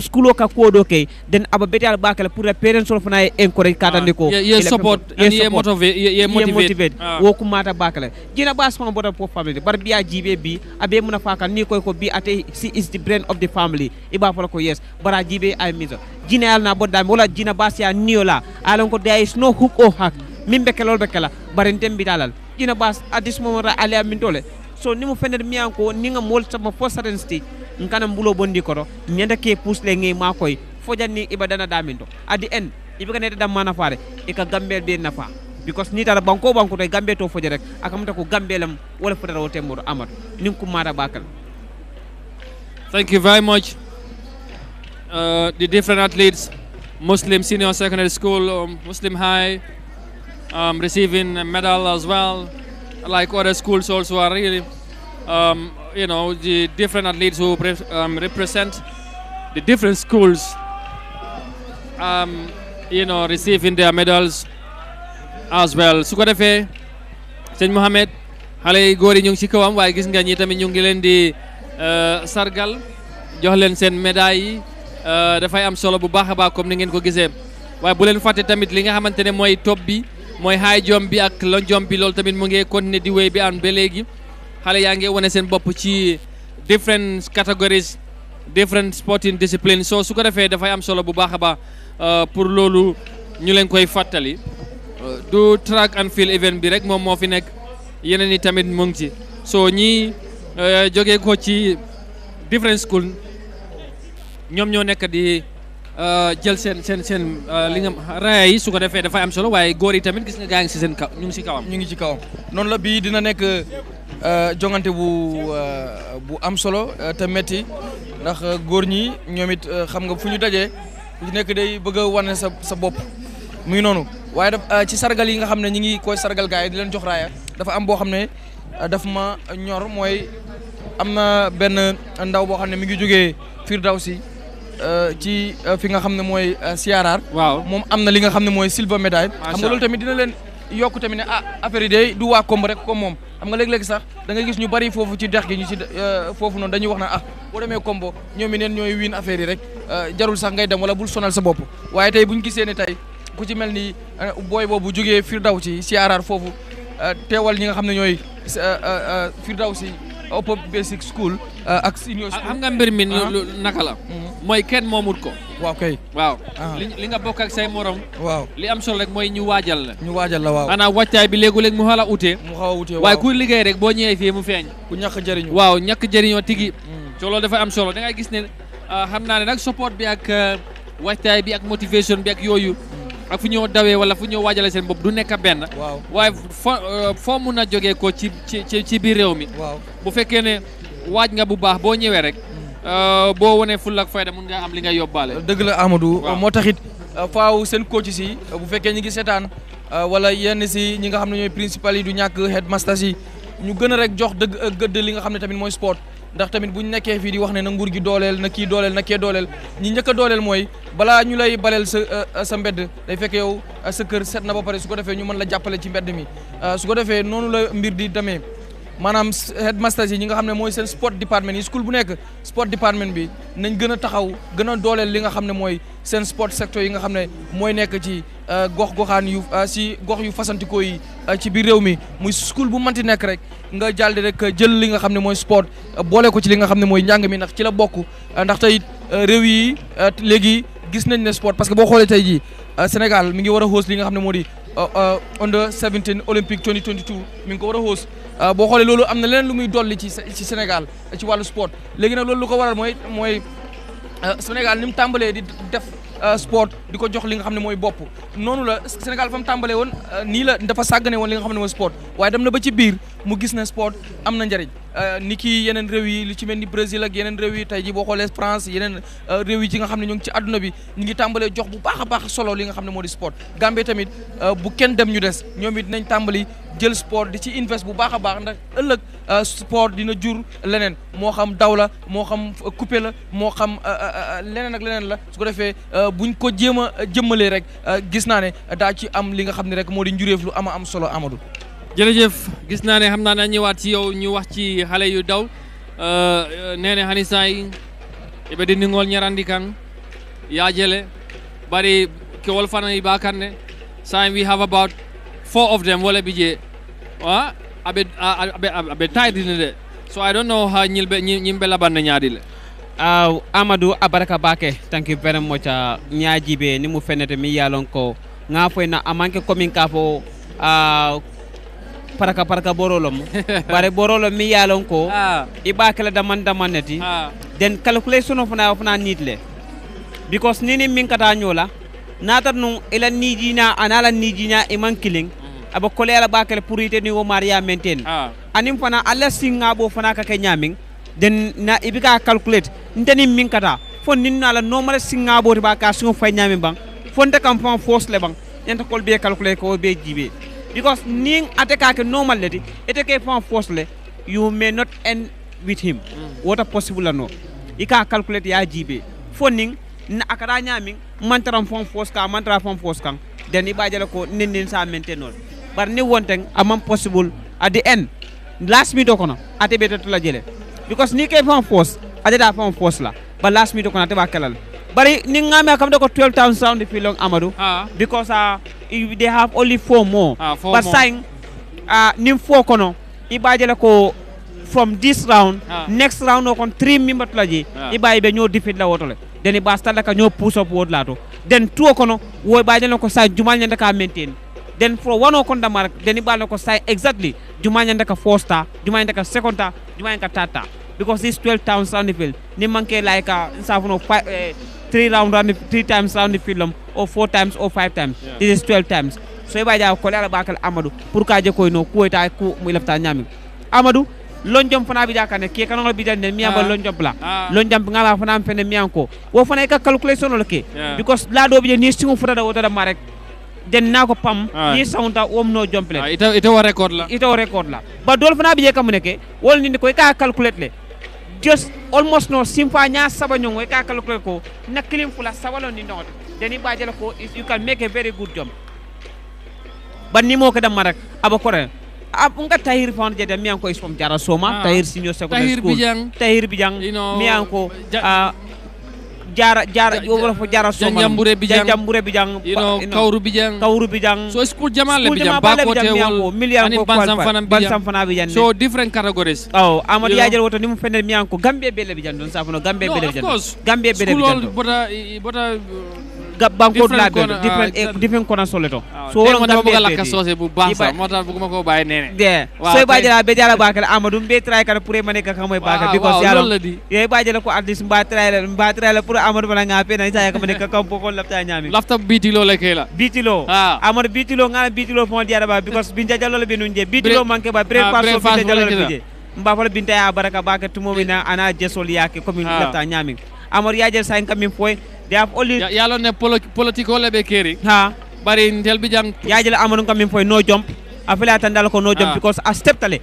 Speaker 15: school ka ko do ke den aba betal ba kala pour parents wol fana encourage katandi ko
Speaker 12: ye support and ye motivate
Speaker 15: wo ko mata ba kala jina ba sama bonam po family bar biya jibe bi abe muna fakal ni koy ko bi ate si is the brain of the family iba fala ko yes bara jibe ay miso jina yal na bodda wala jina ba sia niola alon ko there is no hook or hack min bekelol bekela barin tembi dalal ina bas at this moment ali amin tole so ni mo fender mi anko ni nga mol sama fo certain stage ngana mbulo bondi ko nyanda ke pousse le ngi makoy fo janni ibadana daminto at the end ibe ganeta dam mana faare e ka gambel be nafa because ni tara banko to gambe to foje rek akamta ko gambelam wala fotara o tembo amatu nim ko mara bakal.
Speaker 12: Thank you very much. The different athletes, Muslim Senior Secondary School, Muslim High, receiving a medal as well, like other schools also are really, you know, the different athletes who represent the different schools, you know, receiving their medals as well. Su ko defee Sëñ Mohamed xale yi góor yi ñu ngi ci kawam waaye gis nga ñi tamit ñu ngi leen di sargal jox leen seen médailles yi dafay am solo bu baax a baax comme ni ngeen ko gisee waaye bu leen fàtte tamit li nga xamante ne mooy top bi mooy high jump bi ak long jump bi loolu tamit mu ngi continuer di wéy bi am ba léegi xale yaa ngi wane seen bopp ci different categories different sporting disciplines so su ko defee dafay am solo bu baax a baax pour loolu ñu leen koy fàttali du track and field event bi rek moom moo fi nekk yeneen yi tamit mu ngi ci so ñii jógee ko ci different school ñoom ñoo nekk di jël seen li nga raaya yi su ko defee dafay am solo waaye góor yi tamit gis nga gaa ngi si seen kaw ñu ngi si kawam.
Speaker 13: ñu ngi ci kawam noonu la bii dina nekk jongante bu am solo te metti ndax góor ñi ñoom it xam nga fu ñu dajee ku ci nekk day bëgg a wane sa bopp muy noonu waaye ci sargal yi nga xam ne ñi ngi koy sargal gars yi di leen jox raaya dafa am boo xam ne daf ma ñor mooy am na benn ndaw boo xam ne mi ngi jógee Firdawsi ci fi nga xam ne mooy Siarar.
Speaker 12: waaw
Speaker 13: moom am na li nga xam ne mooy silver médaille. xam nga loolu tamit dina leen yokk tamit ne affaire yi day du waa komb rek comme moom xam nga léeg-léeg sax da nga gis ñu bari foofu ci dex gi ñu ci foofu noonu dañuy wax na boo demee kombo ñoom i neen ñooy wiin affaire yi rek jarul sax ngay dem wala bul sonal sa bopp waaye tey bu ñu gisee ne tey ku ci mel ni booy boobu jógee Firdawsi Siarar foofu teewal ñi nga xam ne ñooy Firdawsi Upper Basic School ak senior school.
Speaker 12: xam nga mbir mi naka la. mooy kenn moomut ko.
Speaker 13: waaw kay.
Speaker 12: waaw li nga bokk ak say morom.
Speaker 13: waaw
Speaker 12: li am solo rek mooy ñu waajal la.
Speaker 13: ñu waajal la waaw.
Speaker 12: xanaa wàccaay bi léegu-léeg mu xaw a utee.
Speaker 13: mu xaw a utee waaw
Speaker 12: waaye ku liggéey rek boo ñëwee fii mu feeñ.
Speaker 13: ku ñàkk jëriñu.
Speaker 12: waaw ñàkk jëriñoo tigi. so loolu dafa am solo da ngay gis ne xam naa ne nag support bi ak wàccaay bi ak motivation bi ak yooyu. ak fu ñoo dawee wala fu ñoo waajale seen bopp du nekk benn.
Speaker 13: waaw
Speaker 12: waaye foo mun a jógee ko ci biir réew mi.
Speaker 13: waaw bu
Speaker 12: fekkee ne waaj nga bu baax boo ñëwee rek. boo wonee ful ak fayda mun nga am li nga yóbbaale.
Speaker 13: dëgg la Amadou. moo taxit faaw seen coach si bu fekkee ñi ngi seetaan wala yenn si ñi nga xam ne ñooy principal yi du ñàkk headmasters yi ñu gën a rek jox gëdd li nga xam ne tamit mooy sport. ndax tamit bu ñu nekkee fii di wax ne na nguur gi dooleel na kii dooleel na kee dooleel ñi njëkk a dooleel mooy balaa ñu lay baleel sa mbedd day fekk yow sa kër set na ba pare su ko defee ñu mën la jàppale ci mbedd mi su ko defee noonu la mbir di demee maanaam headmasters yi ñi nga xam ne mooy seen sport department yi school bu nekk sport department bi nañ gën a taxaw gën a dooleel li nga xam ne mooy seen sport sector yi nga xam ne mooy nekk ci gox-goxaan yu si gox yu fasantikoo yi ci biir réew mi muy school bu manti nekk rek nga jàldi rek jël li nga xam ne mooy sport boole ko ci li nga xam ne mooy njàng mi ndax ci la bokk ndax tey réew yi léegi gis nañ ne sport parce que boo xoolee tey jii Sénégal mi ngi war a host li nga xam ne moo di under 17 Olympique 2022 mi ngi ko war a host boo xoolee loolu am na leneen lu muy dolli ci Sénégal ci wàllu sport léegi nag loolu lu ko waral mooy Sénégal ni mu tàmbalee di def sport di ko jox li nga xam ne mooy bopp noonu la Sénégal fa mu tàmbalee woon nii la dafa sàggane woon li nga xam ne mooy sport waaye dem na ba ci biir
Speaker 16: mu gis ne sport am na njëriñ ni ki yeneen réew yi lu ci mel ni Brésil ak yeneen réew yi tey ji boo xoolee France yeneen réew yi ci nga xam ne ñu ngi ci àdduna bi ñu ngi tàmbalee jox bu baax a baax solo li nga xam ne moo di sport Gambie tamit bu kenn dem ñu des ñoom it nañ tàmbali jël sport di ci invest bu baax a baax ndax ëllëg sport dina jur leneen moo xam daw la moo xam coupé la moo xam leneen ak leneen la su ko defee buñ ko jéem a jëmmalee rek gis naa ne daa ci am li nga xam ne rek moo di njuréef lu am solo Amadou.
Speaker 12: jërëjëf gis naa ne xam naa na ñëwaat ci yow ñu wax ci xale yu daw nene hani say ibe di ngol ñarandi kan ya jele bari ke wol fana iba kanne say we have about 4 of them wala bije abe tied in de so I don't know how ñimbe laban ñaadi le
Speaker 14: Amadou abaraka bake thank you very much ñaajibe ni mu fenete mi yalon ko nga foy na amanke komin ka fo paraka borolom bare borolom mi yalon ko iba kala daman neti den calculation of na nitle because nini min kata nyola natar nu ila nijina anala nijina iman killing aba kolera bakale pour ite ni wo maria maintain anim fana alla singa bo fana ka kenyamin den na ibika calculate nteni min kata fon ninna la normal singa bo ba ka sungo fay nyamin bang fon de kam fon force le bang yenta kol be calculate ko be jibe because ning ateka ke normal leti ete ke fon force le you may not end with him what a possible no ika calculate ya jibe fon ning na akara nyamin mantaram fon force ka mantra fon force kan den ibajala ko nin sa maintain non bar ni wonteng amam possible at the end last minute kono ate be to la jele because ni ke fon force ate da fon force la but last minute kono ate ba kelal bari ni ngame kam de ko 12 town sound the long Amadou because they have only 4 more but saying nim 4 kono ibajala ko from this round next round no kon 3 member to la ji ibaye be ñoo defeat la wotole deni ba stalla ka ñoo push up word lato den 2 kono wo ibajala ko sa jumal ñanda ka maintain then for one o konda mark then ibalo ko say exactly jumanya ndaka 4 star jumanya ndaka second star jumanya ndaka third star because this 12 towns round the field ni manke like safuno 3 round round 3 times round the field or 4 times or 5 times this is 12 times so iba ja ko la bakal Amadou pour ka je koy no ko ta ko mu lafta nyami Amadou lonjom fana bi jakane ke kanol bi dande mi aba lonjom pla lonjom ngala fana am fene mi anko wo fana ka calculation lo ke because la do bi ni singu futa da woto da marek den nako pam ni saunta no jomple
Speaker 12: ita wa record la ba dol
Speaker 14: fana biye kam neke wol ni ko ka calculate le just almost no simpa nya saba nyongo ka calculate ko naklim fula sawalo ni not den ba jela ko you can make a very good jump ban ni mo ko dam marak aba kore nga tahir fon je dem mi anko is from jara soma tahir senior secondary school tahir bijang mi anko jara wala fo jara soma
Speaker 12: jambure bijang
Speaker 14: you know kawru bijang
Speaker 12: so school jamal le bijang ba ko te wol
Speaker 14: million ko balsam fana bijang
Speaker 12: so different categories
Speaker 14: amad yajal woto ni mu fende mi anko gambe bele bijang don safano gambe bele bijang gambe bele bijang
Speaker 12: bota
Speaker 14: banko la different kona soleto so wala
Speaker 12: dama bëgg lakka sosé bu baax sax motax bëgguma ko baye nene
Speaker 14: so bajala be jara bakal Amadou be tray kan pour mané ka xamoy bakal because yalla ye bajala ko at least mba tray la pour Amadou bala nga pe na isa ka mané ka kam ko lapta ñami
Speaker 12: lafta bitilo le kay la
Speaker 14: bitilo Amadou bitilo ngala bitilo fon jara ba because binja jallo le binu nje bitilo manke ba breakfast so binja jallo le bije mba fa binta ya baraka bakal tumo wina ana jesol yake comme lapta ñami Amadou yajel sa kam min foy they have only
Speaker 12: yalo ne politico lebe keri bari ndel bi jang
Speaker 14: yajele Amadou kam min foy no jump afela tandal ko no jump because a step tale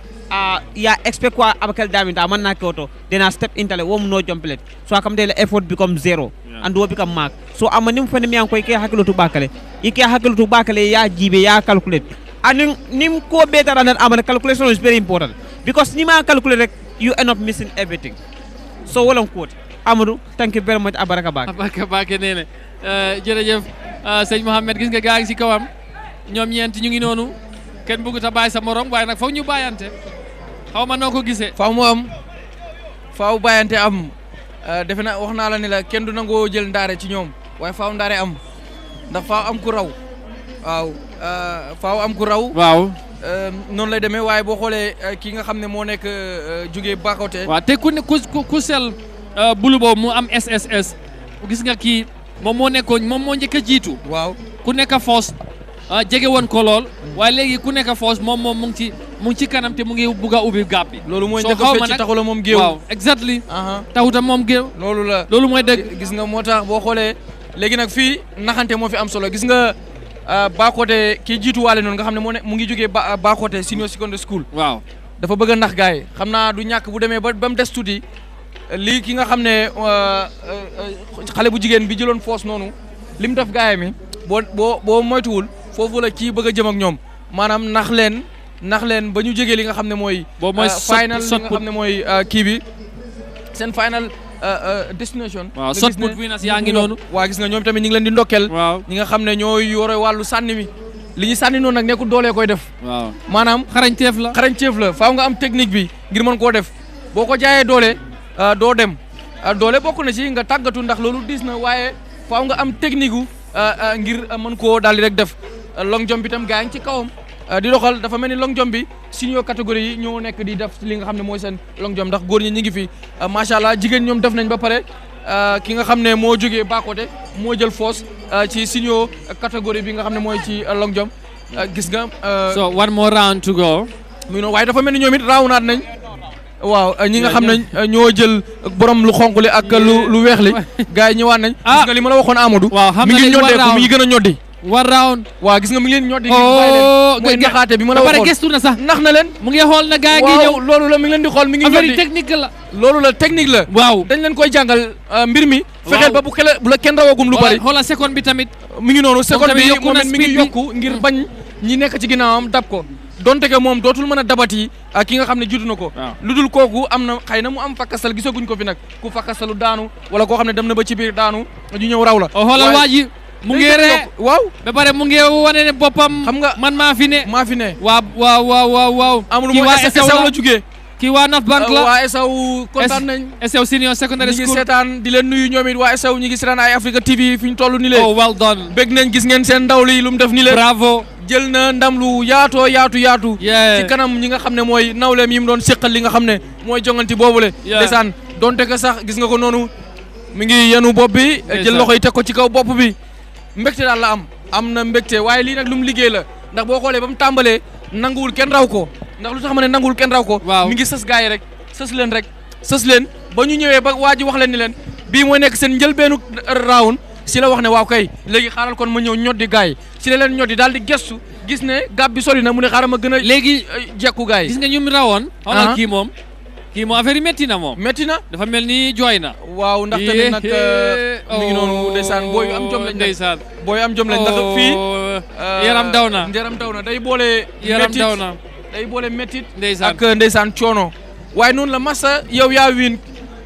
Speaker 14: ya expect quoi abakel daminta man na koto then a step intale wom no jump let so akam de effort become zero and wo become mark so amanim fane mi an koy ke hakilo to bakale ike hakilo to bakale ya jibe ya calculate and nim ko better than amana calculation is very important because nima calculate you end up missing everything so wolon quote Amadou thank you very much abaraka
Speaker 12: bake nene jërëjëf sëñ Mohamed gis nga gaay ci kawam ñoom ñeent ñu ngi noonu kenn bëggu ta bàyyi sa morom waaye nag foog ñu bàyyante xaw ma noo ko gisee
Speaker 16: faaw bàyyante am defe na wax naa la ne la kenn du nangoo jël ndaare ci ñoom waaye faaw ndaare am ndax faaw am ku raw faaw am ku raw noonu lay demee waaye boo xoolee ki nga xam ne moo nekk jógee Bakoteh
Speaker 12: waaw te ku sel bulu boobu mu am SSS gis nga kii moom moo njëkk a jiitu
Speaker 16: waaw
Speaker 12: ku nekk force jege woon ko lool waaye léegi ku nekk force moom mu ngi ci mu ngi ci kanam te mu ngi bugg a ubbi gàpp bi.
Speaker 16: loolu mooy njëkk a fecc taxula moom géew.
Speaker 12: waaw exactly. taxuta moom géew. loolu mooy dëgg.
Speaker 16: gis nga moo tax boo xoolee léegi nag fii naxante moo fi am solo gis nga Bakoteh kii jiituwaale noonu nga xam ne mu ngi jógee Bakoteh senior secondary school.
Speaker 12: waaw
Speaker 16: dafa bëgg a nax gars yi xam naa du ñàkk bu demee ba mu des tuuti lii ki nga xam ne xale bu jigéen bi jëloon foos noonu li mu def gars yi mi boo moytuwul foofu la kii bëgg a jëm ak ñoom maanaam nax leen ba ñu jógee li nga xam ne mooy.
Speaker 12: boobu mooy
Speaker 16: final li nga xam ne mooy kii bi seen final. destination.
Speaker 12: waaw shot put winners yaa ngi noonu.
Speaker 16: waa gis nga ñoom tamit ñu ngi leen di ndokkeel.
Speaker 12: waaw
Speaker 16: ñi nga xam ne ñooy yore wàllu sànni mi. li ñu sànni noonu nag nekkul doolee koy def.
Speaker 12: waaw
Speaker 16: maanaam
Speaker 12: xarañteef la
Speaker 16: faaw nga am technique bi ngir mën koo def boo ko jaayee doole doo dem doole bokk na ci nga tàggatu ndax loolu diis na waaye faaw nga am technique gu ngir mën koo daal di rek def long jump bi tam gaa ngi ci kawam. di doxal dafa mel ni long jump bi senior catégorie yi ñoo nekk di def li nga xam ne mooy seen long jump ndax góor ñi ñu ngi fi macha allah jigéen ñoom def nañ ba pare ki nga xam ne moo jógee Bakoteh moo jël foos ci senior catégorie bi nga xam ne mooy ci long jump gis nga.
Speaker 12: so one more round to go.
Speaker 16: mu ngi noonu waaye dafa mel ni ñoom it raaw nañ. waaw ñi nga xam ne ñoo jël borom lu xonq li ak lu weex li gars yi ñëwaat nañ. gis nga li ma la waxoon Amadou.
Speaker 12: waaw xam
Speaker 16: mi ngi ñoddeeku mi ngi gën a ñoddi.
Speaker 12: one round.
Speaker 16: waaw gis nga mi ngi leen ñoddi. mooy naxaate bi ma la waxoon
Speaker 12: gestu na sax
Speaker 16: nax na leen.
Speaker 12: mu ngi xool na gaa ngi ñëw
Speaker 16: loolu la mi ngi leen di xool mi ngi ñoddi
Speaker 12: affaire technique la.
Speaker 16: loolu la technique la.
Speaker 12: waaw
Speaker 16: dañ leen koy jàngal mbir mi. fexeel ba bu la kenn rawagum lu bari.
Speaker 12: xoolal seconde bi tamit.
Speaker 16: mi ngi noonu seconde bi moom mi ngi yokku ngir bañ ñi nekk ci ginnaawam dab ko. donte que moom dootul mën a dabati ki nga xam ne jiitu na ko. lu dul kooku am na xëy na mu am fakkasal gisaguñ ko fi nag ku fakkasalu daanu wala koo xam ne dem na ba ci biir daanu ñu ñëw raw la.
Speaker 12: xoolal waa ji mu ngi ree
Speaker 16: waaw
Speaker 12: ba pare mu ngi wane ne boppam.
Speaker 16: xam nga
Speaker 12: man maa fi ne. waaw.
Speaker 16: amul mooy Esaw la jugee.
Speaker 12: kii waa North Bank la
Speaker 16: waa Esaw kontaan nañ.
Speaker 12: Esaw senior secondary school
Speaker 16: ñi ngi seetaan di leen nuyu ñoom it waa Esaw ñi ngi seetaan ay Africa TV fi ñu toll ni leen.
Speaker 12: oh well done.
Speaker 16: bëgg nañ gis ngeen seen ndaw li lu mu def ni leen.
Speaker 12: bravo.
Speaker 16: jël na ndam lu yaatu. ci kanam ñi nga xam ne mooy nawleem yi mu doon séqal li nga xam ne mooy jonganti boobule. ndeysaan donte que sax gis nga ko noonu mi ngi yenu bopp bi. jël loxo yi teg ko ci kaw bopp bi. mbégte daal la am na mbégte waaye lii nag lu mu liggéey la ndax boo xoolee ba mu tàmbalee nanguwul kenn raw ko ndax lu tax ma ne nanguwul kenn raw ko. mi ngi sës gars yi rek sës leen ba ñu ñëwee ba waa ji wax leen ni leen bii mooy nekk seen njëlbeenu round si la wax ne waaw kay léegi xaaral kon ma ñëw ñoddi gars yi si la leen ñoddi daal di gestu gis ne gàb bi sori na mu ne xaaral ma gën a.
Speaker 12: léegi
Speaker 16: jekku gars yi
Speaker 12: gis nga ñu mu rawoon. xoolal kii moom affaire yi métti na moom.
Speaker 16: métti na
Speaker 12: dafa mel ni jooy na.
Speaker 16: waaw ndax tamit nag mi ngi noonu ndeysaan booy yu am jom lañ.
Speaker 12: ndeysaan
Speaker 16: booy am jom lañ ndax fii.
Speaker 12: yaram daw na
Speaker 16: day boole.
Speaker 12: yaram daw na
Speaker 16: day boole méttit.
Speaker 12: ndeysaan
Speaker 16: ak ndeysaan coono. waaye noonu la massa yow yaa wiin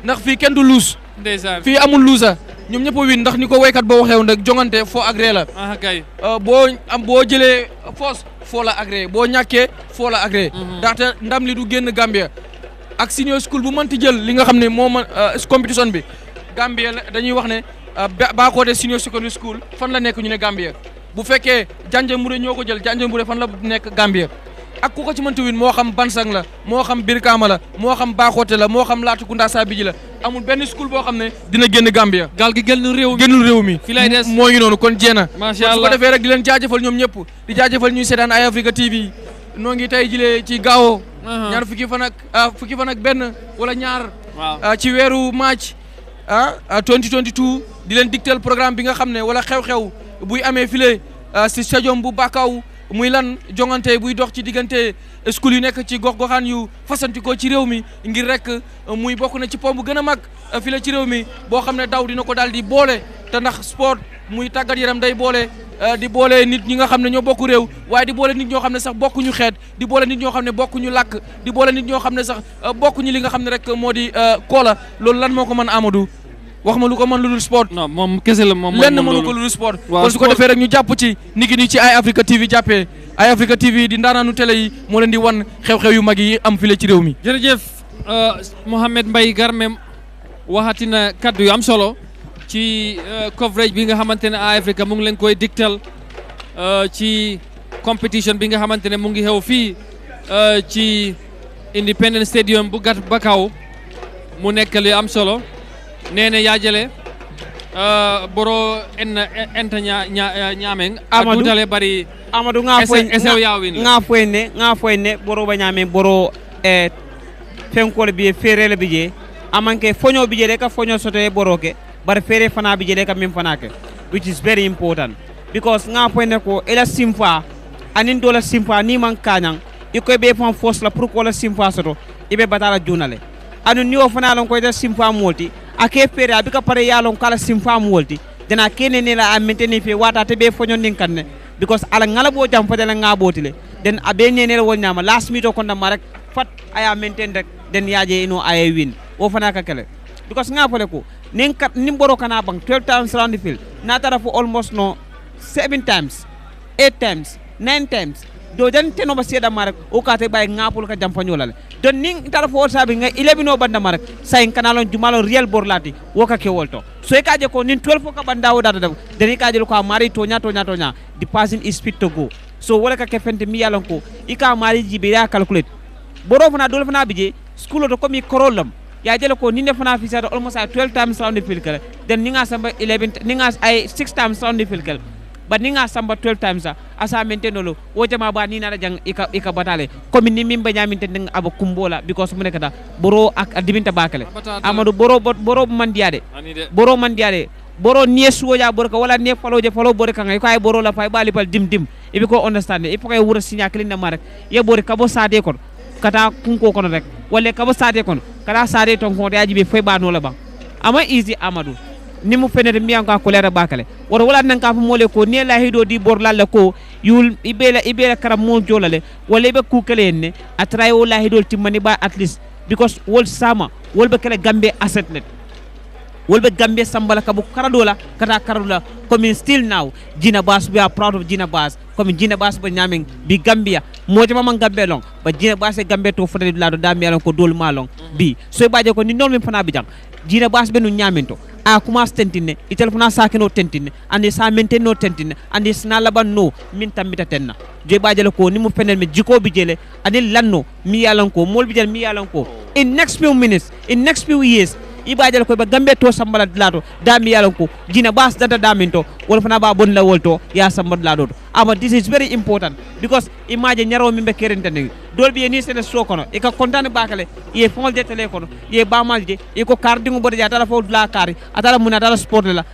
Speaker 16: ndax fii kenn du luus.
Speaker 12: ndeysaan
Speaker 16: fii amul luusa ñoom ñëpp a wiin ndax ni ko waykat ba waxee woon rek jongante foo agré la.
Speaker 12: kay
Speaker 16: boo jëlee foos foo la agré boo ñàkkee foo la agré. ndaxte ndam li du génn Gambia. ak senior school bu mënti jël li nga xam ne moo mën compétition bi Gambia dañuy wax ne Bakoteh senior secondary school fan la nekk ñu ne Gambia bu fekkee Janjanbureh ñoo ko jël Janjanbureh fan la nekk Gambia ak ku ko ci mënti win moo xam Bansang la moo xam Brikama la moo xam Bakoteh la moo xam Latrikunda Sabiji la amul benn school boo xam ne dina génn Gambia.
Speaker 12: gaal gi génnul
Speaker 16: réew mi
Speaker 12: fi lay des
Speaker 16: moo ngi noonu kon jéena.
Speaker 12: macha allah
Speaker 16: su ko defee rek di leen jaajëfal ñoom ñëpp di jaajëfal ñuy seetaan ay Africa TV noo ngi tey jilee ci gaawo ñaar fukki fan ak benn wala ñaar. ci weeru March 2022 di leen digtal programme bi nga xam ne wala xew-xew buy amee file si stadium bu Bakau muy lan jongante buy dox ci diggante school yu nekk ci gox-goxaan yu fasantikoo ci réew mi ngir rek muy bokk na ci pom bu gën a mag file ci réew mi boo xam ne daw dina ko daal di boole te ndax sport muy tàggat yaram day boole. di boole nit ñi nga xam ne ñoo bokk réew waaye di boole nit ñoo xam ne sax bokkuñu xeet di boole nit ñoo xam ne bokkuñu làkk di boole nit ñoo xam ne sax bokkuñu li nga xam ne rek moo di koola loolu lan moo ko mën Amadou wax ma lu ko mën lu dul sport.
Speaker 12: non moom kese la moom
Speaker 16: lenn mënu ko lu dul sport. kon su ko defee rek ñu jàpp ci ni ki nii ci ay Africa TV jàppee ay Africa TV di ndaanaanu télé yi moo leen di wan xew-xew yu mag yi am file ci réew mi.
Speaker 12: jërëjëf Mohamed Mbaye Garme waxati na kaddu yu am solo. ci coverage bi nga xamante ne Africa mu ngi leen koy digtal ci competition bi nga xamante ne mu ngi xew fii ci Independence Stadium bu Bakau mu nekk li am solo nee na yaajale boro enta nyameng
Speaker 15: Amadou
Speaker 12: adutale bari
Speaker 15: Amadou nga foyne boro ba nyameng boro fenkole bi ferele bi je amanke fonyo bi je le ka fonyo soto e boroke bar fere fana bi je le ka mim fana ke which is very important because nga foyne ko ela simfa anin dola simfa ni man kanyang iko be fon force la pour ko la simfa soto ibe batala junale anu ni o fana lon ko ida simfa molti ake fere abika pare yalon kala simfa molti dena kene ne la aminteni fe wata te be fonyo nin kanne because ala ngala bo jam fadela nga botile den abe ne ne wol nyama last meet ko ndam rek fat aya maintain rek den yaje ino ay win o fana ka kele because nga fole ko nin boro kana bang 12 times round the field na tara for almost no 7 times 8 times 9 times do jan teno ba seda marek o ka te bay ngapul ka jampanyola le don ning tara fo sabi nga 11 no banda marek say kanalon jumalo real borlati wo ka ke wolto so e kaje ko nin 12 ka banda o data den kaje ko mari tonya the passing is fit to go so wala ka ke fente mi yalon ko ika mari jibira calculate boro fana dol fana bije school to komi korolam ya jele ko ninde fana fi sada almost 12 times round the field kala den ninga samba 11 ninga ay 6 times round the field kala but ninga samba 12 times asa maintenolo wo jama ba ni na jang ika batale komi ni mimba nyaminte ndeng aba kumbola because mu nekata boro ak adibinta bakale amadou boro mandiade boro niesu ja boro ko wala ne faloje falo boro kan ko ay boro la fay bali pal dim ibi ko understand e ko wura signa klinda marek ye boro kabo sade kon kata kunko kono rek wala kabo sade kon kala sade ton ko yaji be fay ba no la ba ama easy amadou ni mu fenete mi an ka kolera bakale wala nan ka fu mole ko ne la hido di bor la ko yul ibela karam mo jolale wala be ku kele ne atray wala hido timani ba at least because wol sama wol be kele gambe asset net wolbe Gambia sambala kabu karadola kata karadola comme still now Gina Bass, we are proud of Gina Bass comme Gina Bass ba nyaming bi Gambia mojama man Gambia long ba Gina Bass e Gambia to fotade lado dami alon ko dol malong bi so baje ko ni non min fana bi jang Gina Bass be no nyaminto a kuma tentine i telefona sakino tentine andi sa maintenno tentine andi sna laban no min tambita tenna je baje ko ni mu fenel me jiko bi jele ani lanno mi yalan ko mol bi jel mi yalan ko in next few minutes in next few years ibajal ko be gambe to sambala lato dami yalon ko Gina Bass data daminto wol fana ba bon la wolto ya sambal lato ama this is very important because imagine nyaro mi be kerente ne dolbi ni sene sokono e ka kontane bakale ye fol de tele kono ye bamalje e ko cardingo bode ya tala fo la kari atala muna tala sport la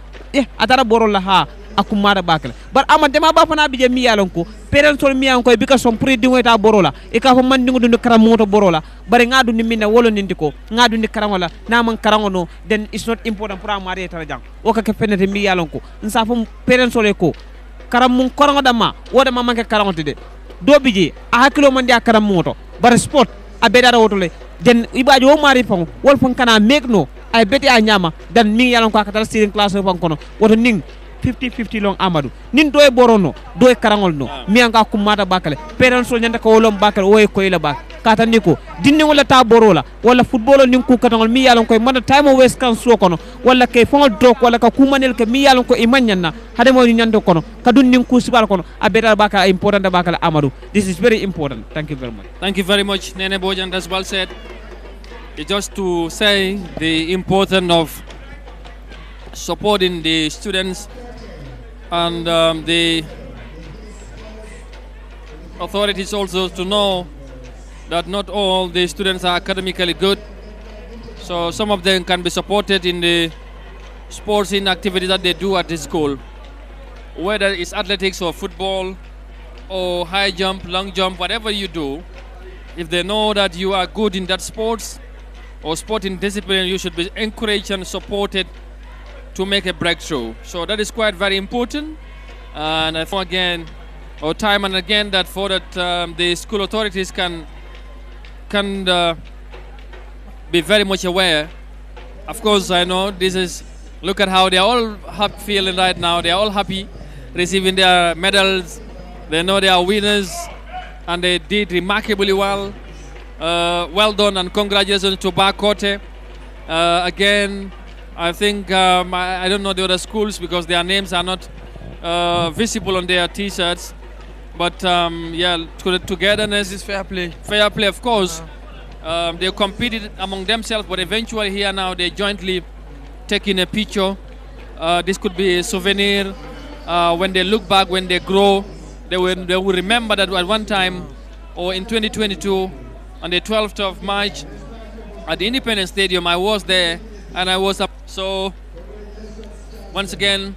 Speaker 15: atala borol la ha akumara bakale bar ama dema ba fana bije mi yalon ko parents mi yan ko bika som pri dingo ta borola e ka fo man dingo dundu karam moto borola bare ngadu ni minna wolo nindi ko ngadu ni karam wala na man karam no then it's not important pour amare tara jang o ka ke fenete mi yalon ko nsa fo parents le ko karam mun korango dama woda ma manke karam de do bije a hakilo man dia karam moto bare sport a bedara wotole den ibaji o mari fon wol fon kana megno ay beti a nyama dan mi yalon ko akata steering class fon kono woto ning 50-50 long Amadou nin doy borono doy karangol no mi anga kumata bakale parents so nyanda ko wolom bakale o ko ila bak kata niko dinni wala ta borola wala football nin ku katangol mi yalon ko man time o west kan so kono wala kay fongol drok wala ka kumanel ke mi yalon ko e manyanna hade mo nyando kono kadun nin ku sibal kono abeta bakale important bakale Amadou this is very important. Thank you very much Nene Bojan. As well said, just to say the importance of supporting the students and the authorities also to know that not all the students are academically good, so some of them can be supported in the sports activities that they do at the school, whether it's athletics or football or high jump, long jump, whatever you do. If they know that you are good in that sports or sporting discipline, you should be encouraged and supported to make a breakthrough. So that is quite very important, and I think again, or time and again, that for that the school authorities can be very much aware. Of course, I know this is, look at how they are all feeling right now. They are all happy receiving their medals. They know they are winners, and they did remarkably well. Well done, and congratulations to Bakote. Again, I think, I don't know the other schools because their names are not visible on their t-shirts. But yeah, togetherness is fair play. Fair play, of course. They competed among themselves, but eventually here now they jointly taking a picture
Speaker 12: this could be a souvenir. When they look back, when they grow, they will remember that at one time, or in 2022, on the 12th of March, at the Independence Stadium, I was there, and I was up. So, once again,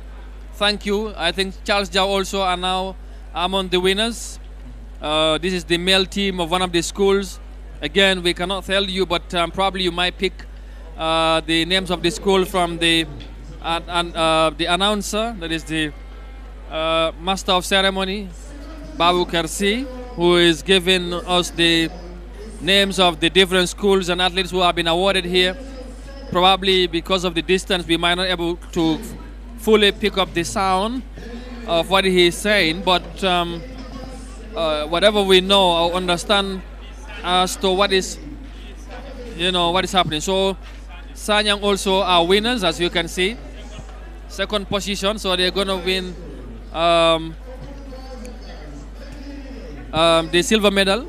Speaker 12: thank you. I think Charles Jau also are now among the winners. This is the male team of one of the schools. Again, we cannot tell you, but probably you might pick the names of the school from the announcer, that is the master of ceremony, Babu Karsi, who is giving us the names of the different schools and athletes who have been awarded here. Probably because of the distance, we might not be able to fully pick up the sound of what he is saying, but whatever we know or understand as to what is, what is happening. So Sanyang also are winners, as you can see. Second position, so they're going to win the silver medal.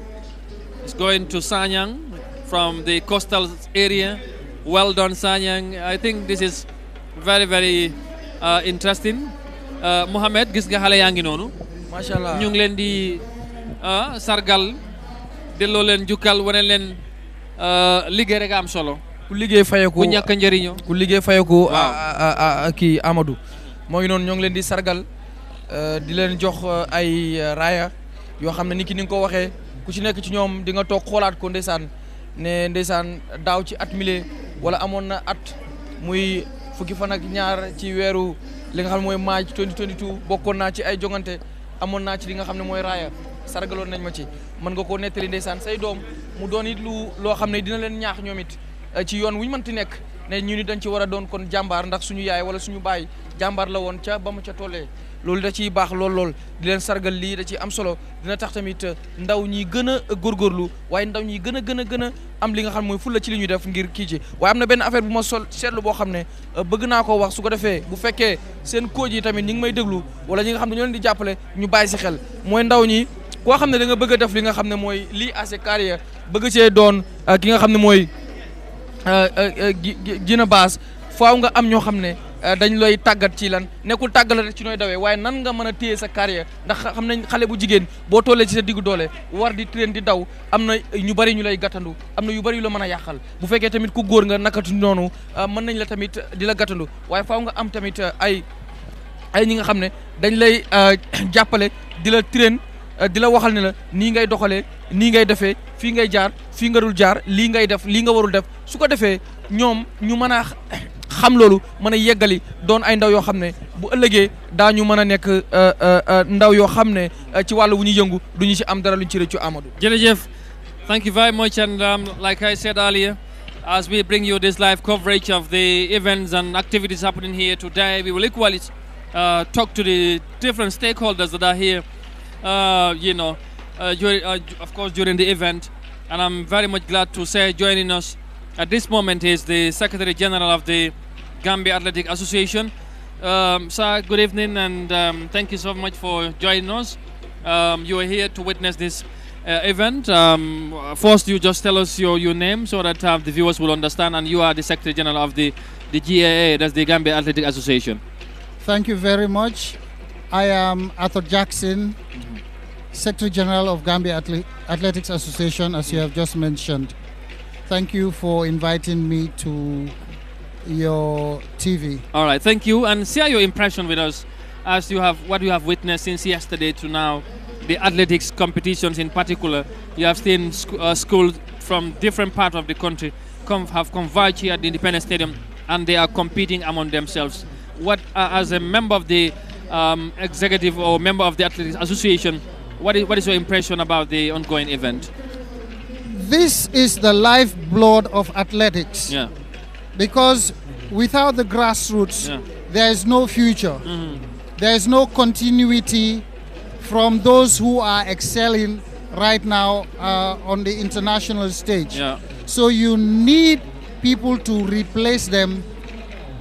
Speaker 12: It's going to Sanyang from the coastal area. Well done, Sanyang. I think this is very, very interesting. Mohamed, gis nga xale yaa ngi noonu.
Speaker 13: Mashallah.
Speaker 12: Ñu ngi leen di sargal, delloo leen jukkal, wane leen liggéey rek am solo.
Speaker 13: Ku liggéey fayeku
Speaker 12: ku ñàkk njëriñoo.
Speaker 13: Ku liggéey fayeku kii Amadou. moo ngi noonu ñoo ngi leen di sargal di leen jox ay raaya yoo xam ne ni ki ni nga ko waxee ku ci nekk ci ñoom di nga toog xoolaat ko ndeysaan ne ndeysaan daaw ci at mile wala amoon na at muy fukki fan ak ñaar ci weeru li nga xam ne mooy March 2022 bokkoon naa ci ay jongante amoon naa ci li nga xam ne mooy raaya sargaloon nañ ma ci mën nga koo nettali ndeysaan say doom mu doon it loo xam ne dina leen ñaax ñoom it ci yoon wu ñu mënti nekk ne ñu ni dañ ci war a doon kon jàmbaar ndax suñu yaay wala suñu baay jàmbaar la woon ca ba mu ca tollee loolu da ciy baax lool di leen sargal lii da ciy am solo dina tax tamit ndaw ñi gën a góorgóorlu waaye ndaw ñi gën a am li nga xam mooy fulla ci li ñuy def ngir kii ci waaye am na benn affaire bu ma seetlu boo xam ne bëgg naa koo wax su ko defee bu fekkee seen coach yi tamit ñi ngi may déglu wala ñi nga xam ne ñoo leen di jàppale ñu bàyyi si xel mooy ndaw ñi koo xam ne da nga bëgg a def li nga xam ne mooy lii à sa carrière bëgg see doon ki nga xam ne mooy gina base faaw nga am ñoo xam ne dañ lay tàggat ci lan nekkul tàggal rek ci nooy dawee waaye nan nga mën a téye sa carrière ndax xam nañ xale bu jigéen boo tollee ci sa diggu doole war di train di daw am na ñu bari ñu lay gàttandu am na yu bari yu la mën a yàqal bu fekkee tamit ku góor nga nakatu noonu mën nañ la tamit di la gàttandu waaye faaw nga am tamit ay ñi nga xam ne dañ lay jàppale di la train di la waxal ne la nii ngay doxalee nii ngay defee fii ngay jaar fii nga dul jaar lii ngay def lii nga warul def su ko defee ñoom ñu mën a xam loolu mën a yeggali doon ay ndaw yoo xam ne bu ëllëgee daañu mën a nekk ndaw yoo xam ne ci wàllu wu ñu yëngu du ñu ci am dara luñ ci rëccu Amadou.
Speaker 12: jërëjëf thank you very much, and like I said earlier, as we bring you this live coverage of the events and activities happening here today, we will equally talk to the different stakeholders that are here, of course, during the event. And I'm very much glad to say joining us at this moment is the Secretary General of the Gambia Athletic Association. Sir, good evening, and thank you so much for joining us. You are here to witness this event. First, you just tell us your name so that the viewers will understand, and you are the Secretary General of the GAA, that's the Gambia Athletic Association.
Speaker 17: Thank you very much. I am Arthur Jackson, Secretary General of Gambia Athletics Association, as you have just mentioned. Thank you for inviting me to your TV.
Speaker 12: All right, thank you, and share your impression with us as you have what you have witnessed since yesterday to now, the athletics competitions in particular. You have seen schools from different parts of the country have converged here at the Independence Stadium, and they are competing among themselves. What, as a member of the executive or member of the Athletics Association, what is your impression about the ongoing event?
Speaker 17: This is the lifeblood of athletics.
Speaker 12: Yeah.
Speaker 17: Because without the grassroots, there is no future. There is no continuity from those who are excelling right now on the international stage.
Speaker 12: Yeah.
Speaker 17: So you need people to replace them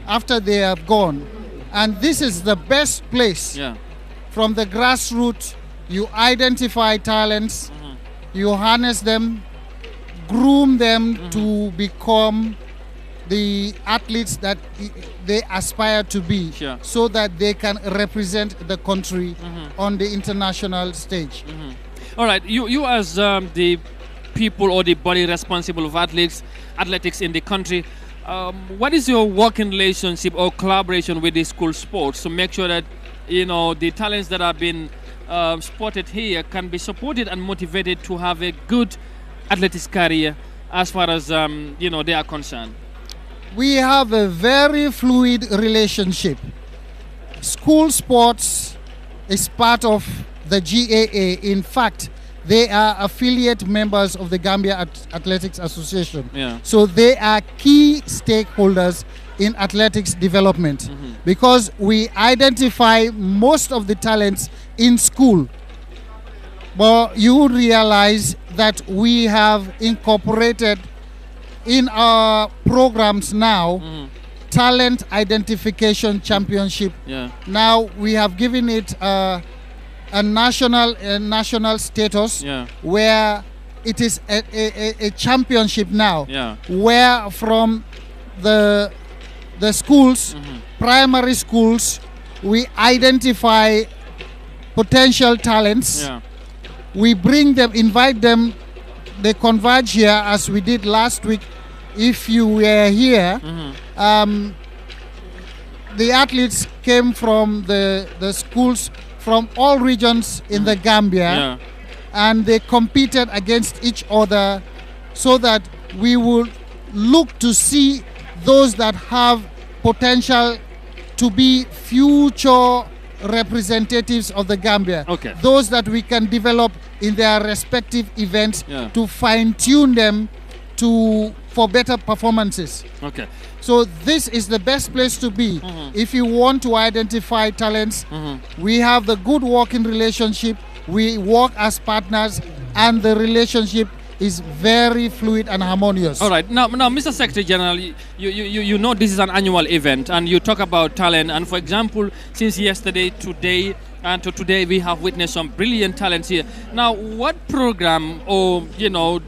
Speaker 17: after they have gone. And this is the best place. From the grassroots, you identify talents, you harness them, groom them to become the athletes that they aspire to be, so that they can represent the country on the international stage.
Speaker 12: All right, you as the people or the body responsible of athletics in the country, what is your working relationship or collaboration with the school sports to make sure that the talents that have been spotted here can be supported and motivated to have a good athletics career as far as they are concerned?
Speaker 17: We have a very fluid relationship. School sports is part of the GAA. In fact, they are affiliate members of the Gambia Athletics Association.
Speaker 12: Yeah.
Speaker 17: So they are key stakeholders in athletics development because we identify most of the talents in school. But you realize that we have incorporated in our programs now talent identification championship.
Speaker 12: Yeah.
Speaker 17: Now we have given it a national status, where it is a championship now, where from the schools, primary schools, we identify potential talents. We bring them, invite them, they converge here as we did last week. If you were here, the athletes came from the schools from all regions in the Gambia, and they competed against each other so that we will look to see those that have potential to be future representatives of the Gambia.
Speaker 12: Okay.
Speaker 17: Those that we can develop in their respective events to fine-tune them for better performances.
Speaker 12: Okay.
Speaker 17: So this is the best place to be if you want to identify talents. We have the good working relationship. We work as partners, and the relationship is very fluid and harmonious.
Speaker 12: All right. Now, Mr. Secretary General, you know this is an annual event, and you talk about talent. And for example, since yesterday, today, and to today, we have witnessed some brilliant talents here. Now, what program or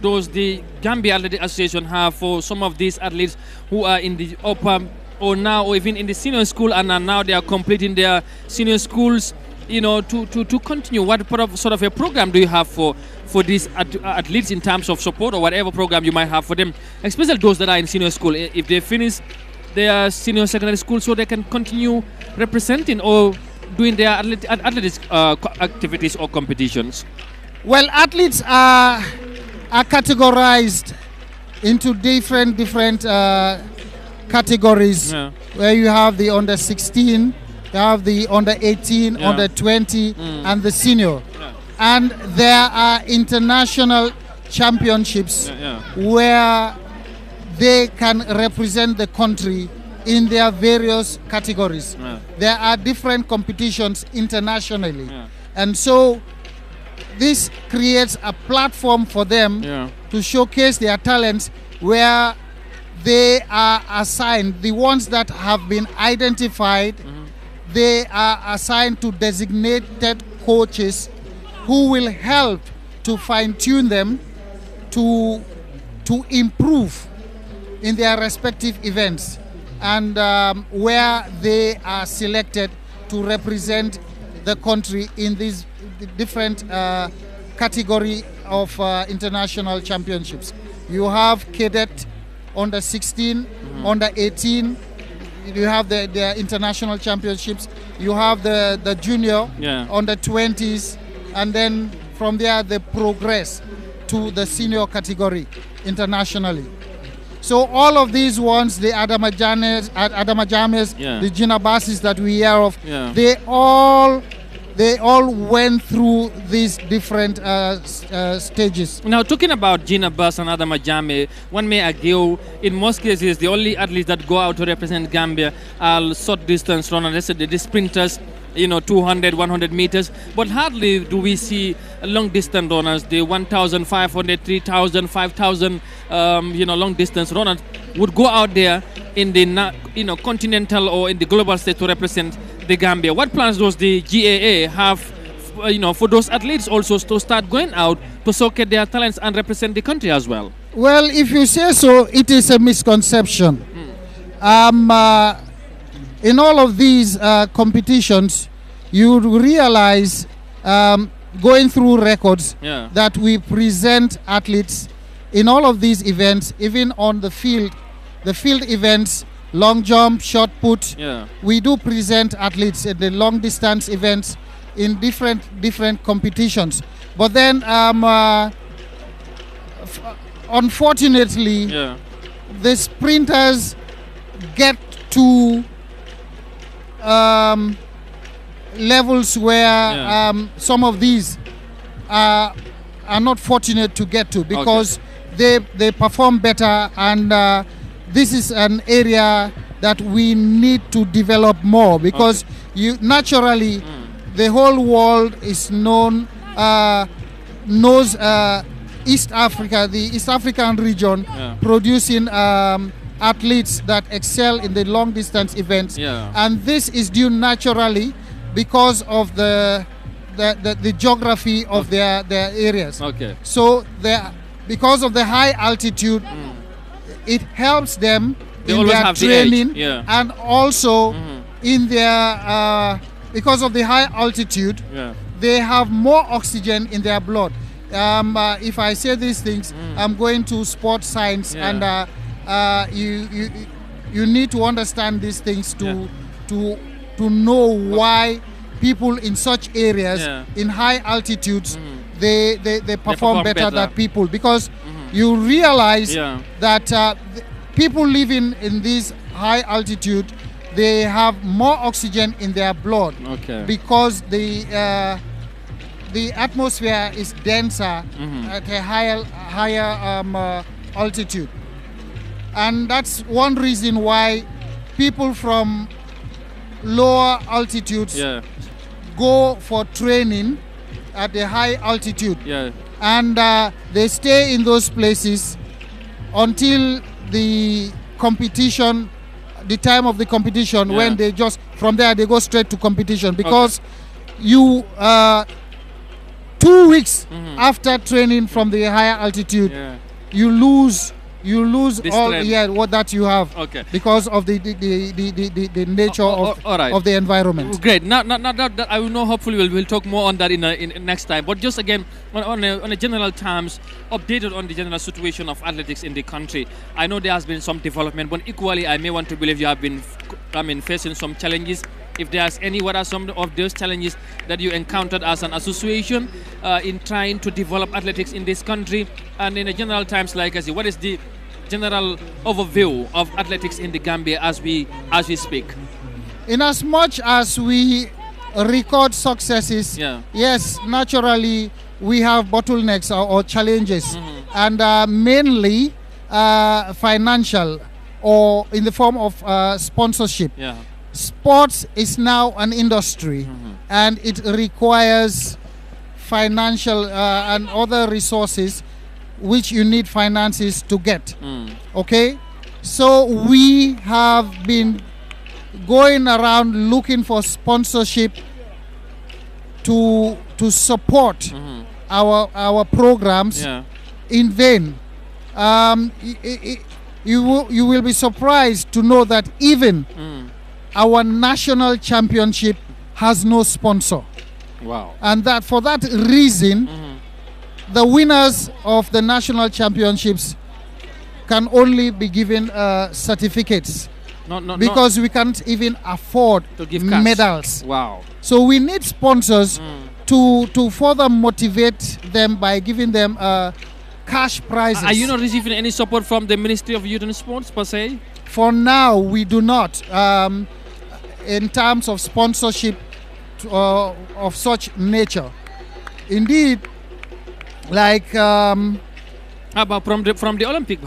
Speaker 12: does the Gambia Athletic Association have for some of these athletes who are in the upper or even in the senior school, and now they are completing their senior schools? To continue, what sort of a program do you have for these athletes in terms of support, or whatever program you might have for them, especially those that are in senior school, if they finish their senior secondary school, so they can continue representing or doing their athletics activities or competitions?
Speaker 17: Well, athletes are categorized into different categories, where you have the under 16, you have the under 18, under 20, and the senior. And there are international championships where they can represent the country in their various categories. There are different competitions internationally. And so this creates a platform for them to showcase their talents, where they are assigned, the ones that have been identified, they are assigned to designated coaches who will help to fine-tune them to improve in their respective events, and where they are selected to represent the country in these different category of international championships. You have cadet, under 16, under 18. You have the international championships. You have the junior, under 20s, and then from there they progress to the senior category internationally. So all of these ones, the Adama James, the Gina Bassis that we hear of, they all went through these different stages.
Speaker 12: Now, talking about Gina Bass and Adama Jame, one may argue in most cases the only athletes that go out to represent Gambia are short distance runners, the sprinters, 200, 100 meters, but hardly do we see long distance runners, the 1,500, 3,000, 5,000, long distance runners would go out there in the, continental or in the global stage to represent the Gambia. What plans does the GAA have, for those athletes also to start going out to showcase their talents and represent the country as well?
Speaker 17: Well, if you say so, it is a misconception. in all of these competitions, you realize, going through records, that we present athletes in all of these events, even on the field events, long jump, shot put. We do present athletes at the long distance events in different competitions. But then, unfortunately, the sprinters get to levels where some of these are not fortunate to get to, because they perform better, and this is an area that we need to develop more, because you naturally the whole world is knows East Africa, the East African region, producing athletes that excel in the long distance events, and this is due naturally because of the geography of their areas. So because of the high altitude, it helps them in their training, and also in their because of the high altitude, they have more oxygen in their blood. If I say these things, I'm going to sports science, and you need to understand these things to know why people in such areas in high altitudes they perform better than people, because you realize that people living in this high altitude, they have more oxygen in their blood, because the atmosphere is denser at a higher altitude, and that's one reason why people from lower altitudes go for training at the high altitude, and they stay in those places until the competition, the time of the competition, when they just from there they go straight to competition, because you 2 weeks after training from the higher altitude, you lose all what that you have, because of the nature of the environment.
Speaker 12: Great. Now that I will know, hopefully we'll talk more on that in next time. But just again, on a general terms, updated on the general situation of athletics in the country. I know there has been some development, but equally I may want to believe you have been facing some challenges. If there's any, what are some of those challenges that you encountered as an association in trying to develop athletics in this country? And in a general terms, like I say, what is the general overview of athletics in the Gambia as we speak?
Speaker 17: In as much as we record successes, yes, naturally we have bottlenecks or challenges, and mainly financial, or in the form of sponsorship. Sports is now an industry, and it requires financial and other resources which you need finances to get. Okay, so we have been going around looking for sponsorship to support our programs in vain. You will be surprised to know that even our national championship has no sponsor.
Speaker 12: Wow.
Speaker 17: And that for that reason, the winners of the national championships can only be given certificates, because we can't even afford
Speaker 12: to give
Speaker 17: medals.
Speaker 12: Wow.
Speaker 17: So we need sponsors to further motivate them by giving them cash prizes.
Speaker 12: Are you not receiving any support from the Ministry of Youth and Sports per se?
Speaker 17: For now, we do not. In terms of sponsorship of such nature, indeed, like
Speaker 12: how about from the Olympic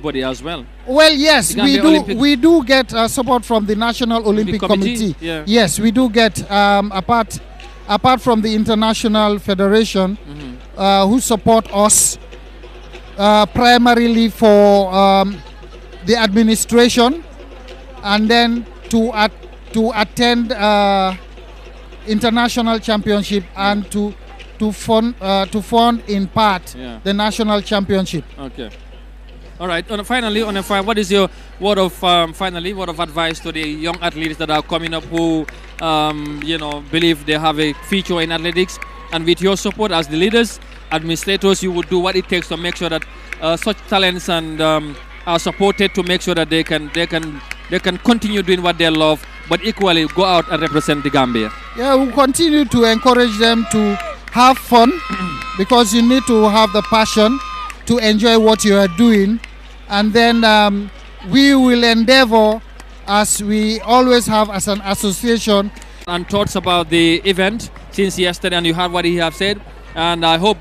Speaker 12: body as well?
Speaker 17: Well, yes, we do get support from the National Olympic Committee. Yes, we do get apart from the International Federation, who support us primarily for the administration, and then to attend international championship, and to fund in part the national championship.
Speaker 12: Okay. All right. Finally, what is your word of word of advice to the young athletes that are coming up who, believe they have a future in athletics, and with your support as the leaders, administrators, you would do what it takes to make sure that such talents and are supported to make sure that they can continue doing what they love, but equally go out and represent the Gambia.
Speaker 17: Yeah, we continue to encourage them to have fun because you need to have the passion to enjoy what you are doing, and then we will endeavor, as we always have as an association.
Speaker 12: And thoughts about the event since yesterday, and you heard what he have said, and I hope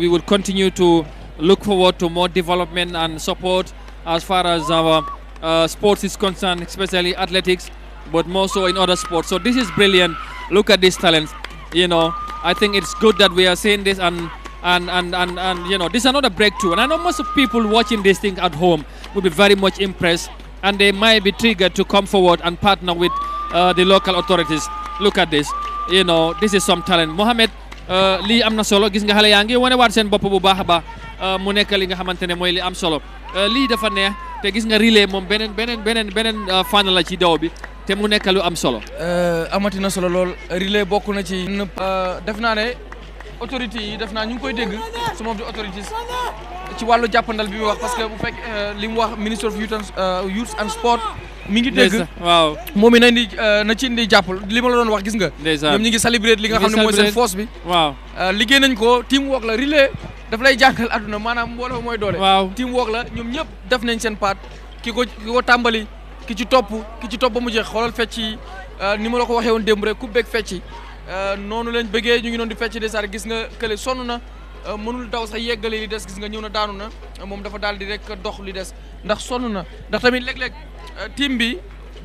Speaker 12: we will continue to look forward to more development and support as far as our sports is concerned, especially athletics, but more so in other sports. So this is brilliant. Look at these talents. I think it's good that we are seeing this, and this is another breakthrough. And I know most of people watching this thing at home will be very much impressed, and they might be triggered to come forward and partner with the local authorities. Look at this. This is some talent. Mohamed, lii am na solo, gis nga xale yaa ngi wane waat seen bopp bu baax a baax mu nekk li nga xamante ne mooy li am solo. Lii dafa neex te gis nga relais moom beneen fànn la ci daw bi te mu nekk lu am solo.
Speaker 16: amati na solo lool relais bokk na ci. def naa ne autorités yi def naa ñu ngi koy dégg some of the authorities ci wàllu jàppandal bi mu wax, parce que bu fekk li mu wax ministre of youth and sport mi ngi dégg. waaw moom it na ci indi jàpp li ma la doon wax, gis nga. ñoom ñi ngi célébrer li nga xam ne mooy seen force bi. waaw liggéey nañ ko team work la. relais daf lay jàngal àdduna maanaam mbooloo mooy doole. waaw team work la, ñoom ñëpp def nañ seen part. ki ko tàmbali ki ci topp ba mu jeex. xoolal fecc yi ni ma la ko waxee woon démb rek ku bëgg fecc yi noonu lañ bëggee, ñu ngi doon di fecc de sar. gis nga kële sonn na, mënul daw sax yeggale li des, gis nga ñëw na daanu na, moom dafa daal di rek dox li des ndax sonn na. ndax tamit léeg-léeg team bi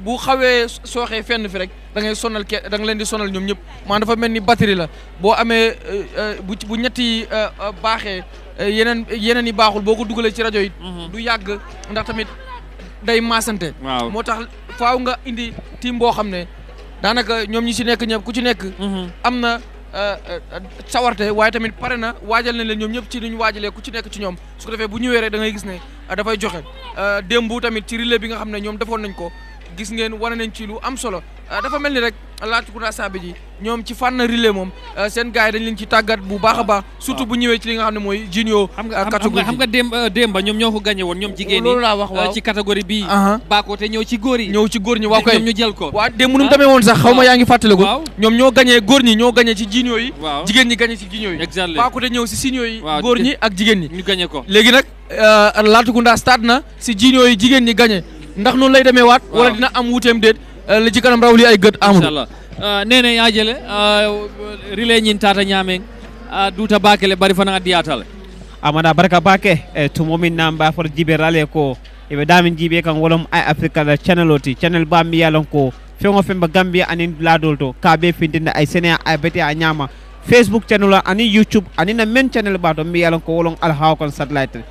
Speaker 16: bu xawee sooxee fenn fi rek da ngay sonal da nga leen di sonal ñoom ñëpp. maanaam dafa mel ni batterie la, boo amee bu ñetti baaxee yeneen yi baaxul, boo ko dugalee ci rajo yi du yàgg, ndax tamit day maasante. moo tax faaw nga indi team boo xam ne daanaka ñoom ñi ci nekk ñëpp ku ci nekk am na sawarte, waaye tamit pare na waajal nañ leen ñoom ñëpp ci ni ñu waajalee ku ci nekk ci ñoom. su ko defee bu ñëwee rek da ngay gis ne dafay joxe. démb tamit ci relais bi nga xam ne ñoom defoon nañ ko, gis ngeen wane nañ ci lu am solo. dafa mel ni rek Latrikunda Sabe ji ñoom ci fànn relais moom seen gars yi dañ leen ci tàggat bu baax a baax, surtout bu ñëwee ci li nga xam ne mooy junior catégorie.
Speaker 12: xam nga démba ñoom ñoo ko gagné woon, ñoom jigéen ñi.
Speaker 16: loolu laa wax waaw
Speaker 12: ci catégorie bii. baako te ñëw ci góor yi.
Speaker 16: waaw kay
Speaker 12: ñoom ñu jël ko.
Speaker 16: waaw démb nu mu demee woon sax xaw ma yaa ngi fàttaliku. ñoom ñoo gagné góor ñi ñoo gagné ci junior yi. jigéen ñi gagné ci junior yi. exactement baako te ñëw si senior yi. góor ñi ak jigéen ñi.
Speaker 12: ñu gagné ko
Speaker 16: léegi nag Latrikunda stade na si junior yi jigéen ñi gagné, ndax noonu lay demee waat. wala dina am wuuteem déet li ci kanam raw li ay gët amul.
Speaker 12: inshallah nene ya jele relais ñin tata ñameng duta bakele bari fana diatal
Speaker 15: amada barka bake to momin namba for jibe rale ko e be damin jibe kan wolom ay africa la channel ba mi yalon ko fengo femba gambia anin ladol to ka be findinde ay sene ay beti a nyama facebook channel ani youtube ani na men channel ba to mi yalon ko wolon al haw kon satellite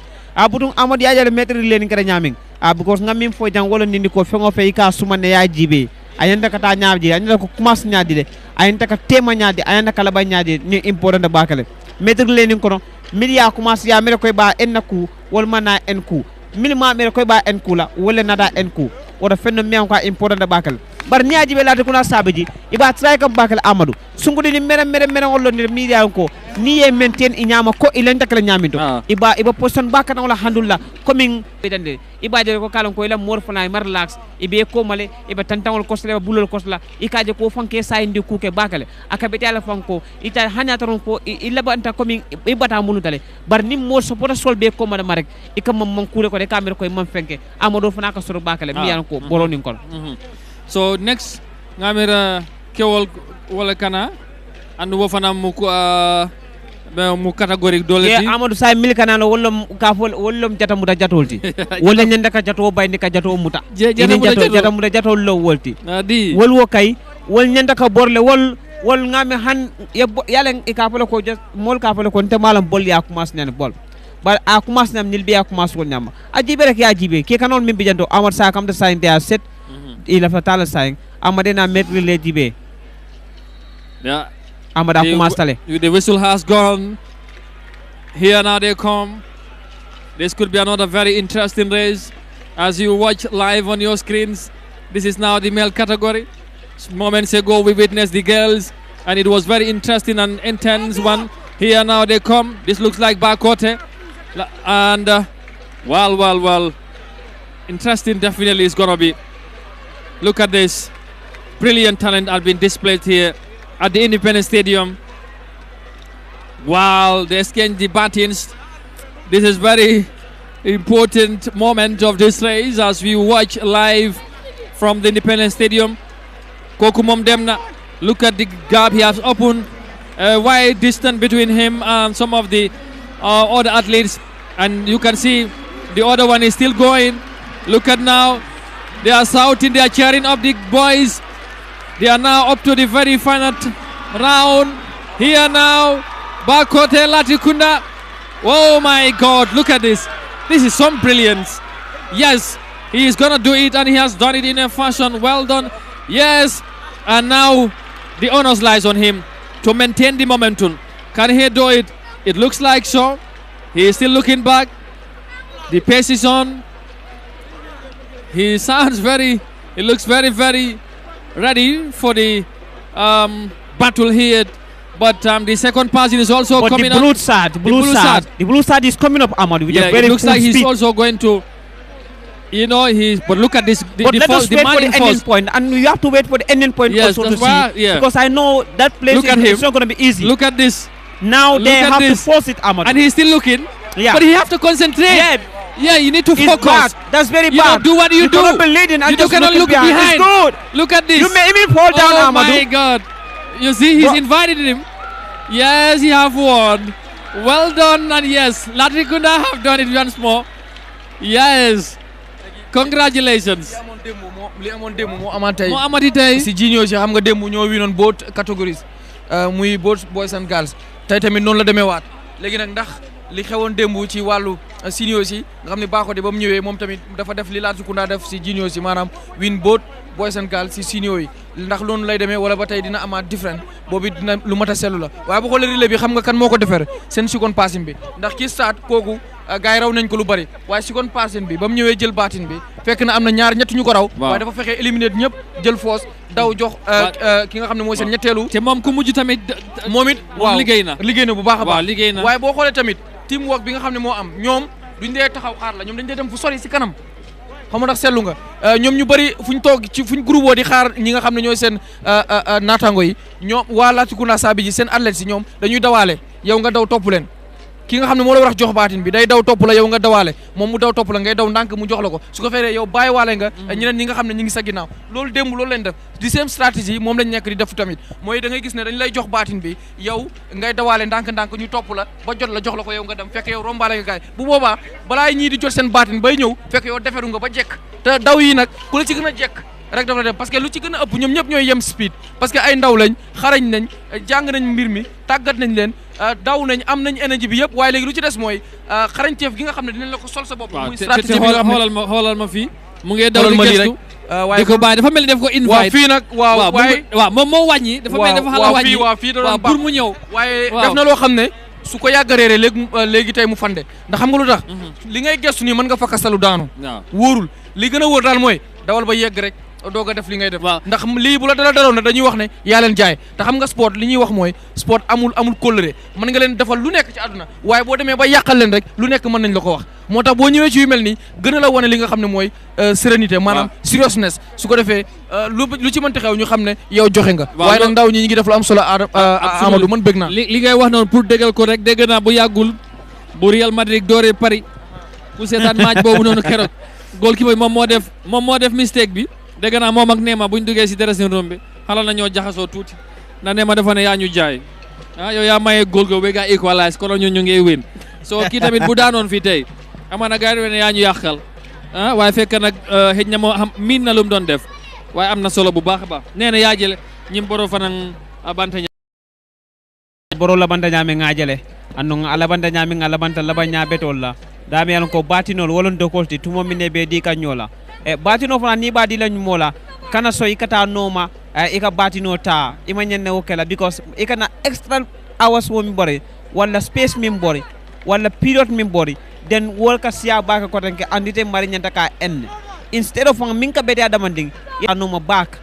Speaker 15: butung amad ya jale metri len kara nyameng because ngam fo jang wolon nindi ko fengo fe ka sumane ya jibe ayanta kata ñaaji ayanta ko commence ñaadi de ayanta ka tema ñaadi ayanta kala ba ñaadi ni important bakale metri lenin kono media commence ya mere koy ba enku wol mana enku minima mere koy ba enku la wala nada enku wala fenno mi ko important bakale bar ñaaji be Latrikunda Sabe ji iba tray kam bakale Amadou sungudi ni mere wollo ni media ko ni ye maintain i ñama ko ilenta kala ñamindo iba poson bakana wala handullah coming bedande iba je ko kalan ko ila mor fana mar relax ibe ko male iba tantangol kosle bulol kosla ikaje ko fanke sayndi kuke bakale aka be tala fanko ita hanyataron ko illa banta coming ibata munutale bar nim mor so pota solbe ko mala marek ikam man kure ko de kamera ko man fenke Amadou fana ka soro bakale mi yan ko bolonin kon.
Speaker 12: So next ngamira kewol wala kana andu wo fana mu ko mu catégorie doleti
Speaker 15: Amadou say mil kana no wollom ka fol wollom jata muta jatolti wolla nyanda ka jato bayndi ka jato muta jata muta jatol lo wolti
Speaker 12: adi
Speaker 15: wol wo kay wol nyanda ka borle wol ngame han yalen e ka fol ko mol ka fol ko te malam bol ya commence nan bol bar a commence nam nil be a commence wol nyama ajibe rek ya jibe ke kanon min bijanto Amad sa kam de sainte a set il a fatala sain amadena mettre les jibe
Speaker 12: yeah
Speaker 15: Amada commence tale
Speaker 12: the whistle has gone. Here now they come. This could be another very interesting race as you watch live on your screens. This is now the male category. Moments ago we witnessed the girls and it was very interesting and intense one. Here now they come. This looks like Bakote. And well. Interesting definitely is going to be. Look at this. Brilliant talent has been displayed here at the Independence Stadium. Wow, they exchange the batons. This is very important moment of this race as we watch live from the Independence Stadium. Kokumom Demna, look at the gap he has opened, a wide distance between him and some of the other athletes, and you can see the other one is still going. Look at now, they are shouting, they are cheering up the boys. They are now up to the very final round. Here now, Bakote Latikunda. Oh my God, look at this. This is some brilliance. Yes, he is gonna do it and he has done it in a fashion well done. Yes, and now the honors lies on him to maintain the momentum. Can he do it? It looks like so. He is still looking back. The pace is on. He sounds he looks very ready for the battle here. But the second passing is also coming up.
Speaker 15: The blue side is coming up, Ahmad.
Speaker 12: It looks like he's also going to, but look at this.
Speaker 15: Let us wait for the ending point, and you have to wait for the ending point also to see. Because I know that place is not going to be easy.
Speaker 12: Look at this.
Speaker 15: Now they have to force it, Ahmad.
Speaker 12: And he's still looking.
Speaker 15: Yeah.
Speaker 12: But he have to concentrate. Yeah, you need to focus.
Speaker 15: Bad. That's very bad.
Speaker 12: Do what you do.
Speaker 15: You cannot be leading and
Speaker 12: you cannot look behind.
Speaker 15: It's good.
Speaker 12: Look at this.
Speaker 15: You may even fall down, Ahmad.
Speaker 12: Oh my God. You see, he's invited him. Yes, he have won. Well done, and yes, Latrikunda have done it once more. Yes. Congratulations.
Speaker 13: li amoon démb moo amaat tey
Speaker 12: moo amati tey
Speaker 13: si junior si xam nga démb ñoo winoon both categories muy both boys and girls tey tamit noonu la demee waat léegi nag ndax li xewoon démb ci wàllu senior si nga xam ne Bakode ba mu ñëwee moom tamit dafa def li Latrikunda def si junior si maanaam win both boys and girls si senior yi ndax loolu lay demee wala ba tey dina amaat different boobu dina lu mat a seetlu la waaye bu xoolee relais bi xam nga kan moo ko defar seen second passing bi ndax ki start kooku gars yi raw nañ ko lu bari waaye second passing bi ba mu ñëwee jël baatin bi fekk na am na ñaar ñett ñu ko raw waaye dafa fexee éliminer ñëpp jël foos daw jox ki nga xam ne mooy seen ñetteelu
Speaker 12: te moom ku mujj tamit
Speaker 13: moom it waaw liggéey na bu baax a baax
Speaker 12: liggéey na
Speaker 13: waaye boo xoolee tamit team work bi nga xam ne moo am ñoom duñ dee taxaw xaar la ñoom dañ dee dem fu sori si kanam xam nga ndax seetlu nga ñoom ñu bëri fuñ toog ci fuñ groupe woo di xaar ñi nga xam ne ñooy seen naataango yi ñoom waa Latrikunda Sabi ji seen athlètes yi ñoom dañuy dawaale yow nga daw topp leen ki nga xam ne moo la war a jox baatin bi day daw topp la yow nga dawaale moom mu daw topp la ngay daw ndànk mu jox la ko su ko fekkee yow bàyyi waale nga ñeneen ñi nga xam ne ñi ngi sa ginnaaw loolu démb loolu leen def di same stratégie moom lañ nekk di def tamit mooy da ngay gis ne dañ lay jox baatin bi yow ngay dawaale ndànk-ndànk ñu topp la ba jot la jox la ko yow nga dem fekk yow rombaale nga gaay bu boobaa balaa ñii di jot seen baatin bay ñëw fekk yow deferu nga ba jekk te daw yi nag ku la ci gën a jekk rek dafa dem parce que lu ci gën a ëpp ñoom ñëpp ñooy yem speed parce que ay ndaw lañ xarañ nañ jàng nañ mbir mi tàggat nañ leen daw nañ am nañ énergie bi yëpp waaye léegi lu ci des mooy xarañteef gi nga xam ne dinañ la ko sol sa bopp muy stratégie bi nga xam ne
Speaker 12: xoolal ma fii mu ngi daw di gestu di ko bàyyi dafa mel ni daf ko invite
Speaker 13: waaw fii nag waaw
Speaker 12: moom moo wàññi dafa mel ni dafa xala wàññi
Speaker 13: waaw fii da doon
Speaker 12: pour mu ñëw
Speaker 13: waaye def na loo xam ne su ko yàgg a réeree léegi tey mu fande ndax xam nga lu tax li ngay gestu nii mën nga fakkastalu daanu wóorul li gën a wóor daal mooy dawal ba yegg rek doog a def li ngay def ndax lii bu la daloon na dañuy wax ne yaa leen jaay te xam nga sport li ñuy wax mooy sport amul kóllëre mën nga leen defal lu nekk ci àdduna waaye boo demee ba yàqal leen rek lu nekk mën nañ la ko wax moo tax boo ñëwee ci yu mel nii gën a la wane li nga xam ne mooy sérénité maanaam seriousness su ko defee lu ci mënti xew ñu xam ne yow joxe nga waaye nag ndaw ñi ngi def lu am solo Amadou man bëgg naa
Speaker 12: li ngay wax noonu pour déggal ko rek dégg naa bu yàggul bu Real Madrid dooree Paris ku seetaan match boobu noonu keroog goalkeeper moom moo def mistake bi dégg naa moom ak Neema buñ duggee si dressing room bi xalal na ñoo jaxasoo tuuti na Neema dafa ne yaa ñu jaay yow yaa mayee góol go ba nga equalize kono ñu ngi win so kii tamit bu daanoon fii tey amaana gars yi ne yaa ñu yàqal waaye fekk nag xëj na moo xam miin na lu mu doon def waaye am na solo bu baax a baax nee na yaa jële ñim boro fanan banta
Speaker 14: boro labanta ñaame ngajele andu alabanta ñaame alabanta laba ñaabetol la dami yalon ko batinol wolon do kolti tumo mine be di kanyola e batino fana ni badi lañ mola kana so ikata noma ika batino ta ima ñenne wokela because ikana extra hours wo mi bore wala space mi bore wala period mi bore
Speaker 15: then wol ka siya baka ko tanke andite mari nyanta ka en instead of minka bede adamanding ya no ma bak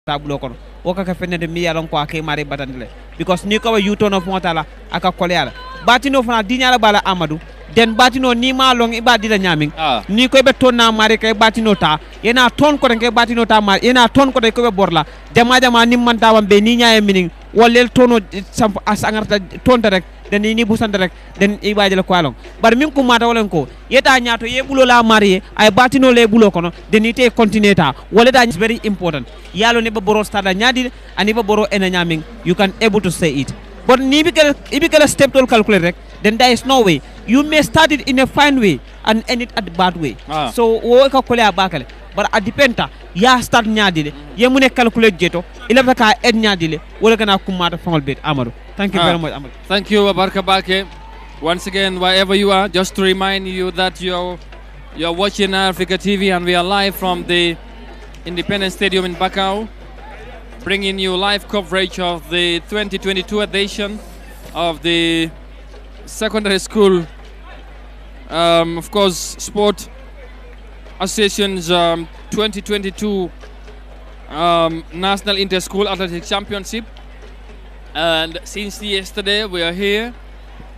Speaker 15: tablo kono woka ka fenede mi yalon ko akay mari batandile because ni ko yuto no fotala aka koleala batino fana dinyala bala amadou den batino ni ma long ibadi da nyamin ni ko be tonna mari kay batino ta yena ton ko tanke batino ta mari yena ton ko de ko be borla jama jama ni man tawam be ni nyaaye minin wollel tono samp asangarta tonta rek den ni busanta rek den ibadi la ko alon bar min ko mata wolen ko yeta nyaato ye bulo la mari ay batino le bulo kono den ite continue ta wala da is very important yalo ne ba boro stada nyaadi ani ba boro ena nyamin you can able to say it but ni bi kala step to calculate rek then there is no way you may start it in a fine way and end it at the bad way so wo ka kole abakale but at dependa ya start nyaadile ye mu ne calculate jeto ila ka ed nyaadile wala kana kumata fangol bet Amadou thank you very much Amadou
Speaker 12: thank you Barka Bake once again wherever you are just to remind you that you're watching Africa TV and we are live from the Independence Stadium in Bakau bringing you live coverage of the 2022 edition of the secondary school of course sport association's 2022 national inter-school athletics championship, and since yesterday we are here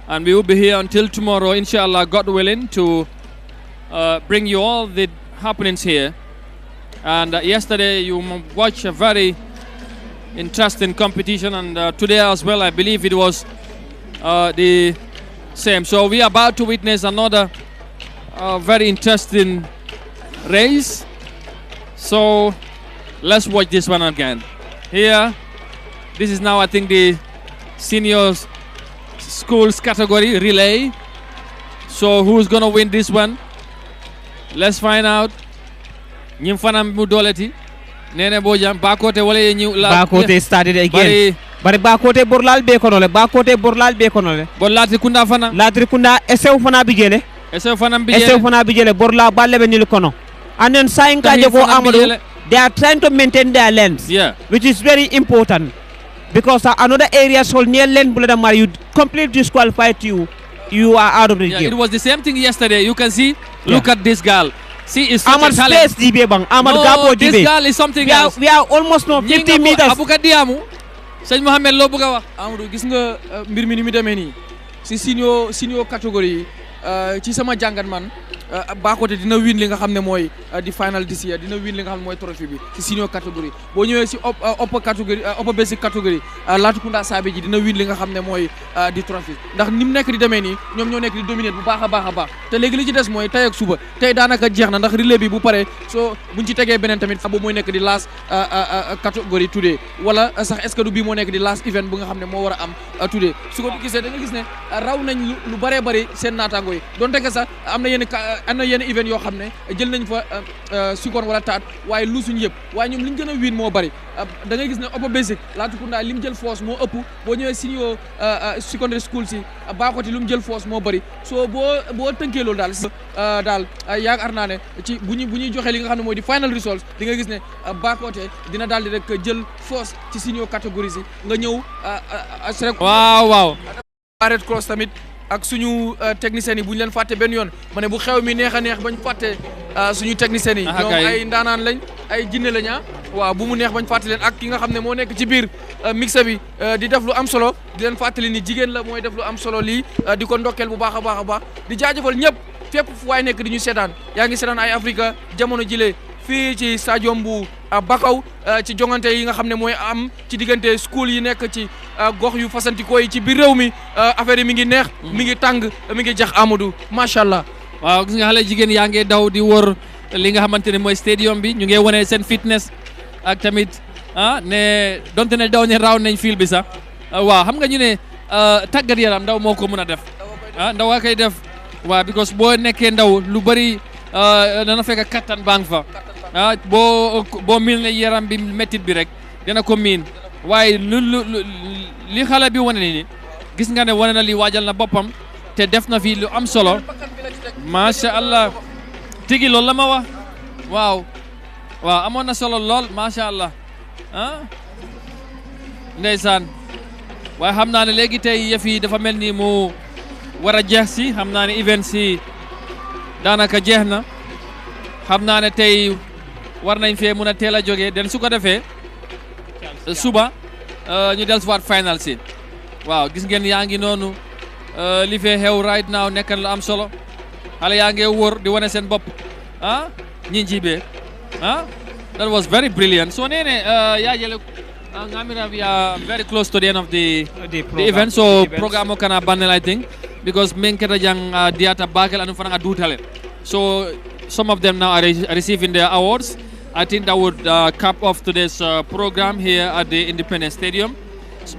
Speaker 12: and we will be here until tomorrow inshallah, God willing, to bring you all the happenings here. And yesterday you watched a very interesting competition, and today as well I believe it was the same. So we are about to witness another very interesting race. So let's watch this one again. Here, this is now I think the seniors schools category relay. So who's gonna win this one? Let's find out. Ñim fanam mu doleti nene bojam bakote wala ñu la
Speaker 15: bakote started again bari bakote borlal be konole bakote borlal be konole
Speaker 12: bol latri kunda fana
Speaker 15: latri kunda esew fana bijele borla balle be nil kono and then saying kaje ko Amadou they are trying to maintain their lanes, which is very important because another area so near lane bulada mar you completely disqualified you are out of the game.
Speaker 12: It was the same thing yesterday. You can see, look at this girl. See, it's such a
Speaker 15: talent.
Speaker 12: No, this girl is something else.
Speaker 15: We are almost now 50 meters.
Speaker 12: Abuka diamu. Sëñ Mohamed lo buga wax.
Speaker 16: Amadou gis nga mbir mi ni mi demee nii si senior catégorie ci sama jàngat man Bakote dina win li nga xam ne mooy di final this year dina win li nga xam ne mooy trophée bi si senior catégorie boo ñëwee si upper catégorie upper basic catégorie Latrikunda Sabe ji dina win li nga xam ne mooy di trophée ndax ni mu nekk di demee nii ñoom ñoo nekk di dominer bu baax a baax te léegi li ci des mooy tey ak suba tey daanaka jeex na ndax relais bi bu paree soo buñ ci tegee beneen tamit boobu mooy nekk di last catégorie today wala sax est-ce que du bii moo nekk di last event bu nga xam ne moo war a am today su ko gisee da nga gis ne raw nañ lu bëree bëri seen naataango yi donte que sax am na yenn event yoo xam ne jël nañ fa sukkoon wala taat waaye lu suñu yëpp waaye ñoom li ñu gën a wiin moo bëri da ngay gis ne upper basic Latrikunda li mu jël force moo ëpp boo ñëwee senior secondary school si Bakoteh lu mu jël force moo bëri soo boo tënkee loolu daal yaakaar naa ne ci bu ñuy joxee li nga xam ne mooy di final results di nga gis ne Bakoteh dina daal di rek jël force ci senior catégorie si nga ñëw
Speaker 12: waaw
Speaker 16: Red Cross tamit ak suñu techniciens yi bu ñu leen fàtte benn yoon ma ne bu xew mi neex a neex bañ fàtte suñu techniciens yi ñoom ay ndaanaan lañ ay jinne lañ waaw bu mu neex bañ fàtte leen ak ki nga xam ne moo nekk ci biir mixe bi di def lu am solo di leen fàttali ni jigéen la mooy def lu am solo lii di ko ndokkeel bu baax a baax di jaajëfal ñëpp fépp fu waay nekk di ñu seetaan yaa ngi seetaan ay Africa jamono jile fii ci stadium bu Bakaw ci jongante yi nga xam ne mooy am ci diggante school yi nekk ci gox yu fasantikoo yi ci biir réew mi affaire yi mi ngi neex mi ngi tàng mi ngi jax Amadou macha allah.
Speaker 12: waaw gis nga xale jigéen yaa ngi daw di wër li nga xamante ne mooy stadium bi ñu ngi wane seen fitness ak tamit ne donte ne daw ne raw nañ fil bi sax waaw xam nga ñu ne tàggat yaram ndaw moo ko mën a def ndaw a koy def waaw because boo nekkee ndaw lu bëri dana fekk kattan baa ngi fa boo miin ne yaram bi méttit bi rek dina ko miin waaye li xale bi wane ni gis nga ne wane na li waajal na boppam te def na fi lu am solo macha allah tigi loolu la ma wax waaw amoon na solo lool macha allah ndeysaan waaye xam naa ne léegi tey yëf yi dafa mel ni mu war a jeex si xam naa ne event si daanaka jeex na xam naa ne tey war nañ fee mun a teel a jógee den su ko defee suba ñu dellusiwaat final si waaw gis ngeen yaa ngi noonu li fee xew right now nekk na lu am solo xale yaa ngi wër di wane seen bopp ñi njibe that was very brilliant so nene ya jele ngamira we are very close to the end of the event so program kana banel I think because men keta jang diata bakel anu fana dutale so some of them now are receiving their awards. I think that would cap off today's program here at the Independence Stadium.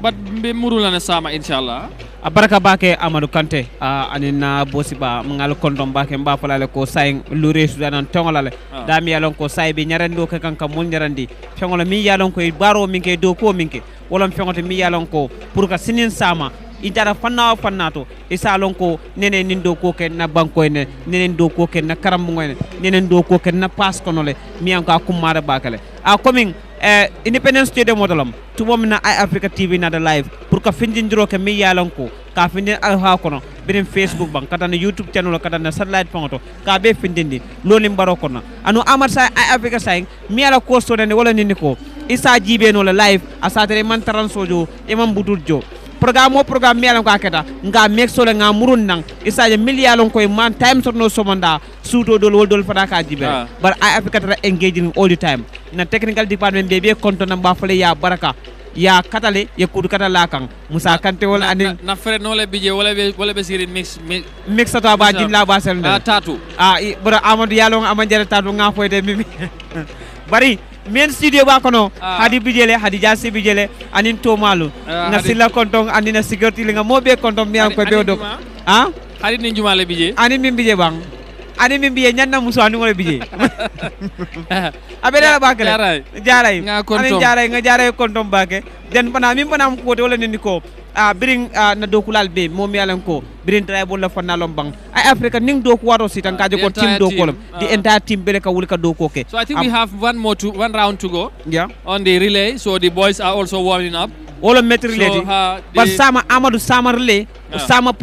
Speaker 12: But be murulana sama inshallah.
Speaker 14: Baraka bake Amadou Kante anina bosiba ngal kondom bake mba falale ko saying lure sudanan tongolale dami yalon ko say be nyarando ka kanka mon nyarandi fengola mi yalon ko baro minke do ko minke wolon fengoto mi yalon ko pour ka sinin sama itara fannato isalon ko nene nindo ko ken na banko ne nene do ko ken na karambo ne nene do ko ken na pass konole mi an ka kumare bakale coming Independence Stadium modolam tumo na Africa TV na da live pour ka finjindiro ke mi yalon ko ka findin alha kono birin Facebook bang kata na YouTube channel kata na satellite pangoto ka be findindi lolim baro kono anu amar sa Africa saying mi ala ko so ne wala ni ko isa jibe no la live asatere man taransojo imam budurjo programme mi alon ko aketa nga mek sole nga murun nang isaje millialon koy man time no somanda suto dol fata ka jibe but I Africa tara engaging all the time na technical department be konto na ba fale ya baraka ya katale ya kudu katala kan Musa Kante wala ani
Speaker 12: na fere no le bije wala be siri mix
Speaker 14: to ba jinla ba sel
Speaker 12: tatu
Speaker 14: bra Amadou yalon amanjere tatu nga foyde mimi bari men studio ba kono hadi bijele hadi jasi bijele anin to malu na sila kontong anina security linga mobe kontong mi an ko be dok
Speaker 12: hadi ni jumale bije
Speaker 14: ani min bije bang ani min biye nyanna muso anu ngole bije abeda ba kale jaray ani jaray nga jaray kontong bake den pana min pana ko to wala ni ko biring na dokulal be mom yalan ko birin tribal la fana lombang Africa ning do ko waro sitan kaje ko team do ko the entire team be ka wulka do ko ke
Speaker 12: so I think we have one round to go on the relay so the boys are also warming up
Speaker 14: wala metri relay but sama Amadou sama relay sama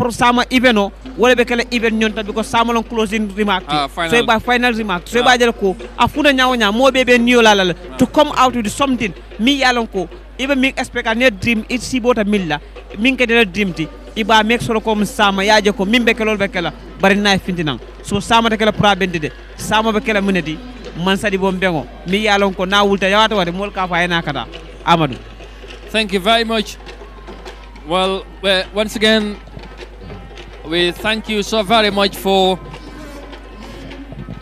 Speaker 14: eveno wala be kala event nyonta because sama lon closing remark so by final remark so by jel ko afuna nyawnya mo be niyo la to come out with something mi yalon ko even me expect a dream it's sibota milla min ke de dream ti iba make sure ko sama yaaje ko min be kelol be kala bari nay fintinan so sama de kala probende de sama be kala munedi man sadi bom bengo mi yalon ko na wulta yawata wade mol ka fa ena kata Amadou.
Speaker 12: Thank you very much. Well, once again we thank you so very much for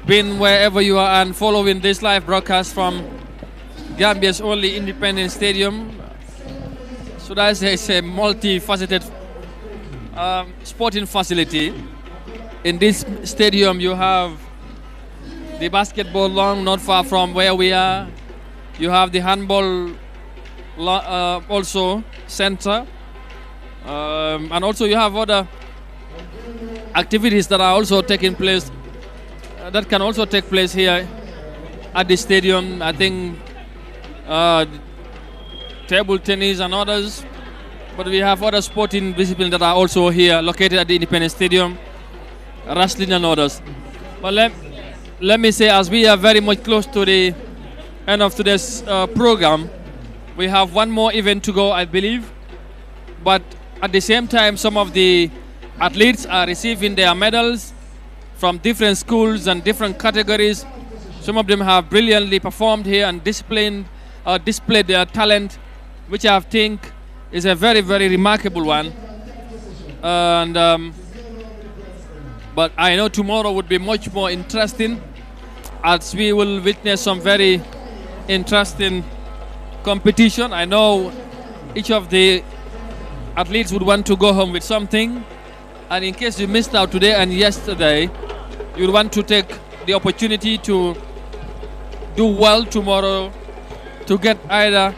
Speaker 12: being wherever you are and following this live broadcast from Gambia's only independent stadium. So that's a multifaceted sporting facility. In this stadium you have the basketball lawn not far from where we are. You have the handball also center. And also you have other activities that are also taking place, that can also take place here at the stadium. I think table tennis and others, but we have other sporting disciplines that are also here located at the Independence Stadium, wrestling and others. But let me say, as we are very much close to the end of today's program, we have one more event to go, I believe, but at the same time some of the athletes are receiving their medals from different schools and different categories. Some of them have brilliantly performed here and displayed their talent, which I think is a very, very remarkable one. And but I know tomorrow would be much more interesting, as we will witness some very interesting competition. I know each of the athletes would want to go home with something, and in case you missed out today and yesterday, you would want to take the opportunity to do well tomorrow to get either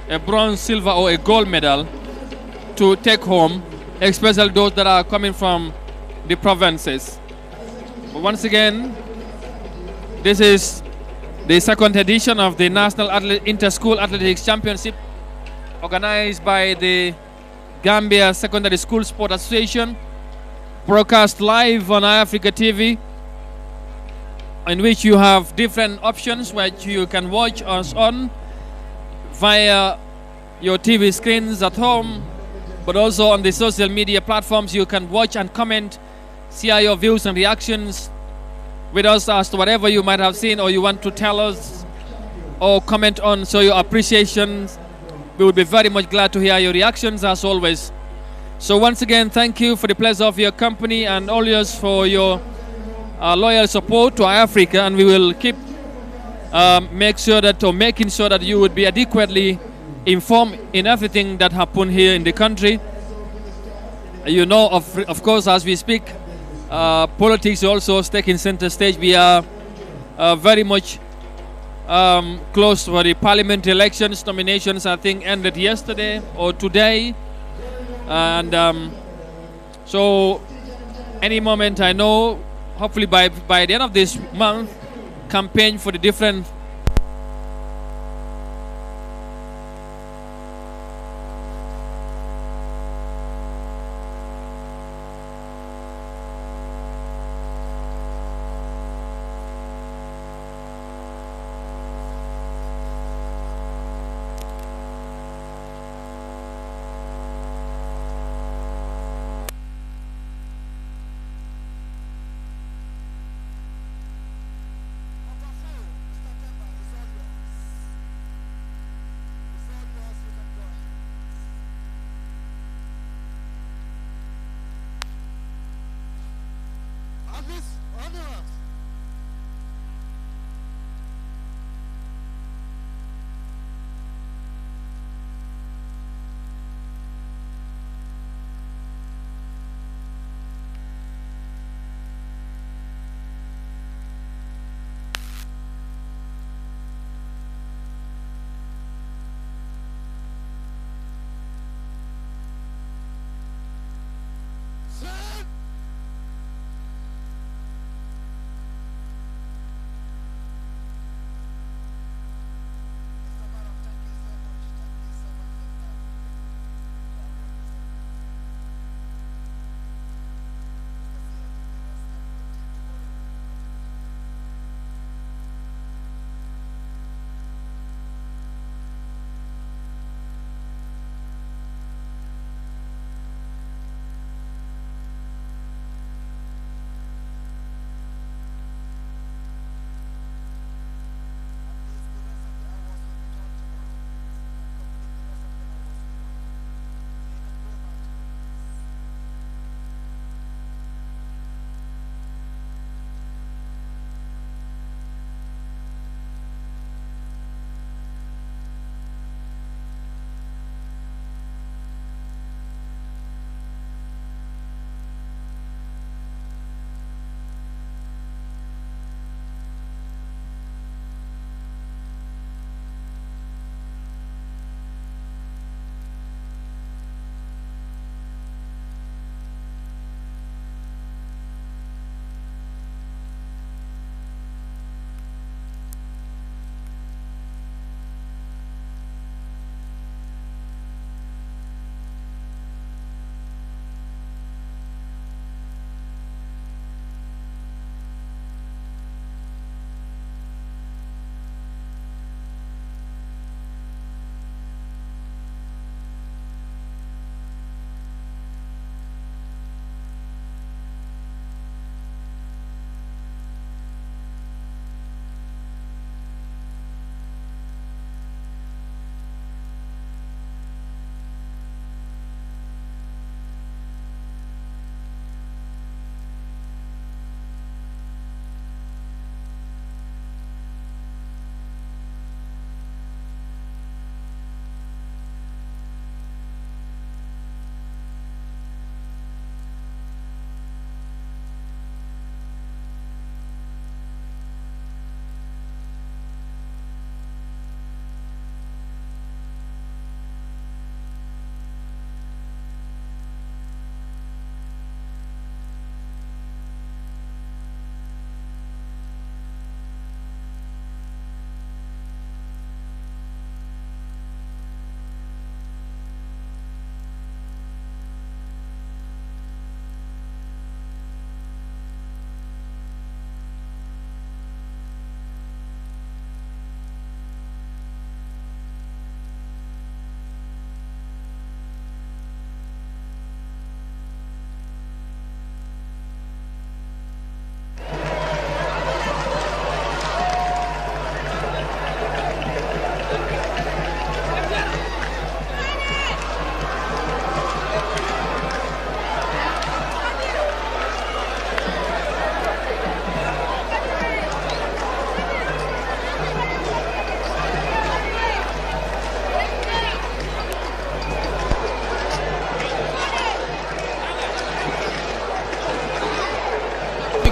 Speaker 12: a bronze, silver or a gold medal to take home, especially those that are coming from the provinces. But once again, this is the second edition of the National Inter-School Athletics Championship organized by the Gambia Secondary School Sport Association. broadcast live on Africa TV, in which you have different options which you can watch us on via your TV screens at home, but also on the social media platforms. You can watch and comment, share your views and reactions with us as to whatever you might have seen or you want to tell us or comment on, show your appreciation. We would be very much glad to hear your reactions as always. So once again, thank you for the pleasure of your company and all yours for your loyal support to Africa, and we will keep making sure that you would be adequately informed in everything that happens here in the country. You know, of course, as we speak, politics also taking center stage. We are very much close for the parliament elections. Nominations, I think, ended yesterday or today, and so any moment, I know, hopefully by the end of this month, campaign for the different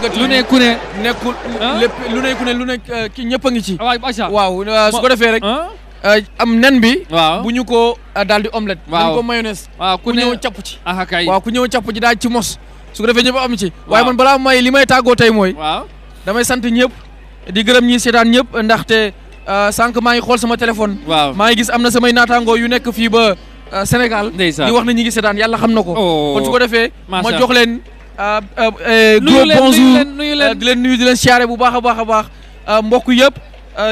Speaker 16: Africa TV
Speaker 12: lu ne ku ne
Speaker 16: nekkul lépp lu ne ku ne lu ne ki ñëpp a ngi ci waaw su ko defee rek am nen bi bu ñu ko daal di omelette dañ ko mayonnaise ku ñëw capp ci waaw ku ñëw capp ci daal ci mos su ko defee ñëpp am ci waaye man balaa may li may tàggoo tey mooy damay sant ñëpp di gërëm ñi seetaan ñëpp ndaxte sànq maa ngi xool sama téléphone maa ngi gis am na samay naataangoo yu nekk fii ba Sénégal di wax na ñi ngi seetaan yàlla xam na ko kon su ko defee ma jox leen bonjour di leen nuyu di leen siyaare bu baax a baax a baax mbokk yëpp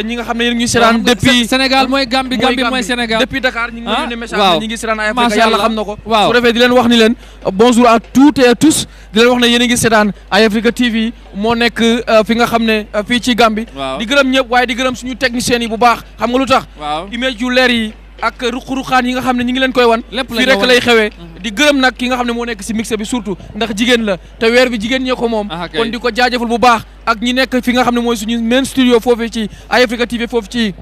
Speaker 16: ñi nga xam ne yéen ngi seetaan depuis
Speaker 12: Sénégal mooy Gambie Gambie mooy Sénégal
Speaker 16: depuis Dakar ñi ngi may yónnee message ñi ngi seetaan ay Afrique yàlla xam na ko su ko defee di leen wax ni leen bonjour à toutes et à tous di leen wax ne yéen a ngi seetaan ay Africa TV moo nekk fi nga xam ne fii ci Gambie di gërëm ñëpp waaye di gërëm suñu techniciens yi bu baax xam nga lu tax image yu leer yi ak ruq-ruqaan yi nga xam ne ñi ngi leen koy wan fii rek lay xewee di gërëm nag ki nga xam ne moo nekk si mixé bi surtout ndax jigéen la te weer bi jigéen ñee ko moom kon di ko jaajëfal bu baax ak ñi nekk fi nga xam ne mooy suñu main studio foofu ci ay Africa TV foofu ci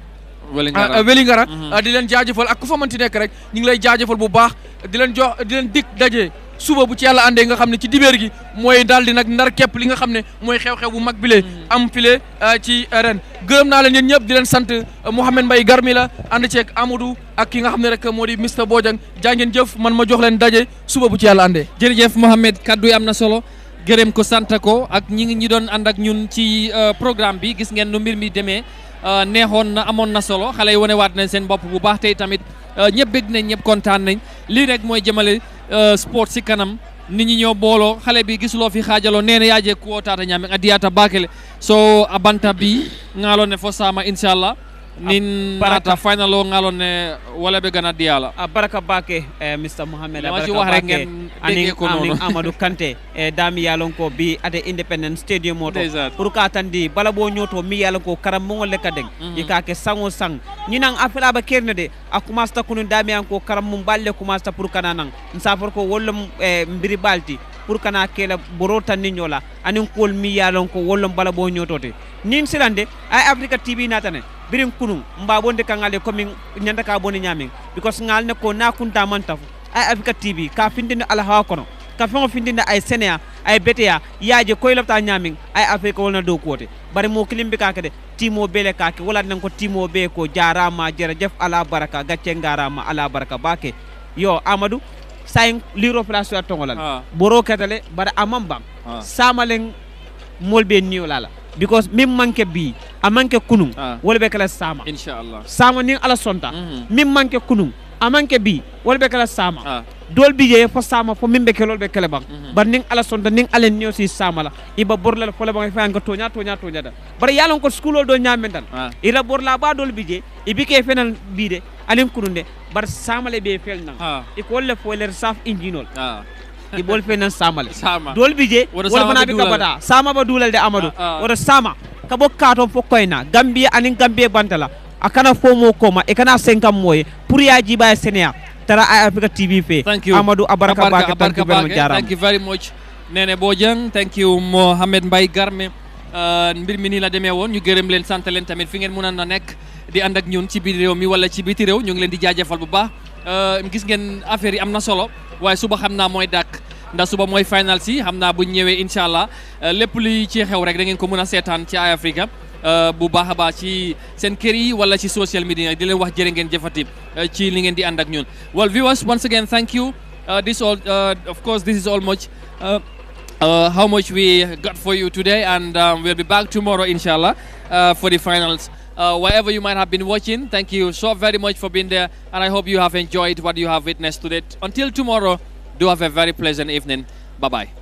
Speaker 16: Welingara di leen jaajëfal ak ku fa mënti nekk rek ñi ngi lay jaajëfal bu baax di leen dig daje suba bu ci yàlla àndee nga xam ne ci dibéer gi mooy daal di nag ndar képp li nga xam ne mooy xew-xew bu mag bile am file ci ren gërëm naa leen yéen ñëpp di leen sant Mouhamed Mbaye Garmi la ànd ceeg Amadou ak ki nga xam ne rek moo di Mr Bojang jaa ngeen jëf man ma jox leen daje suba bu ci yàlla àndee
Speaker 12: jërëjëf Mouhamed kaddu yi am na solo gërëm ko sant ko ak ñi doon ànd ak ñun ci programme bi gis ngeen nu mbir mi demee neexoon na amoon na solo xale yi wane waat nañ seen bopp bu baax tey tamit ñëpp bég nañ ñëpp kontaan nañ lii rek mooy jëmale sport si kanam nit ñi ñoo booloo xale bi gisuloo fi xaajaloo nee na yaaje kuwo tata ñaame a diyata bakele so a banta bi ngalo ne fo sama inchallah nin barata final o ngalo ne wala be gana diyala
Speaker 15: a baraka bake Mr Mohamed
Speaker 12: a baraka wax rek ngeen déggee ko noonu
Speaker 15: Amadou Kanté dami yalon ko bi ade Independence Stadium moto pour ka tandi bala bo nyoto mi yalon ko karam mo ngol ka deng e ka ke sango sang ni nang afela ba kerne de akuma sta kunu dami an ko karam mum balle kuma sta pour kana nang nsafar ko wollum mbiri balti pour kana kela borota ni nyola anin kol mi yalon ko wollum bala bo nyotote nin silande ay Africa TV natane birin kunun mbabonde kangale komin nyanda ka boni nyamin because ngal ne ko na kunta mantafu ay Africa TV ka findinde ala hawa kono ka fengo findinde ay Sénéa ay Betea yaaje koy lapta nyamin ay Africa wolna do kote bari mo kilimbi ka de timo bele ka ke wala nan ko timo be ko jarama jerejef ala baraka gacce ngarama ala baraka bake yo Amadou sayin liro place ya tongolal boro ketale bara amambam samalen molbe niolala because mim manke bi a manke kunum wala be kala sama
Speaker 12: inshallah
Speaker 15: sama ni ala sonta mim manke kunum a manke bi wala be kala sama dol bi je fo sama fo mimbe kelol be kala bang bar ning ala sonta ning alen ni aussi sama la iba borla fo la bang fa nga tonya da bar yalon ko school do nyamendan ila borla ba dol bi je ibi ke fenal bi de alen kununde bar sama le be fel nang e ko le fo ler saf injinol i bol fe nan samale dol bije wala bana bi kabada sama ba dulal de Amadou wala sama ka bokkato fo koyna Gambie anin Gambie bantala akana fo mo koma e kana 5 moye pour ya jiba Sénéa tara ay Africa TV fe Amadou abaraka bake
Speaker 12: thank you very much Nene Bojang thank you Mohamed Mbaye Garme mbir mi ni la demee woon ñu gërëm leen sant leen tamit fi ngeen mën a nekk di ànd ak ñun ci biir réew mi wala ci biti réew ñu ngi leen di jaajëfal bu baax gis ngeen affaire yi am na solo waaye suba xam naa mooy dàkk ndax suba mooy final si xam naa bu ñëwee incha allah lépp li ci xew rek da ngeen ko mën a seetaan ci Eye Africa bu baax a baax ci seen kër yi wala ci social media di leen wax jërë ngeen jëfati ci li ngeen di ànd ak ñun. Well viewers, once again thank you. Of course this is all much how much we got for you today, and we'll be back tomorrow inshallah for the finals. Wherever you might have been watching, thank you so very much for being there, and I hope you have enjoyed what you have witnessed today. Until tomorrow, do have a very pleasant evening. Bye-bye.